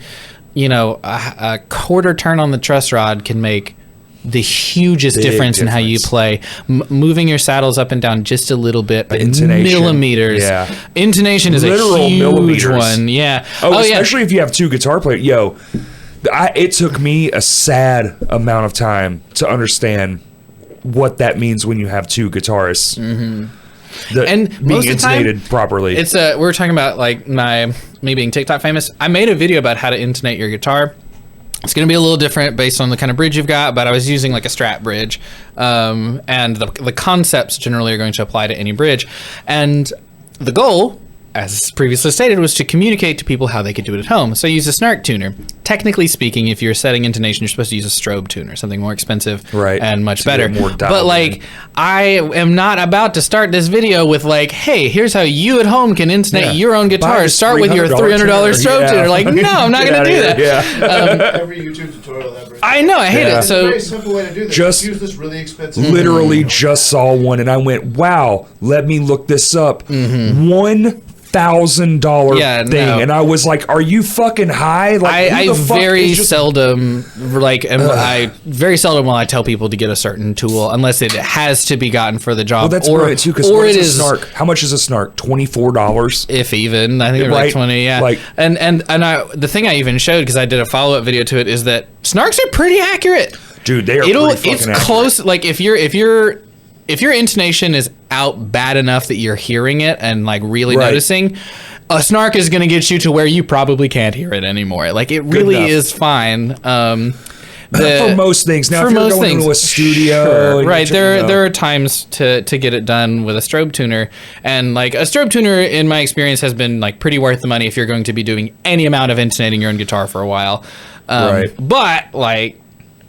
S3: A quarter turn on the truss rod can make the hugest difference in how you play. Moving your saddles up and down just a little bit, but millimeters. Yeah. Intonation is
S1: literal
S3: a huge
S1: millimeters.
S3: One. Yeah.
S1: Especially if you have two guitar players. It took me a sad amount of time to understand what that means when you have two guitarists. Mm-hmm.
S3: And
S1: being
S3: most of the time,
S1: intonated properly.
S3: It's we were talking about like me being TikTok famous. I made a video about how to intonate your guitar. It's going to be a little different based on the kind of bridge you've got, but I was using like a Strat bridge, and the concepts generally are going to apply to any bridge. And the goal, as previously stated, was to communicate to people how they could do it at home. So I use a snark tuner. Technically speaking, if you're setting intonation, you're supposed to use a strobe tuner, something more expensive and much better. But like, I am not about to start this video with like, hey, here's how you at home can intonate your own guitar. Start with your $300 strobe tuner. Like, no, I'm not going to do that.
S2: Every YouTube tutorial ever.
S3: I know, I hate it.
S2: It's
S3: So
S2: a very simple way to do this. Just use this really expensive.
S1: Literally just saw one and I went, wow, let me look this up. $1,000 thing, and I was like, "Are you fucking high?" Like,
S3: I very seldom will I tell people to get a certain tool unless it has to be gotten for the job.
S1: Well, that's right too. Because what is a snark? How much is a snark? $24,
S3: if even. I think they're like 20. Yeah. Like, and the thing I even showed because I did a follow-up video to it is that snarks are pretty accurate.
S1: Dude, they are. It's
S3: close. Like if your intonation is out bad enough that you're hearing it and like really noticing, a snark is going to get you to where you probably can't hear it anymore. Like it really is fine.
S1: For most things. Now, if you're going into a studio,
S3: right? There are times to get it done with a strobe tuner, and like a strobe tuner, in my experience, has been like pretty worth the money if you're going to be doing any amount of intonating your own guitar for a while. But like.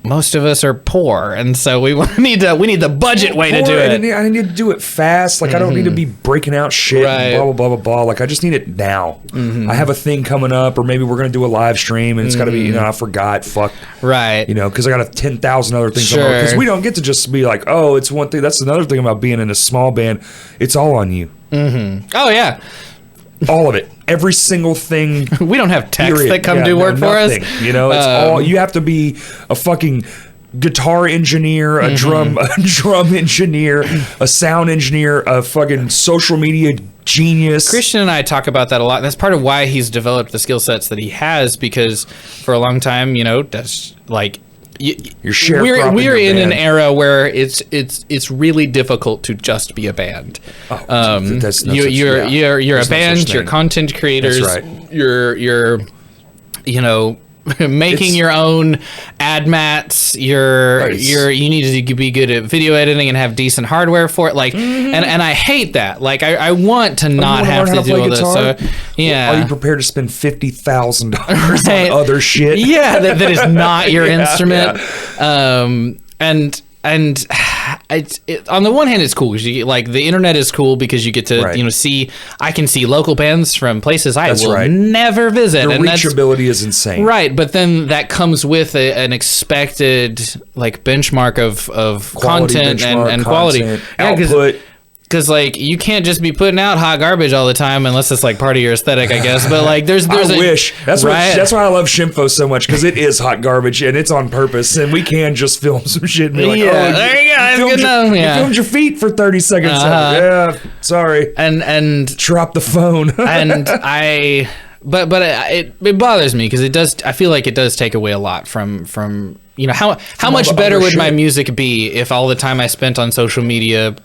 S3: Most of us are poor, and so we need the budget way to do it.
S1: I need to do it fast. Like I don't need to be breaking out shit. And blah blah blah blah blah. Like I just need it now. I have a thing coming up, or maybe we're gonna do a live stream, and it's got to be. I forgot. Fuck.
S3: Right.
S1: Because I got 10,000 other things. Because we don't get to just be like, oh, it's one thing. That's another thing about being in a small band. It's all on you.
S3: Oh yeah.
S1: All of it. Every single thing.
S3: We don't have techs that come do work for us.
S1: It's all. You have to be a fucking guitar engineer, a drum engineer, a sound engineer, a fucking social media genius.
S3: Christian and I talk about that a lot. That's part of why he's developed the skill sets that he has, because for a long time, that's like. We're in an era where it's really difficult to just be a band. You're a band. You're content creators.
S1: That's right.
S3: You're making your own ad mats. You need to be good at video editing and have decent hardware for it. Like, and I hate that. Like, I want to not have to do all this. So, yeah.
S1: Are you prepared to spend $50,000 on other shit?
S3: Yeah, that is not your instrument. And on the one hand, it's cool because the internet is cool because you get to see. I can see local bands from places I will never visit.
S1: The reachability is insane,
S3: right? But then that comes with an expected benchmark of content and quality,
S1: output.
S3: Because like you can't just be putting out hot garbage all the time unless it's like part of your aesthetic, I guess. But like there's
S1: I wish that's why I love Shimfo so much, because it is hot garbage and it's on purpose, and we can just film some shit and be like,
S3: there you go, that's good enough.
S1: You filmed your feet for 30 seconds. Yeah, sorry.
S3: And
S1: drop the phone.
S3: and I, but it bothers me because it does. I feel like it does take away a lot from how much better would my music be if all the time I spent on social media,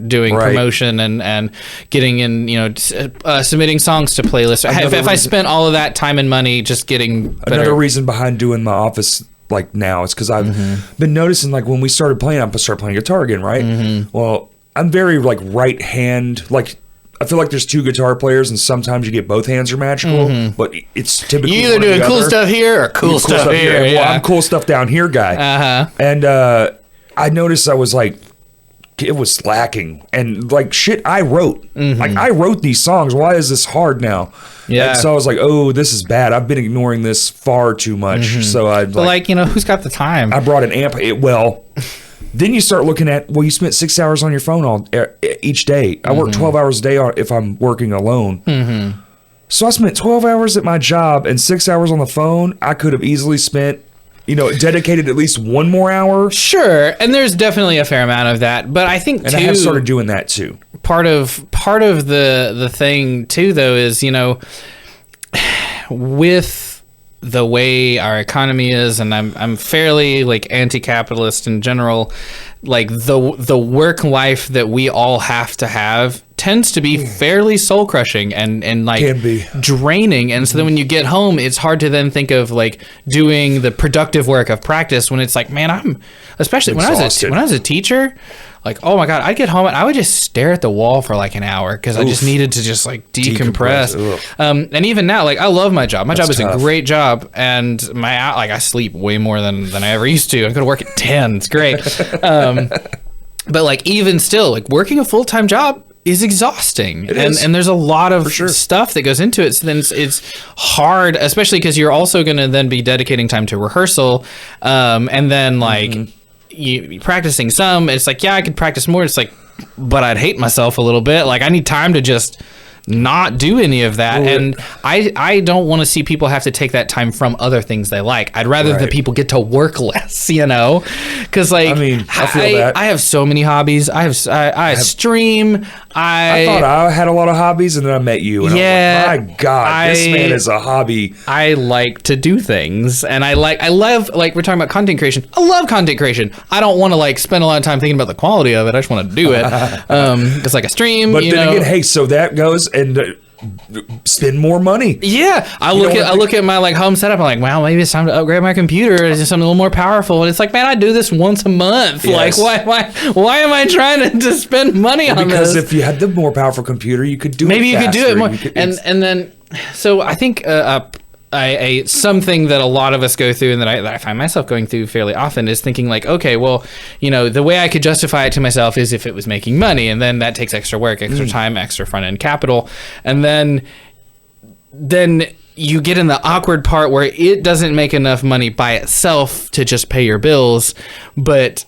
S3: doing promotion and getting in, submitting songs to playlists. If I spent all of that time and money just getting better.
S1: Another reason behind doing my office like now is because I've been noticing, like when we started playing, I started playing guitar again, right? Well, I'm very like right hand, like I feel like there's two guitar players, and sometimes you get both hands are magical, but it's typically
S3: you either doing cool stuff here or cool stuff here.
S1: Well, I'm cool stuff down here guy. And I noticed I was like, it was lacking, and like shit I wrote. Like I wrote these songs. Why is this hard now? Yeah. And so I was like, oh, this is bad. I've been ignoring this far too much. So I
S3: who's got the time?
S1: I brought an amp. Then you start looking at, you spent 6 hours on your phone each day. I work 12 hours a day if I'm working alone. So I spent 12 hours at my job and 6 hours on the phone. I could have easily spent, dedicated at least one more hour.
S3: Sure, and there's definitely a fair amount of that. But I think,
S1: I have started doing that too.
S3: Part of the thing too, though, is, with the way our economy is, and I'm fairly like anti-capitalist in general, like the work life that we all have to have tends to be fairly soul crushing and like
S1: can be
S3: draining. And so then when you get home, it's hard to then think of like doing the productive work of practice when it's like, man, I'm especially when I was a teacher, like, oh my God, I'd get home and I would just stare at the wall for like an hour because I just needed to just like decompress. And even now, like I love my job. My job is a great job, and I sleep way more than I ever used to. I go to work at 10. It's great. But like even still, like working a full-time job is exhausting, and there's a lot of stuff that goes into it. So then it's hard, especially because you're also going to then be dedicating time to rehearsal, and then like you practicing some. It's like, yeah, I could practice more. It's like, but I'd hate myself a little bit. Like I need time to just not do any of that. And I don't want to see people have to take that time from other things they like. I'd rather the people get to work less, because like I feel that. I have so many hobbies. I stream. I
S1: thought I had a lot of hobbies, and then I met you, and I was like, my God, this man is a hobby.
S3: I like to do things, and I love, like we're talking about content creation. I love content creation. I don't want to like spend a lot of time thinking about the quality of it. I just want to do it. It's like a stream.
S1: But then again, hey, so that goes and spend more money.
S3: Yeah, I look at my like home setup. I'm like, wow, maybe it's time to upgrade my computer. It's just something a little more powerful. And it's like, man, I do this once a month. Yes. Like, why am I trying to spend money on this?
S1: Because if you had the more powerful computer, you could do it.
S3: Maybe you could do it more. And then, so I think something that a lot of us go through, and that I find myself going through fairly often, is thinking like, okay, well, the way I could justify it to myself is if it was making money, and then that takes extra work, extra time, extra front end capital, and then you get in the awkward part where it doesn't make enough money by itself to just pay your bills, but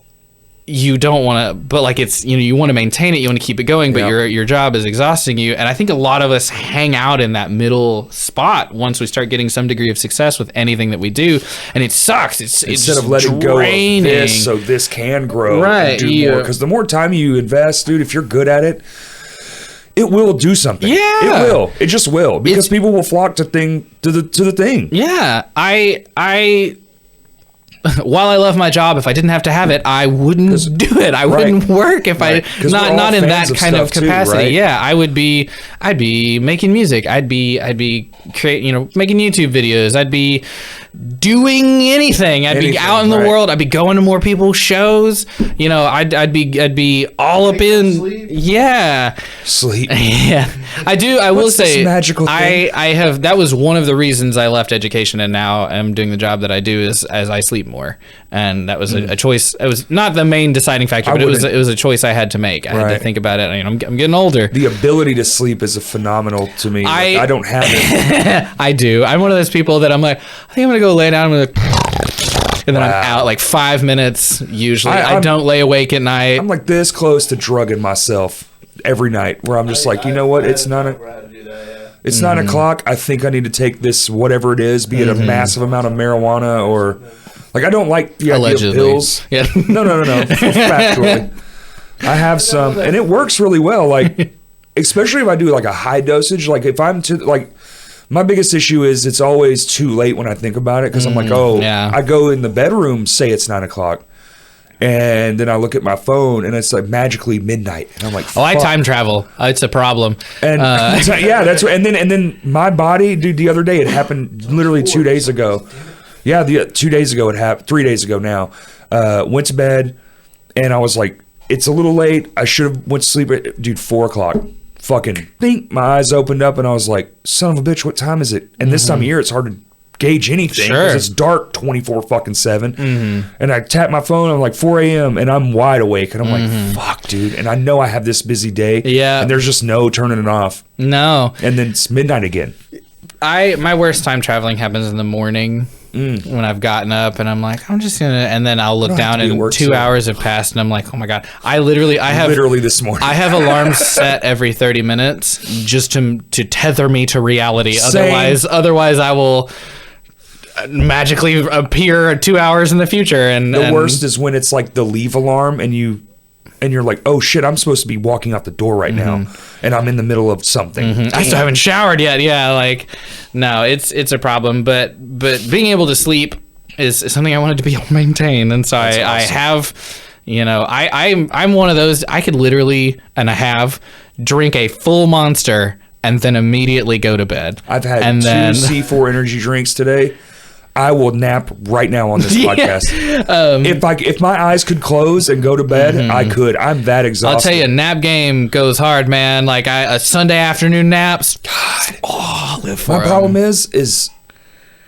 S3: you don't want to, but like it's, you want to maintain it, you want to keep it going, but your job is exhausting you. And I think a lot of us hang out in that middle spot once we start getting some degree of success with anything that we do, and it sucks. It's
S1: instead of letting draining. Go of this so this can grow and do more, because the more time you invest, dude, if you're good at it, it will do something. Yeah, it will. It just will, because people will flock to the thing.
S3: Yeah, I while I love my job, if I didn't have to have it, I wouldn't do it. I wouldn't work if I not in that kind of capacity. Too, yeah, I'd be making music. I'd be making YouTube videos. I'd be doing anything. I'd be out in the world. I'd be going to more people's shows. I'd be all up in
S1: sleep.
S3: Yeah, I do. I will say,
S1: magical thing?
S3: I have. That was one of the reasons I left education, and now I'm doing the job that I do as I sleep more. And that was a choice. It was not the main deciding factor, but it was a choice I had to make. I had to think about it. I'm getting older.
S1: The ability to sleep is a phenomenal to me. I don't have it.
S3: I do. I'm one of those people that I'm like, I think I'm gonna go lay down. I'm gonna and then I'm out like 5 minutes usually. I don't lay awake at night.
S1: I'm like this close to drugging myself every night, where I'm just like, you know what? It's not it's 9 o'clock. I think I need to take this, whatever it is, be it a massive amount of marijuana or like I don't like the idea of pills.
S3: Yeah.
S1: No. Factually, I have some, and it works really well. Like, especially if I do like a high dosage. Like if I'm to like. My biggest issue is it's always too late when I think about it because I'm like, I go in the bedroom, say it's 9 o'clock, and then I look at my phone and it's like magically midnight, and I'm like, fuck.
S3: I time travel. It's a problem.
S1: And yeah, that's and then my body, dude. The other day it happened, literally 2 days ago. Yeah, 2 days ago it happened. 3 days ago now. Went to bed, and I was like, it's a little late. I should have went to sleep at 4 o'clock. Fucking think my eyes opened up and I was like, son of a bitch, what time is it? And this time of year it's hard to gauge anything because it's dark 24/7. And I tap my phone, I'm like 4 a.m. and I'm wide awake and I'm like, fuck, dude. And I know I have this busy day.
S3: Yeah.
S1: And there's just no turning it off.
S3: No.
S1: And then it's midnight again.
S3: My worst time traveling happens in the morning. When I've gotten up and I'm like, I'm just gonna, and then I'll look down and 2 hours have passed and I'm like, oh my God, I have literally
S1: this morning.
S3: I have alarms set every 30 minutes just to tether me to reality.
S1: Same.
S3: Otherwise I will magically appear 2 hours in the future. And
S1: the worst is when it's like the leave alarm and you're like, oh shit, I'm supposed to be walking out the door right now, and I'm in the middle of something.
S3: I still haven't showered yet. Yeah, like, no, it's a problem. But being able to sleep is something I wanted to be able to maintain, and so I have, I'm one of those. I could literally, and I have, drink a full Monster and then immediately go to bed.
S1: I've had two C4 energy drinks today. I will nap right now on this podcast. If my eyes could close and go to bed, I could. I'm that exhausted.
S3: I'll tell you, nap game goes hard, man. Like a Sunday afternoon naps. God, I live for
S1: my problem is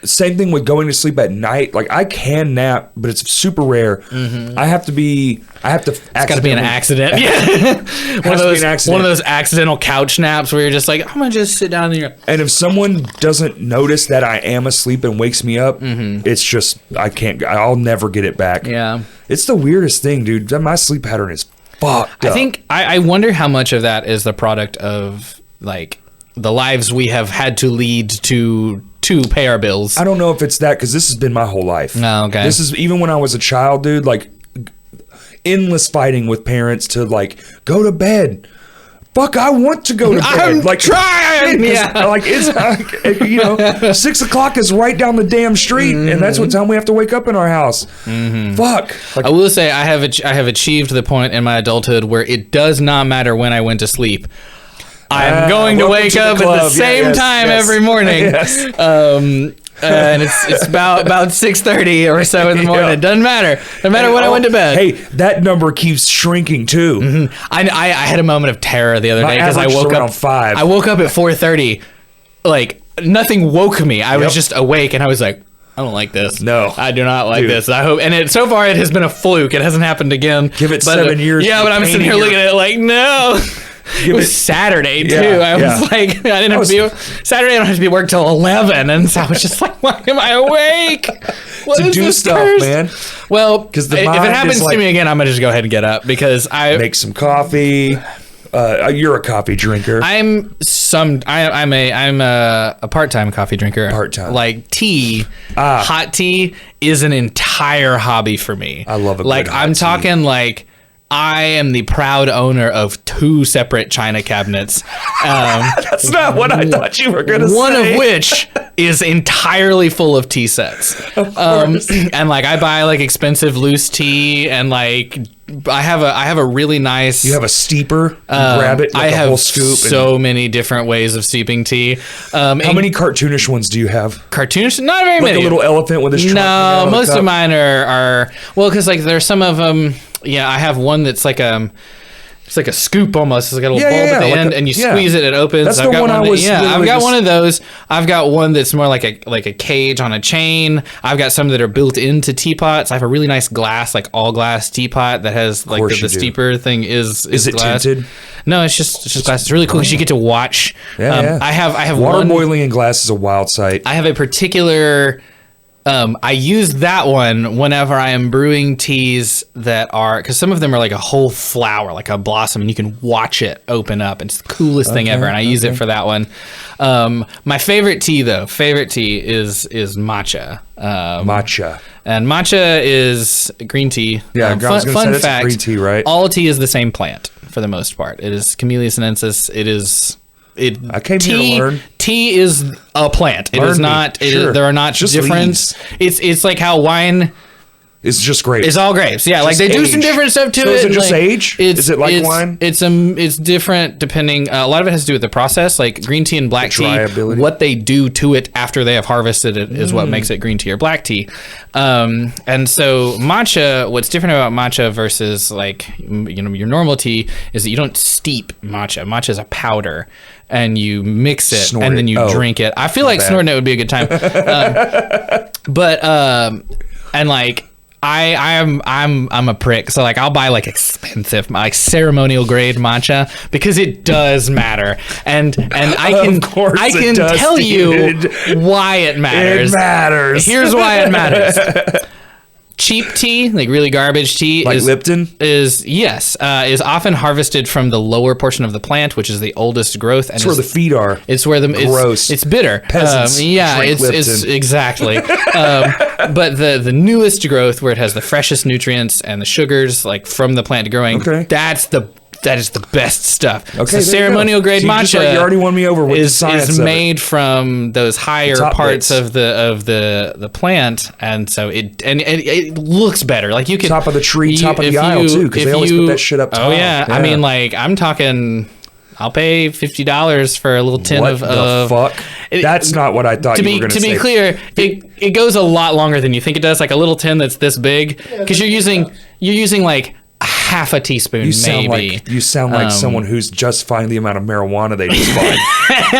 S1: same thing with going to sleep at night. Like I can nap, but it's super rare. I have to. It's got to
S3: be an accident. Yeah, one of those accidental couch naps where you're just like, I'm gonna just sit down here.
S1: And if someone doesn't notice that I am asleep and wakes me up, it's just I can't. I'll never get it back.
S3: Yeah,
S1: it's the weirdest thing, dude. My sleep pattern is fucked up.
S3: I think I wonder how much of that is the product of like the lives we have had to lead to pay our bills.
S1: I don't know if it's that, because this has been my whole life.
S3: Oh, okay.
S1: This is even when I was a child, dude. Like endless fighting with parents to like go to bed. Fuck, I want to go to bed.
S3: I'm
S1: like
S3: trying. Yeah,
S1: like it's like, 6 o'clock is right down the damn street, and that's what time we have to wake up in our house. Fuck. Like,
S3: I will say I have achieved the point in my adulthood where it does not matter when I went to sleep. I'm going to wake up at the same time every morning.
S1: Yes.
S3: And it's about 6:30 or so in the morning. It doesn't matter. No matter when I went to bed.
S1: Hey, that number keeps shrinking too.
S3: I had a moment of terror the other day because I woke up
S1: 5.
S3: I woke up at 4:30. Like nothing woke me. I was just awake and I was like, I don't like this.
S1: No,
S3: I do not like this. I hope, and so far it has been a fluke. It hasn't happened again.
S1: Give it 7 years.
S3: Yeah, but I'm sitting here looking at it like, no. It was Saturday too. I was like, Saturday. I don't have to be work till 11, and so I was just like, why am I awake? What is this
S1: stuff, man?
S3: Well, because if it happens to me again, I'm gonna just go ahead and get up because I
S1: make some coffee. You're a coffee drinker.
S3: I'm a part-time coffee drinker.
S1: Part-time.
S3: Like tea, hot tea is an entire hobby for me.
S1: I love it.
S3: Like I'm talking like. I am the proud owner of 2 separate china cabinets.
S1: That's not what I thought you were going to say.
S3: One of which is entirely full of tea sets. And like I buy like expensive loose tea, and like I have a really nice.
S1: You have a steeper. Grab it. Like
S3: I have
S1: a whole scoop.
S3: So many different ways of steeping tea.
S1: How many cartoonish ones do you have?
S3: Cartoonish? Not very many.
S1: Like a little elephant with his trunk.
S3: No, most of mine are well, because like there's some of them. Yeah, I have one that's like it's like a scoop almost. It's like a little bulb at the end, and you squeeze it, it opens.
S1: That's the one I was.
S3: Yeah, I've got one of those. I've got one that's more like a cage on a chain. I've got some that are built into teapots. I have a really nice glass, like all glass teapot that has like the steeper thing is
S1: it
S3: glass.
S1: tinted?
S3: No, it's just glass. It's really cool because you get to watch.
S1: Yeah.
S3: I have
S1: water boiling in glass is a wild sight.
S3: I have a particular I use that one whenever I am brewing teas that are, because some of them are like a whole flower, like a blossom, and you can watch it open up. It's the coolest thing ever, and I use it for that one. My favorite tea is matcha.
S1: Matcha.
S3: And matcha is green tea.
S1: Yeah, I was going to say that's green tea, right?
S3: All tea is the same plant for the most part. It is Camellia sinensis. I came here to learn. Tea is a plant. It is not. There are not just different. It's like how wine.
S1: It's just grapes.
S3: It's all grapes. Yeah, like they do some different stuff to it.
S1: Is it just age? Is it like wine?
S3: It's different depending. A lot of it has to do with the process. Like green tea and black tea, what they do to it after they have harvested it is what makes it green tea or black tea. And so matcha, what's different about matcha versus like your normal tea is that you don't steep matcha. Matcha is a powder, and you mix it and then you drink it. I feel like snorting it would be a good time. And like. I'm a prick, so like I'll buy like expensive, like ceremonial grade matcha because it does matter, and I can tell you why it matters.
S1: It matters.
S3: Here's why it matters. Cheap tea, like really garbage tea,
S1: like Lipton,
S3: is often harvested from the lower portion of the plant, which is the oldest growth. And
S1: it's where the feet are.
S3: It's where
S1: gross.
S3: It's bitter.
S1: Peasants.
S3: It's exactly. But the newest growth, where it has the freshest nutrients and the sugars, like from the plant growing, that is the best stuff. Okay, so ceremonial grade matcha
S1: you already won me over with the science
S3: is made from those higher parts of the plant, and so it looks better. Like you can
S1: top of the tree, top of the aisle too, because they always put that shit up top.
S3: Oh yeah, I mean, like I'm talking. I'll pay $50 for a little tin
S1: of fuck. That's not what I thought you were going to say.
S3: To be clear, it goes a lot longer than you think it does. Like a little tin that's this big, because you're using like half a teaspoon, maybe.
S1: You sound like someone who's justifying the amount of marijuana they just bought.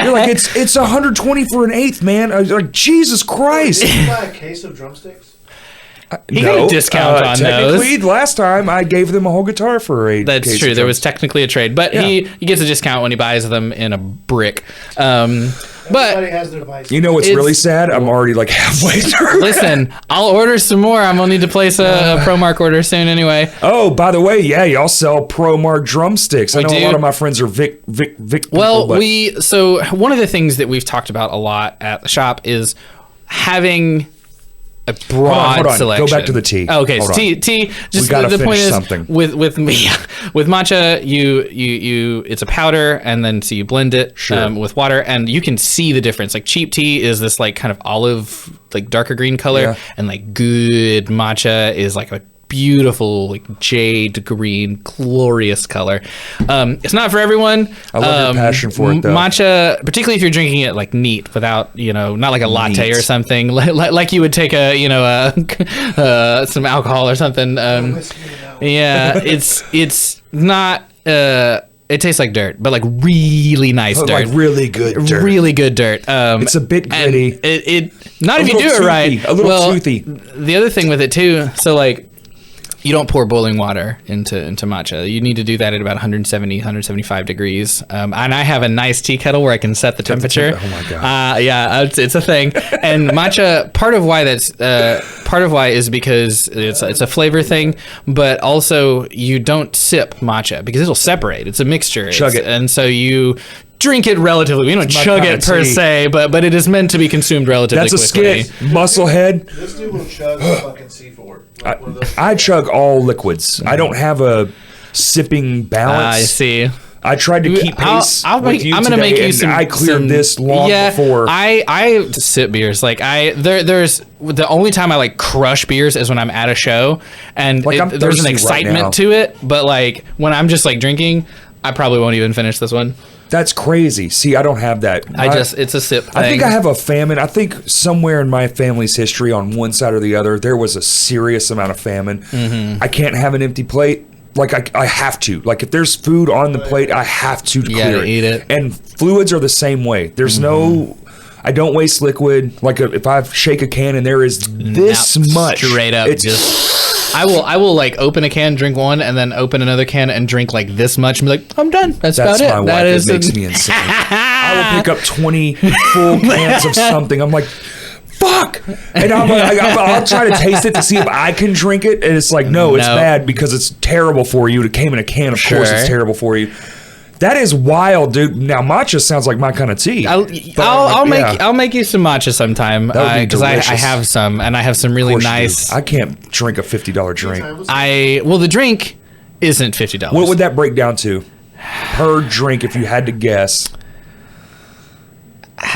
S1: You're like, it's 120 for an eighth, man. I was like, Jesus Christ.
S2: Did you buy a case of drumsticks?
S3: You got a discount on
S1: technically,
S3: those.
S1: Last time I gave them a whole guitar for a
S3: That's true. There was technically a trade, but he gets a discount when he buys them in a brick. But
S2: has their vices.
S1: You know what's really sad? I'm already like halfway through.
S3: Listen, I'll order some more. I'm gonna need to place a ProMark order soon anyway.
S1: Oh, by the way, yeah, y'all sell ProMark drumsticks. I know a lot of my friends are Vic
S3: Well, so one of the things that we've talked about a lot at the shop is having a broad
S1: hold on.
S3: selection.
S1: Go back to the tea.
S3: Oh, okay, so tea. Just the point is, something. with matcha, you it's a powder, and then so you blend it with water, and you can see the difference. Like cheap tea is this like kind of olive, like darker green color, and like good matcha is like a beautiful like jade green, glorious color. It's not for everyone.
S1: I love your passion for it, though.
S3: Matcha, particularly if you're drinking it like neat, without not like a latte or something, like you would take some alcohol or something. Yeah, it's not. It tastes like dirt, but like really nice dirt.
S1: Like really good dirt.
S3: Really good dirt.
S1: It's a bit gritty.
S3: It not if you do it right.
S1: A little toothy.
S3: The other thing with it too, so like, you don't pour boiling water into matcha. You need to do that at about 170, 175 degrees. And I have a nice tea kettle where I can set the temperature.
S1: Oh my god!
S3: Yeah, it's a thing. And matcha, part of why is because it's a flavor thing, but also you don't sip matcha because it'll separate. It's a mixture.
S1: Chug it,
S3: and so you drink it relatively. We don't chug it per se, but it is meant to be consumed relatively quickly.
S1: That's a skit. Musclehead.
S2: This dude will chug a fucking C4.
S1: I chug all liquids. I don't have a sipping balance.
S3: I see.
S1: I tried to keep pace with you
S3: I'm gonna
S1: today,
S3: make you some.
S1: I cleared this long before.
S3: I sip beers. Like there's the only time I like crush beers is when I'm at a show, and there's an excitement to it. But like when I'm just like drinking, I probably won't even finish this one.
S1: That's crazy. See, I don't have that.
S3: It's a sip thing.
S1: I think I have a famine. I think somewhere in my family's history, on one side or the other, there was a serious amount of famine. Mm-hmm. I can't have an empty plate. Like I have to. Like if there's food on the plate, I have to clear it.
S3: Eat it.
S1: And fluids are the same way. There's no. I don't waste liquid. Like if I shake a can and there is this much,
S3: straight up, I will like open a can, drink one, and then open another can and drink like this much, and be like, I'm done. That's about it.
S1: My wife. It makes me insane. I will pick up 20 full cans of something. I'm like, fuck, fuck? And I'll try to taste it to see if I can drink it. And it's like, no, it's bad because it's terrible for you. It came in a can. Of course it's terrible for you. That is wild, dude. Now matcha sounds like my kind of tea.
S3: I'll make you some matcha sometime because I have some, and I have some really nice.
S1: I can't drink a $50 drink.
S3: The drink isn't $50.
S1: What would that break down to per drink if you had to guess?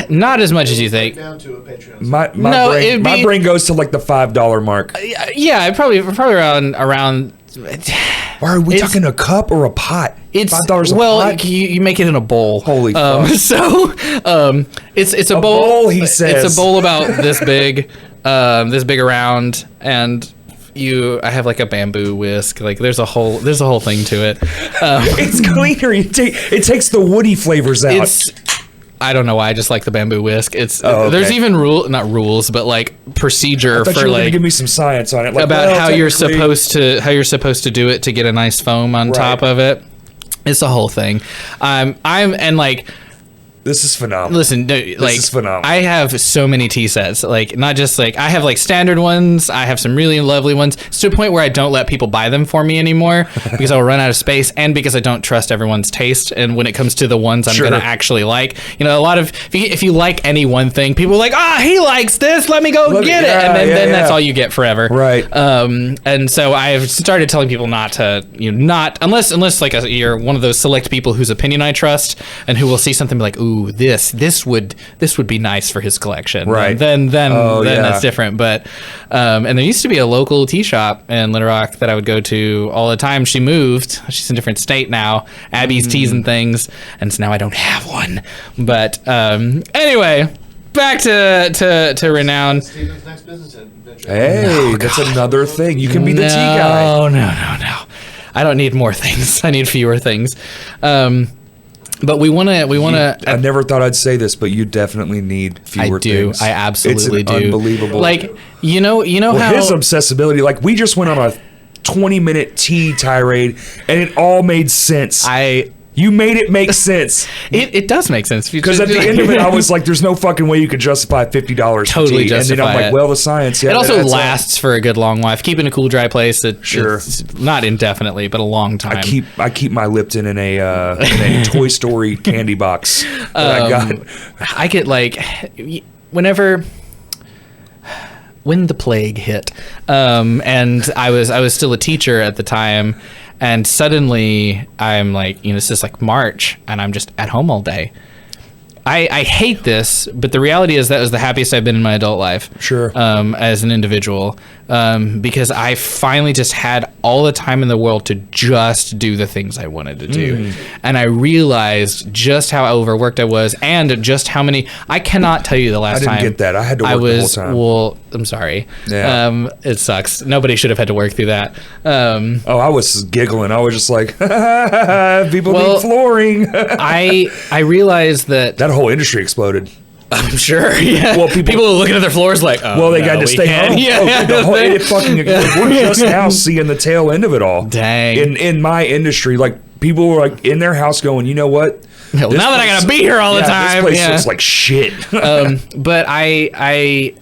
S3: Not as much as you think.
S2: Down to a Patreon.
S1: My brain goes to like the $5 mark.
S3: Yeah, probably around.
S1: Are we talking a cup or a pot?
S3: It's
S1: $5 a pot?
S3: You make it in a bowl.
S1: Holy fuck!
S3: It's a bowl.
S1: He says
S3: it's a bowl about this big, around, and I have like a bamboo whisk. Like there's a whole thing to it.
S1: It's cleaner. It takes the woody flavors out.
S3: I don't know why. I just like the bamboo whisk. It's
S1: okay.
S3: There's even not rules, but like procedure for like
S1: give me some science on it, like,
S3: about how you're supposed to do it to get a nice foam on top of it. It's a whole thing.
S1: This is phenomenal.
S3: Listen,
S1: this is phenomenal.
S3: I have so many tea sets. Like, not just like, I have like standard ones. I have some really lovely ones. It's to a point where I don't let people buy them for me anymore because I'll run out of space, and because I don't trust everyone's taste. And when it comes to the ones I'm going to actually like, a lot of, if you like any one thing, people are like, he likes this. Let me go get it. And then that's all you get forever.
S1: Right.
S3: And so I've started telling people not to, unless like you're one of those select people whose opinion I trust and who will see something like, ooh, this would be nice for his collection.
S1: Right.
S3: Then that's different. But and there used to be a local tea shop in Little Rock that I would go to all the time. She moved. She's in a different state now. Abby's Teas and Things. And so now I don't have one. But anyway, back to Renown.
S2: Stephen's next business adventure.
S1: Hey, that's another thing. You can be the tea guy.
S3: No. I don't need more things. I need fewer things. But we want to.
S1: I never thought I'd say this, but you definitely need fewer things.
S3: I absolutely do.
S1: Unbelievable.
S3: Like, you know how
S1: his obsessibility. Like, we just went on a 20-minute tea tirade, and it all made sense. You made it make sense.
S3: It does make sense.
S1: Because at the end of it, I was like, there's no fucking way you could justify $50 for tea. And then I'm like, well, the science. Yeah,
S3: it also lasts for a good long while. If you keep it in a cool, dry place,
S1: sure.
S3: It's not indefinitely, but a long time.
S1: I keep my Lipton in a Toy Story candy box that I got.
S3: I get like, when the plague hit, and I was still a teacher at the time. And suddenly I'm like, it's just like March and I'm just at home all day. I hate this, but the reality is that was the happiest I've been in my adult life.
S1: Sure.
S3: As an individual, because I finally just had all the time in the world to just do the things I wanted to do. And I realized just how overworked I was and just how many, I cannot tell you the last time.
S1: I didn't get that. I had to work the whole time.
S3: Well, I'm sorry.
S1: Yeah.
S3: It sucks. Nobody should have had to work through that.
S1: I was giggling. I was just like, people need flooring.
S3: I realized that
S1: whole industry exploded.
S3: I'm sure. Yeah.
S1: Well,
S3: people are looking at their floors like,
S1: they got to stay home.
S3: Yeah.
S1: We're just now seeing the tail end of it all.
S3: Dang.
S1: In my industry, like, people were like in their house going, you know what?
S3: Now that I gotta be here all the time,
S1: this place looks like shit.
S3: But I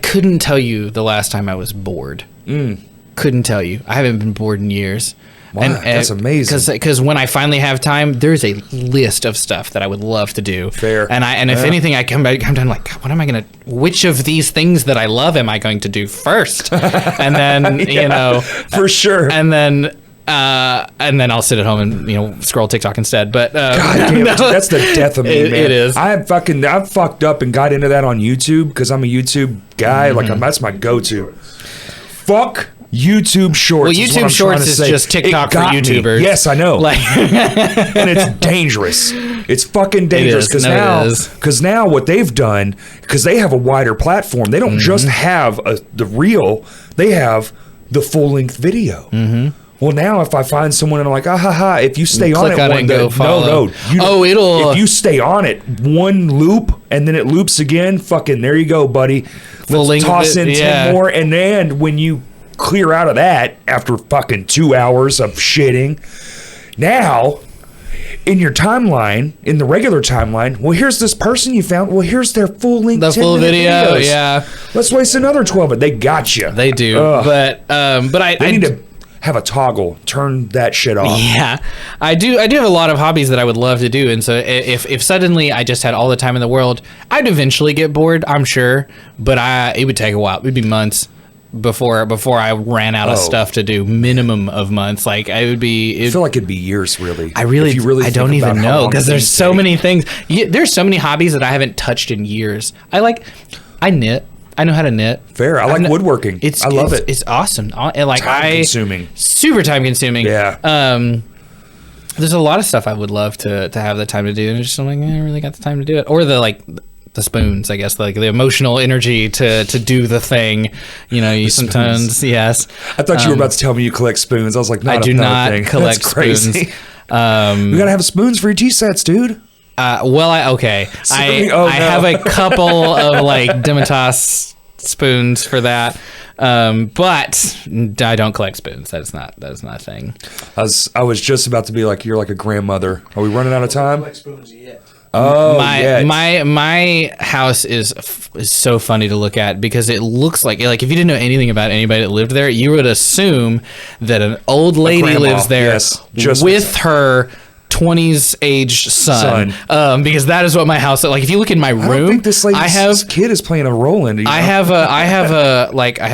S3: couldn't tell you the last time I was bored. Couldn't tell you. I haven't been bored in years.
S1: Wow, that's amazing.
S3: Because when I finally have time, there's a list of stuff that I would love to do.
S1: Fair.
S3: And if anything, I come down like, what am I gonna? Which of these things that I love am I going to do first? And then
S1: for sure.
S3: And then I'll sit at home and scroll TikTok instead. But
S1: God damn it, that's the death of me, man.
S3: It is.
S1: I fucked up and got into that on YouTube because I'm a YouTube guy. Like, that's my go-to. Fuck YouTube Shorts.
S3: Well, YouTube Shorts is just TikTok for YouTubers.
S1: Yes, I know. And it's dangerous. It's fucking dangerous because now what they've done, because they have a wider platform, they don't just have the reel, they have the full-length video. Well, now if I find someone and I'm like, if you stay on it one day, if you stay on it one loop and then it loops again, fucking there you go, buddy. Let's toss in 10 more, and then when you clear out of that after fucking 2 hours of shitting, now in your timeline, in the regular timeline, well, here's this person you found. Well, here's their full length,
S3: The full video,
S1: videos.
S3: yeah.
S1: Let's waste another 12. But they got you.
S3: They do,
S1: Ugh.
S3: but I
S1: need to have a toggle. Turn that shit off.
S3: Yeah, I do have a lot of hobbies that I would love to do, and so if suddenly I just had all the time in the world, I'd eventually get bored, I'm sure, but it would take a while. It would be months before I ran out of stuff to do. Minimum of months. Like I feel
S1: like it'd be years, really.
S3: I
S1: think
S3: don't even
S1: about how
S3: know
S1: long
S3: because there's
S1: things
S3: so
S1: take.
S3: many things. There's so many hobbies that I haven't touched in years. I knit. I know how to knit.
S1: Fair. I like woodworking. I love it.
S3: It's awesome. Time consuming. Super time consuming.
S1: Yeah.
S3: There's a lot of stuff I would love to have the time to do, and just I'm like, I don't really got the time to do it. Or the spoons, I guess, like the emotional energy to do the thing. You know, you sometimes
S1: spoons.
S3: Yes.
S1: I thought you were about to tell me you collect spoons. I was like,
S3: I do not
S1: thing.
S3: collect
S1: That's crazy.
S3: spoons.
S1: We gotta have spoons for your tea sets, dude.
S3: I have a couple of like Demitas spoons for that, but I don't collect spoons. That is not a thing.
S1: I was just about to be like, you're like a grandmother. Are we running out of time?
S2: Like spoons yet.
S1: Oh,
S3: my house is so funny to look at because it looks like if you didn't know anything about anybody that lived there, you would assume that an old lady lives there with her 20s aged son. Because that is what my house. Like if you look in my room,
S1: I don't think this kid is playing a role in it.
S3: I have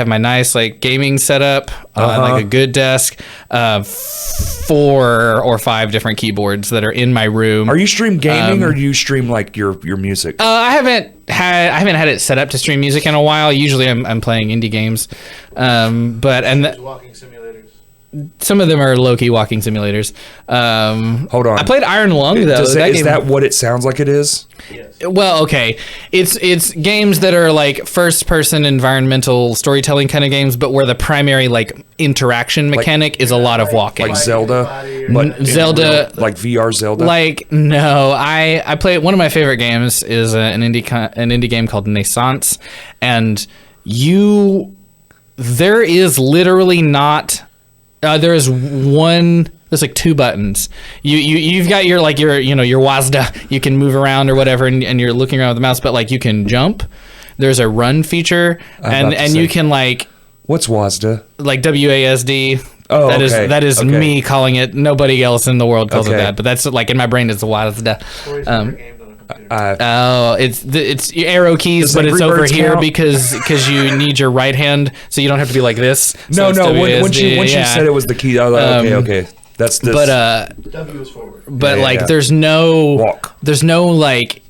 S3: my nice like gaming setup, like a good desk, 4 or 5 different keyboards that are in my room.
S1: Are you stream gaming or do you stream like your music?
S3: I haven't had it set up to stream music in a while. Usually I'm playing indie games,
S2: Walking simulators.
S3: Some of them are low-key walking simulators.
S1: Hold on.
S3: I played Iron Lung though.
S1: Is that what it sounds like it is?
S2: Yes.
S3: Well, okay. It's games that are like first-person environmental storytelling kind of games, but where the primary like interaction mechanic is a lot of walking.
S1: Like Zelda? But
S3: Zelda,
S1: like VR Zelda?
S3: Like no, I play one of my favorite games is an indie game called Naissance, and there is literally not. There's like 2 buttons. You've got your WASD. You can move around or whatever, and you're looking around with the mouse. But like you can jump. There's a run feature, and you can like.
S1: What's WASD?
S3: Like WASD.
S1: Oh,
S3: that is me calling it. Nobody else in the world calls it that. But that's like in my brain it's WASD. It's your arrow keys, but it's over here count? because you need your right hand, so you don't have to be like this.
S1: No. Once you said it was the key, I was like, okay. That's this.
S3: But
S2: W is forward.
S3: But there's no
S1: walk.
S3: There's no like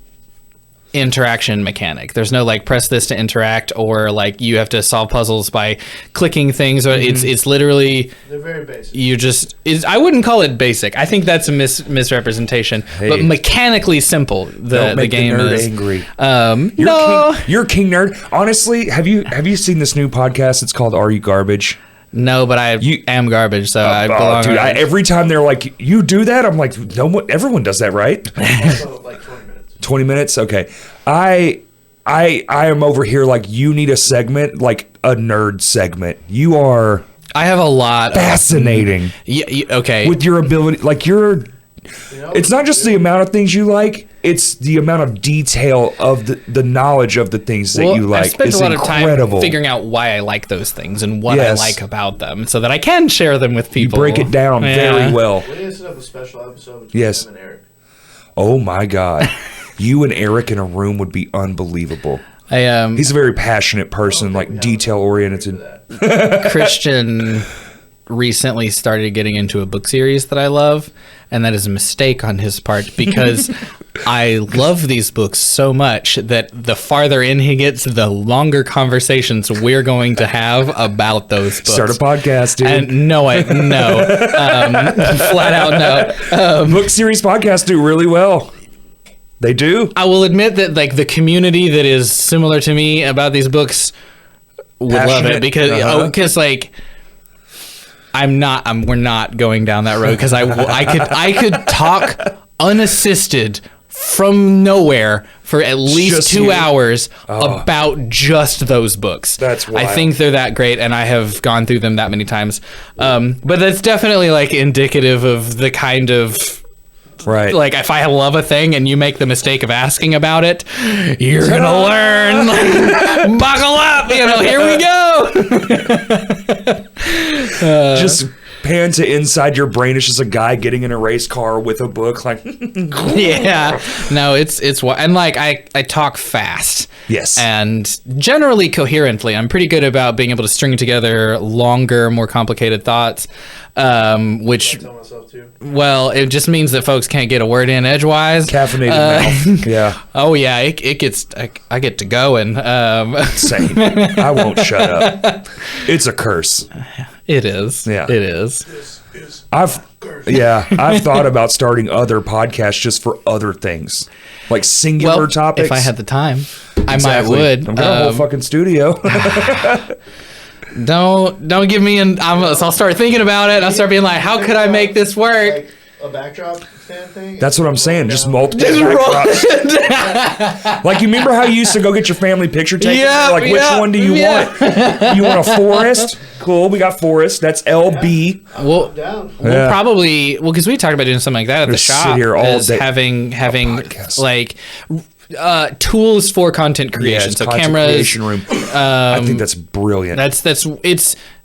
S3: interaction mechanic. There's no like press this to interact, or like you have to solve puzzles by clicking things. It's literally
S2: they're very basic.
S3: I wouldn't call it basic. I think that's a misrepresentation. Hey, but mechanically simple. The game is
S1: angry. You're King Nerd. Honestly, have you seen this new podcast? It's called Are You Garbage?
S3: No, but I am garbage, so I belong.
S1: Dude, every time they're like, "You do that," I'm like, "No one, everyone does that, right?"
S2: Also, like 20 minutes.
S1: 20 minutes, okay. I am over here like you need a segment, like a nerd segment. You are.
S3: I have a lot.
S1: Fascinating.
S3: Okay.
S1: With your ability, like you're. It's not just the amount of things you like; it's the amount of detail of the knowledge of the things that you like.
S3: I spent a lot of
S1: incredible.
S3: time figuring out why I like those things and what I like about them, so that I can share them with people.
S1: You break it down very well.
S2: We need to set up a special episode
S1: between
S2: him and Eric.
S1: Oh my God, you and Eric in a room would be unbelievable. He's a very passionate person, like detail oriented.
S3: Christian recently started getting into a book series that I love, and that is a mistake on his part because I love these books so much that the farther in he gets, the longer conversations we're going to have about those books.
S1: Start a podcast, dude.
S3: And no, flat out no.
S1: Book series podcasts do really well. They do.
S3: I will admit that like the community that is similar to me about these books would love it because like. We're not going down that road because I could talk unassisted from nowhere for at least just 2 hours about just those books.
S1: That's wild.
S3: I think they're that great, and I have gone through them that many times. But that's definitely like indicative of the kind of
S1: Right.
S3: Like, if I love a thing and you make the mistake of asking about it, you're going to learn. Like, buckle up. Here we go.
S1: Just pan to inside your brain. It's just a guy getting in a race car with a book. Like,
S3: yeah. No, it's and like I talk fast.
S1: Yes.
S3: And generally coherently. I'm pretty good about being able to string together longer, more complicated thoughts. Which,
S2: I tell myself too.
S3: well, it just means that folks can't get a word in edgewise.
S1: caffeinated mouth. Yeah.
S3: Oh yeah, it gets. I get to going.
S1: Same. I won't shut up. It's a curse.
S3: It is.
S1: Yeah.
S3: It is.
S2: This is
S1: I've thought about starting other podcasts just for other things, like singular topics.
S3: If I had the time, I
S1: Exactly.
S3: might would.
S1: I've got a whole fucking studio.
S3: Don't give me so I'll start thinking about it. And I'll start being like, how could I make this work?
S2: like a backdrop stand thing.
S1: That's what I'm saying. Just
S2: Down.
S1: multiple
S3: Just roll
S1: backdrops. Like, you remember how you used to go get your family picture taken?
S3: Yeah,
S1: Like, which
S3: yeah,
S1: one do you want? You want a forest? Cool. We got forest. That's LB.
S3: Well,
S2: Down.
S3: we'll probably because we talked about doing something like that at the
S1: Just sit
S3: shop.
S1: here all
S3: is
S1: day.
S3: having
S1: podcast.
S3: like tools for content creation.
S1: it's
S3: So
S1: content
S3: cameras.
S1: creation room. I think that's brilliant.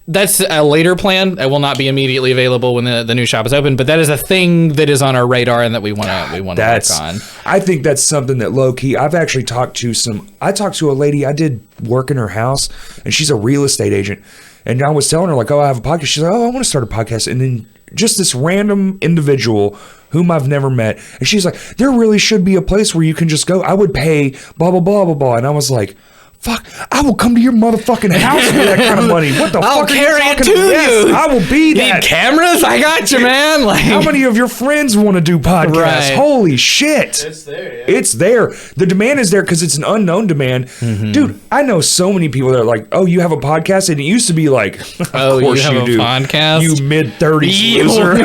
S3: That's a later plan. It will not be immediately available when the new shop is open, but that is a thing that is on our radar and that we want to work on.
S1: I think that's something that low key. I've actually talked to a lady. I did work in her house, and she's a real estate agent. And I was telling her, like, oh, I have a podcast. She's like, oh, I want to start a podcast. And then just this random individual whom I've never met, and she's like, there really should be a place where you can just go. I would pay blah blah blah blah blah. And I was like, fuck, I will come to your motherfucking house for that kind of money. What the
S3: I'll
S1: fuck are
S3: carry
S1: you
S3: it
S1: talking
S3: to
S1: about? Yes,
S3: you.
S1: I will be
S3: Need
S1: that.
S3: cameras? I got you, man. Like,
S1: How many of your friends want to do podcasts?
S3: Right.
S1: Holy shit.
S2: It's there. Yeah.
S1: It's there. The demand is there because it's an unknown demand. Dude, I know so many people that are like, oh, you have a podcast? And it used to be like, of
S3: Oh, you
S1: course
S3: have a
S1: do.
S3: podcast?
S1: You mid-30s loser.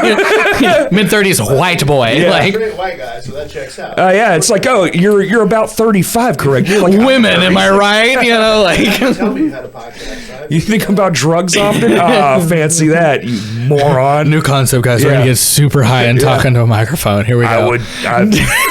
S3: mid-30s white boy.
S1: Yeah.
S3: Like,
S2: Straight white guy, so that checks out.
S1: Yeah, it's like, oh, you're about 35, correct? You're like,
S3: women, am I right? Like,
S2: Tell me you had a podcast. Right?
S1: You think about drugs often? Fancy that, you moron.
S3: new concept, guys. We're
S1: Yeah.
S3: gonna get super high and talk into a microphone. Here we go.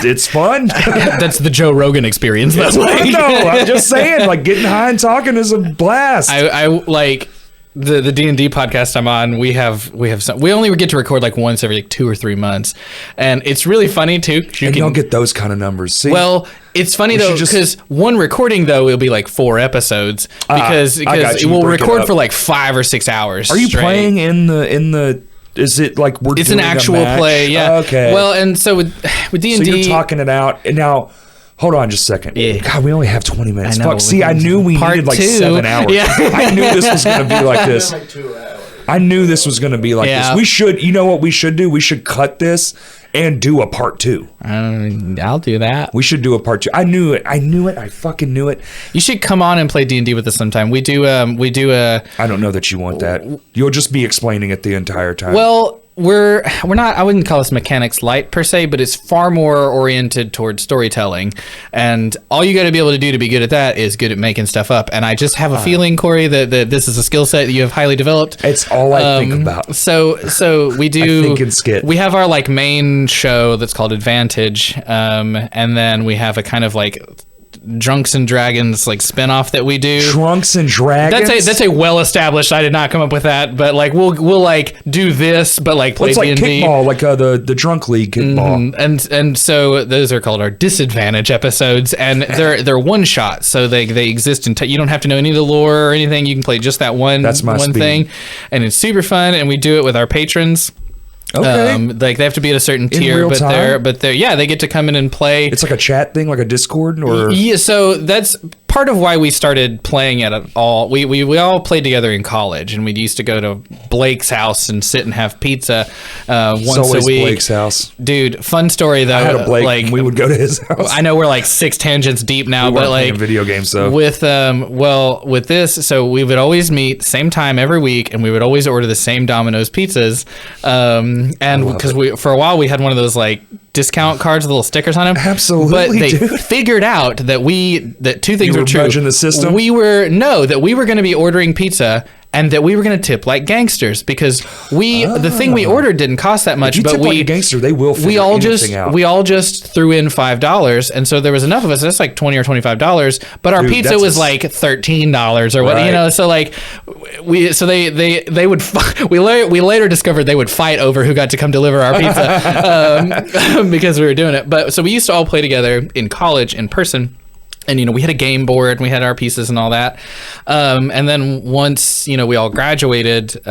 S1: It's fun.
S3: That's the Joe Rogan experience. That's
S1: No,
S3: like,
S1: I'm just saying, like, getting high and talking is a blast.
S3: I like the D&D podcast I'm on. We only get to record like once every 2 or 3 months, and it's really funny too.
S1: You don't get those kind of numbers. See?
S3: Well, it's funny though
S1: should just-
S3: because one recording though will be like 4 episodes because
S1: I got you.
S3: we'll
S1: Break it
S3: record
S1: up.
S3: for like 5 or 6 hours.
S1: Are you
S3: straight.
S1: playing in the? Is it like we're?
S3: It's an
S1: doing a
S3: actual
S1: match?
S3: play, yeah.
S1: Okay.
S3: Well, and so with D&D,
S1: so you're talking it out, and now. Hold on just a second.
S3: Yeah.
S1: God, we only have 20 minutes.
S3: I know.
S1: Fuck. See, I knew we
S3: Part
S1: needed like
S3: 2.
S1: 7 hours.
S3: Yeah.
S1: I knew this was going to be like this.
S2: Like 2 hours.
S1: I knew this was going to be like
S3: Yeah.
S1: this. We should, you know what we should do? We should cut this and do a part 2.
S3: I'll do that.
S1: We should do a part 2. I knew it. I fucking knew it.
S3: You should come on and play D&D with us sometime. We do a
S1: I don't know that you want that. You'll just be explaining it the entire time.
S3: well, we're not, I wouldn't call us mechanics light per se, but it's far more oriented towards storytelling. And all you got to be able to do to be good at that is good at making stuff up. And I just have a feeling, Corey, that this is a skill set that you have highly developed.
S1: it's all I think about.
S3: So we do.
S1: think and skit.
S3: We have our like main show that's called Advantage, and then we have a kind of like Drunks and Dragons like spinoff that we do.
S1: Drunks and Dragons.
S3: That's a well established. I did not come up with that, but like we'll like do this, but like play
S1: It's like
S3: D&D.
S1: kickball, like the drunk league kickball.
S3: And so those are called our disadvantage episodes, and they're one shot, so they exist in. You don't have to know any of the lore or anything. You can play just that one.
S1: That's my
S3: one
S1: speed.
S3: thing, and it's super fun. And we do it with our patrons.
S1: Okay.
S3: Like they have to be at a certain tier,
S1: real
S3: but
S1: time?
S3: they're they get to come in and play.
S1: It's like a chat thing, like a Discord, or
S3: Yeah, so that's part of why we started playing it at all. We all played together in college, and we used to go to Blake's house and sit and have pizza once
S1: it's always
S3: a week.
S1: Blake's house.
S3: Dude, fun story though.
S1: I had a Blake,
S3: like
S1: and we would go to his house.
S3: I know we're like 6 tangents deep now,
S1: We
S3: but
S1: weren't
S3: like
S1: playing video games, though.
S3: with with this, so we would always meet same time every week, and we would always order the same Domino's pizzas. And because for a while we had one of those like discount cards with little stickers on them.
S1: Absolutely,
S3: but they
S1: dude.
S3: figured out that two things
S1: You
S3: were
S1: were
S3: true.
S1: budging the system?
S3: We were going to be ordering pizza and that we were going to tip like gangsters because the thing we ordered didn't cost that much,
S1: If you
S3: but
S1: tip like a gangster, they will figure anything out.
S3: we all just threw in $5, and so there was enough of us. That's like $20 or $25, but our pizza was like $13 or what,
S1: Right.
S3: So like they would we later discovered they would fight over who got to come deliver our pizza because we were doing it. But so we used to all play together in college in person. And, we had a game board and we had our pieces and all that. And then once, we all graduated,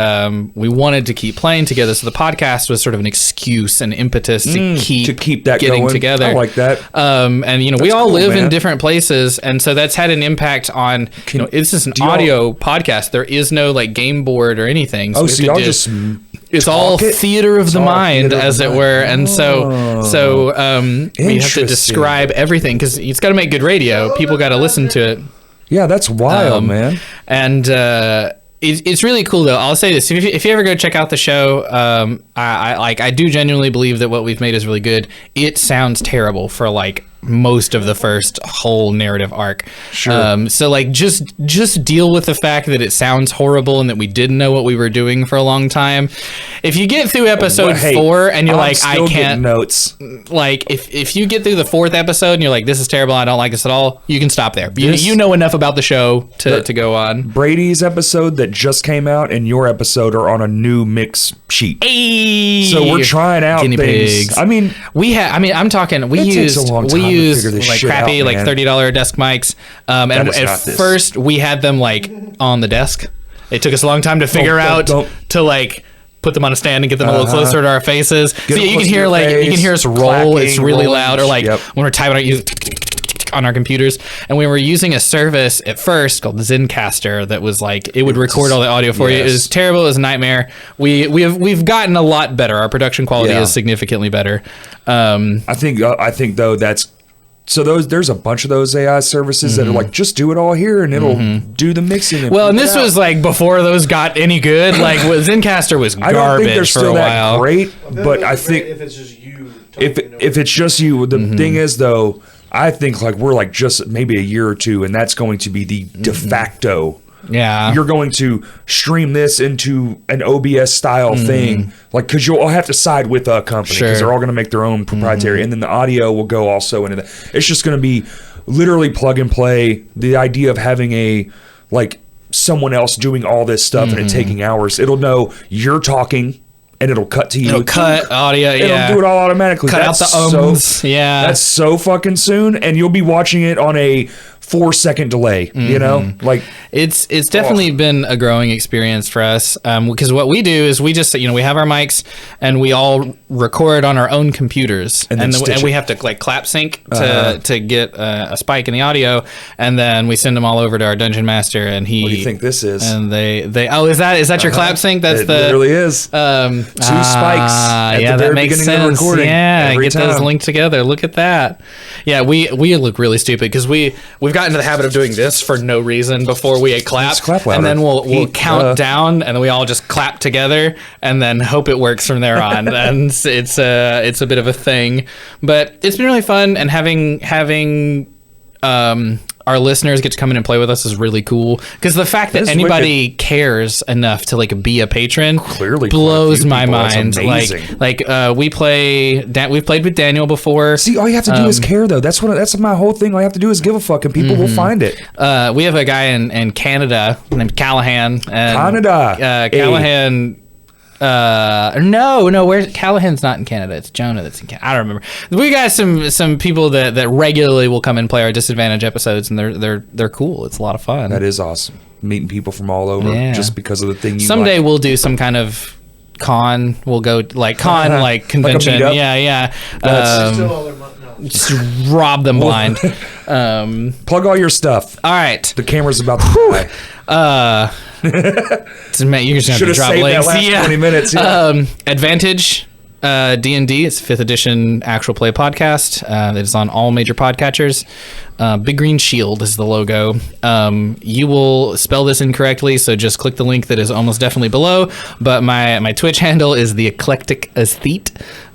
S3: we wanted to keep playing together. So the podcast was sort of an excuse and impetus to keep
S1: that
S3: getting
S1: going.
S3: together.
S1: I like that.
S3: And, we all
S1: cool,
S3: live
S1: man.
S3: in different places. And so that's had an impact on, this is an audio podcast. There is no like game board or anything. So
S1: so y'all just
S3: it's all theater of the mind, as it were. And so we have to describe everything because it's got to make good radio. People got to listen to it.
S1: Yeah, that's wild, man.
S3: And it's really cool, though. I'll say this: if you ever go check out the show, I do genuinely believe that what we've made is really good. It sounds terrible for like most of the first whole narrative arc.
S1: Sure.
S3: So like just deal with the fact that it sounds horrible and that we didn't know what we were doing for a long time. If you get through episode 4 and you're like, I can't
S1: notes.
S3: Like if you get through the 4th episode and you're like, this is terrible, I don't like this at all, you can stop there. You know enough about the show to go on.
S1: Brady's episode that just came out and your episode are on a new mix sheet.
S3: Hey,
S1: so we're trying out
S3: guinea
S1: things.
S3: pigs.
S1: I mean,
S3: I'm talking. We used like crappy like $30 desk mics. And at first we had them like on the desk. It took us a long time to figure out to like put them on a stand and get them a little closer to our faces. So you can hear us roll.
S1: Clacking,
S3: it's really
S1: rolling,
S3: loud. Or like when we're typing on our computers, and we were using a service at first called Zencaster that was like it would record all the audio for you. It was terrible. It was a nightmare. We've gotten a lot better. Our production quality is significantly better.
S1: I think though that's so there's a bunch of those AI services that are like just do it all here and it'll do the mixing.
S3: Well, and this was like before those got any good. Like Zencaster was garbage.
S1: I don't think they're
S3: for
S1: still
S3: a while.
S1: that great, but I think
S2: if it's just you.
S1: If it's just you, the thing is though, I think like we're like just maybe a year or two, and that's going to be the de facto.
S3: Yeah,
S1: you're going to stream this into an OBS style thing, like because you'll all have to side with a company because they're all going to make their own proprietary, and then the audio will go also into that. It's just going to be literally plug and play. The idea of having a like someone else doing all this stuff and it taking hours, it'll know you're talking. And it'll cut to you.
S3: It'll cut audio.
S1: It'll do it all automatically.
S3: Cut out the ums.
S1: That's so fucking soon, and you'll be watching it on a 4-second delay. You know, like
S3: it's definitely been a growing experience for us. Because what we do is we just we have our mics and we all record on our own computers, and we have to like clap sync to get a spike in the audio, and then we send them all over to our dungeon master, and he.
S1: What do you think this is?
S3: And they is that your clap sync? That's
S1: it literally is. 2 spikes at the very beginning of the recording.
S3: Yeah, get
S1: time.
S3: those linked together. Look at that. Yeah, we look really stupid because we've gotten into the habit of doing this for no reason before we clap and then we'll count down, and then we all just clap together, and then hope it works from there on. And it's a bit of a thing, but it's been really fun, and having our listeners get to come in and play with us is really cool, because the fact that anybody cares enough to like be a patron
S1: clearly
S3: blows my mind. Like we've played with Daniel before.
S1: See, all you have to do is care, though. That's my whole thing. All you have to do is give a fuck, and people will find it.
S3: We have a guy in Canada named Callahan. Callahan. No, where's Callahan's not in Canada. It's Jonah that's in Canada. I don't remember. We got some people that regularly will come and play our Disadvantage episodes, and they're cool. It's a lot of fun.
S1: That is awesome. Meeting people from all over just because of the thing you
S3: Someday we'll do some kind of con. We'll go like convention.
S1: Like
S3: yeah. Just rob them blind.
S1: Plug all your stuff.
S3: All right.
S1: The camera's about to die.
S3: You're just gonna have to drop links.
S1: That last 20 minutes. Yeah.
S3: Advantage D&D. It's 5th edition actual play podcast. It is on all major podcatchers. Big green shield is the logo. You will spell this incorrectly, so just click the link that is almost definitely below. But my Twitch handle is the Eclectic Aesthete.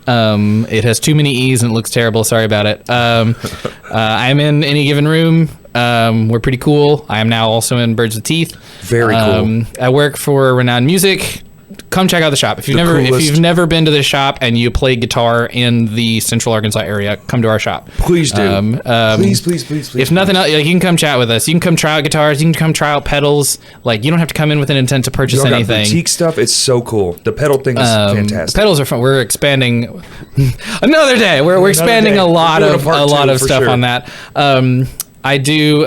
S3: It has too many E's and it looks terrible. Sorry about it. I'm in any given room. We're pretty cool. I am now also in Birds with Teeth.
S1: Very cool.
S3: I work for Renown Music. Come check out the shop. If you've never been to the shop and you play guitar in the Central Arkansas area, come to our shop.
S1: Please do. Please.
S3: If nothing else, you can come chat with us. You can come try out guitars. You can come try out pedals. Like, you don't have to come in with an intent to purchase anything.
S1: Boutique stuff. It's so cool. The pedal thing is fantastic.
S3: Pedals are fun. We're expanding another day. We're expanding a lot of stuff on that. I do.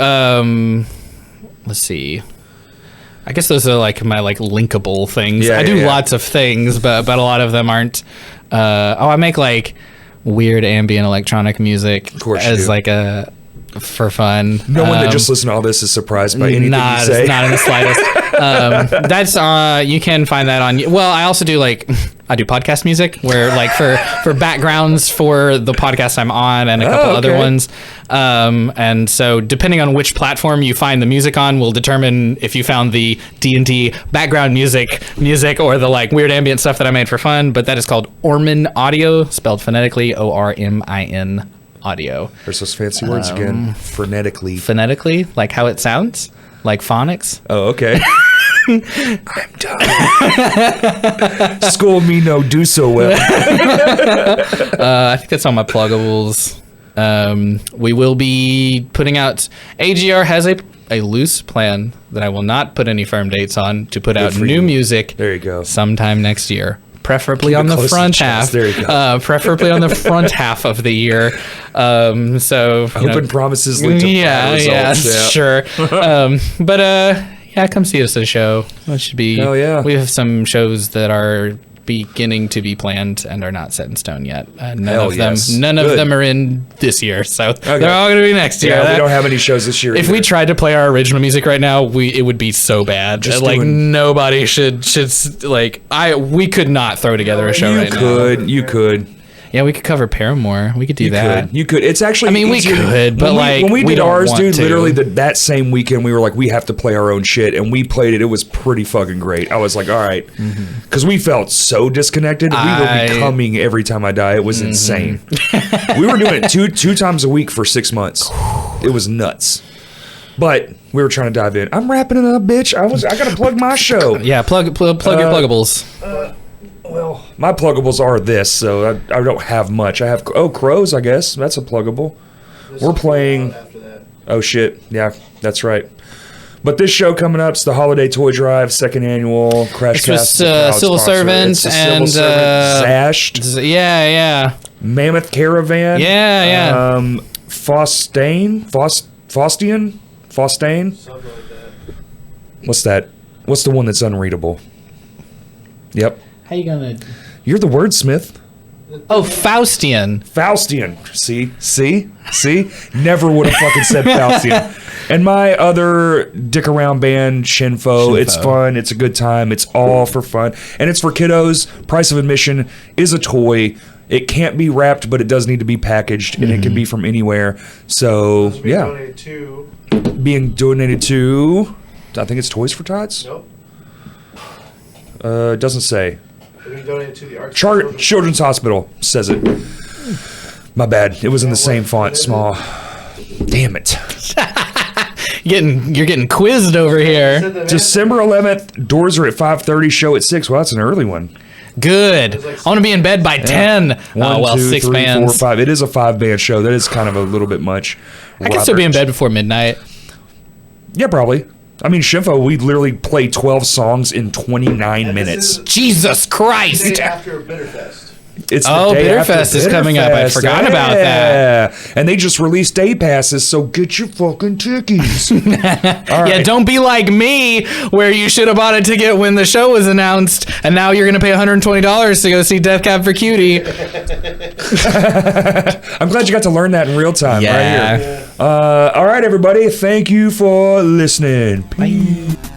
S3: Let's see. I guess those are like my linkable things. I do lots of things, but a lot of them aren't. I make like weird ambient electronic music as like for fun.
S1: No one that just listened to all this is surprised by anything you say.
S3: Not in the slightest. That's you can find that on. Well, I also do I do podcast music where for backgrounds for the podcast I'm on and a couple other ones. And so depending on which platform you find the music on will determine if you found the D&D background music or the weird ambient stuff that I made for fun. But that is called Ormin Audio, spelled phonetically ORMIN audio.
S1: There's those fancy words again.
S3: Phonetically, like how it sounds, like phonics.
S1: Oh, okay. I'm done. School me no do so well.
S3: I think that's on my pluggables. We will be putting out. AGR has a loose plan that I will not put any firm dates on to put out new music.
S1: There you go.
S3: Sometime next year. Preferably on the front half. There you go. Preferably on the front half of the year. So
S1: open promises lead to results.
S3: Sure. Come see us at a show. That should be.
S1: Oh yeah.
S3: We have some shows that are beginning to be planned and are not set in stone yet. None of them are in this year, so they're all going to be next year.
S1: Yeah, we don't have any shows this year.
S3: If we tried to play our original music right now, it would be so bad. Nobody should we could not throw together a show right now.
S1: You could.
S3: Yeah, we could cover Paramore. We could do that.
S1: You could. It's actually.
S3: I mean, we could, but
S1: when we did ours, dude, literally that same weekend, we were like, we have to play our own shit, and we played it. It was pretty fucking great. I was like, all right, because we felt so disconnected. We were becoming Every Time I Die. It was insane. We were doing it two times a week for 6 months. It was nuts. But we were trying to dive in. I'm wrapping it up, bitch. I gotta plug my show.
S3: Yeah, plug your pluggables.
S1: Well, my pluggables are this, so I don't have much. I have Crows, I guess. That's a pluggable. We're playing. Oh shit, yeah, that's right. But this show coming up is the Holiday Toy Drive, 2nd annual Crash Cast.
S3: Civil Servants and
S1: Zashed.
S3: Yeah.
S1: Mammoth Caravan.
S3: Yeah.
S1: Faustian.
S2: Something like that.
S1: What's that? What's the one that's unreadable? Yep.
S3: How you gonna?
S1: You're the wordsmith.
S3: Oh, Faustian.
S1: See? Never would have fucking said Faustian. And my other dick around band, Shinfo. It's fun. It's a good time. It's all for fun. And it's for kiddos. Price of admission is a toy. It can't be wrapped, but it does need to be packaged, and it can be from anywhere. So, yeah. Being donated to, I think it's Toys for Tots?
S2: Nope.
S1: It doesn't say.
S2: Donated to the
S1: Children's Hospital says it. My bad. It was in the same font, small. Damn it.
S3: You're getting quizzed over here.
S1: December 11th. Doors are at 5:30. Show at 6. Well, that's an early one.
S3: Good. I want to be in bed by 10.
S1: 1, 2,
S3: 6
S1: 3,
S3: bands.
S1: 4, 5. It is a 5-band show. That is kind of a little bit much.
S3: I can still be in bed before midnight.
S1: Yeah, probably. I mean, Shinfo, we literally play 12 songs in 29 minutes.
S3: Jesus Christ!
S2: The day after Bitterfest.
S1: It's the day
S3: Bitterfest is coming up. I forgot about that.
S1: And they just released day passes, so get your fucking tickies.
S3: Yeah, don't be like me, where you should have bought a ticket when the show was announced, and now you're going to pay $120 to go see Death Cab for Cutie.
S1: I'm glad you got to learn that in real time right here.
S3: Yeah.
S1: All right, everybody. Thank you for listening.
S3: Bye.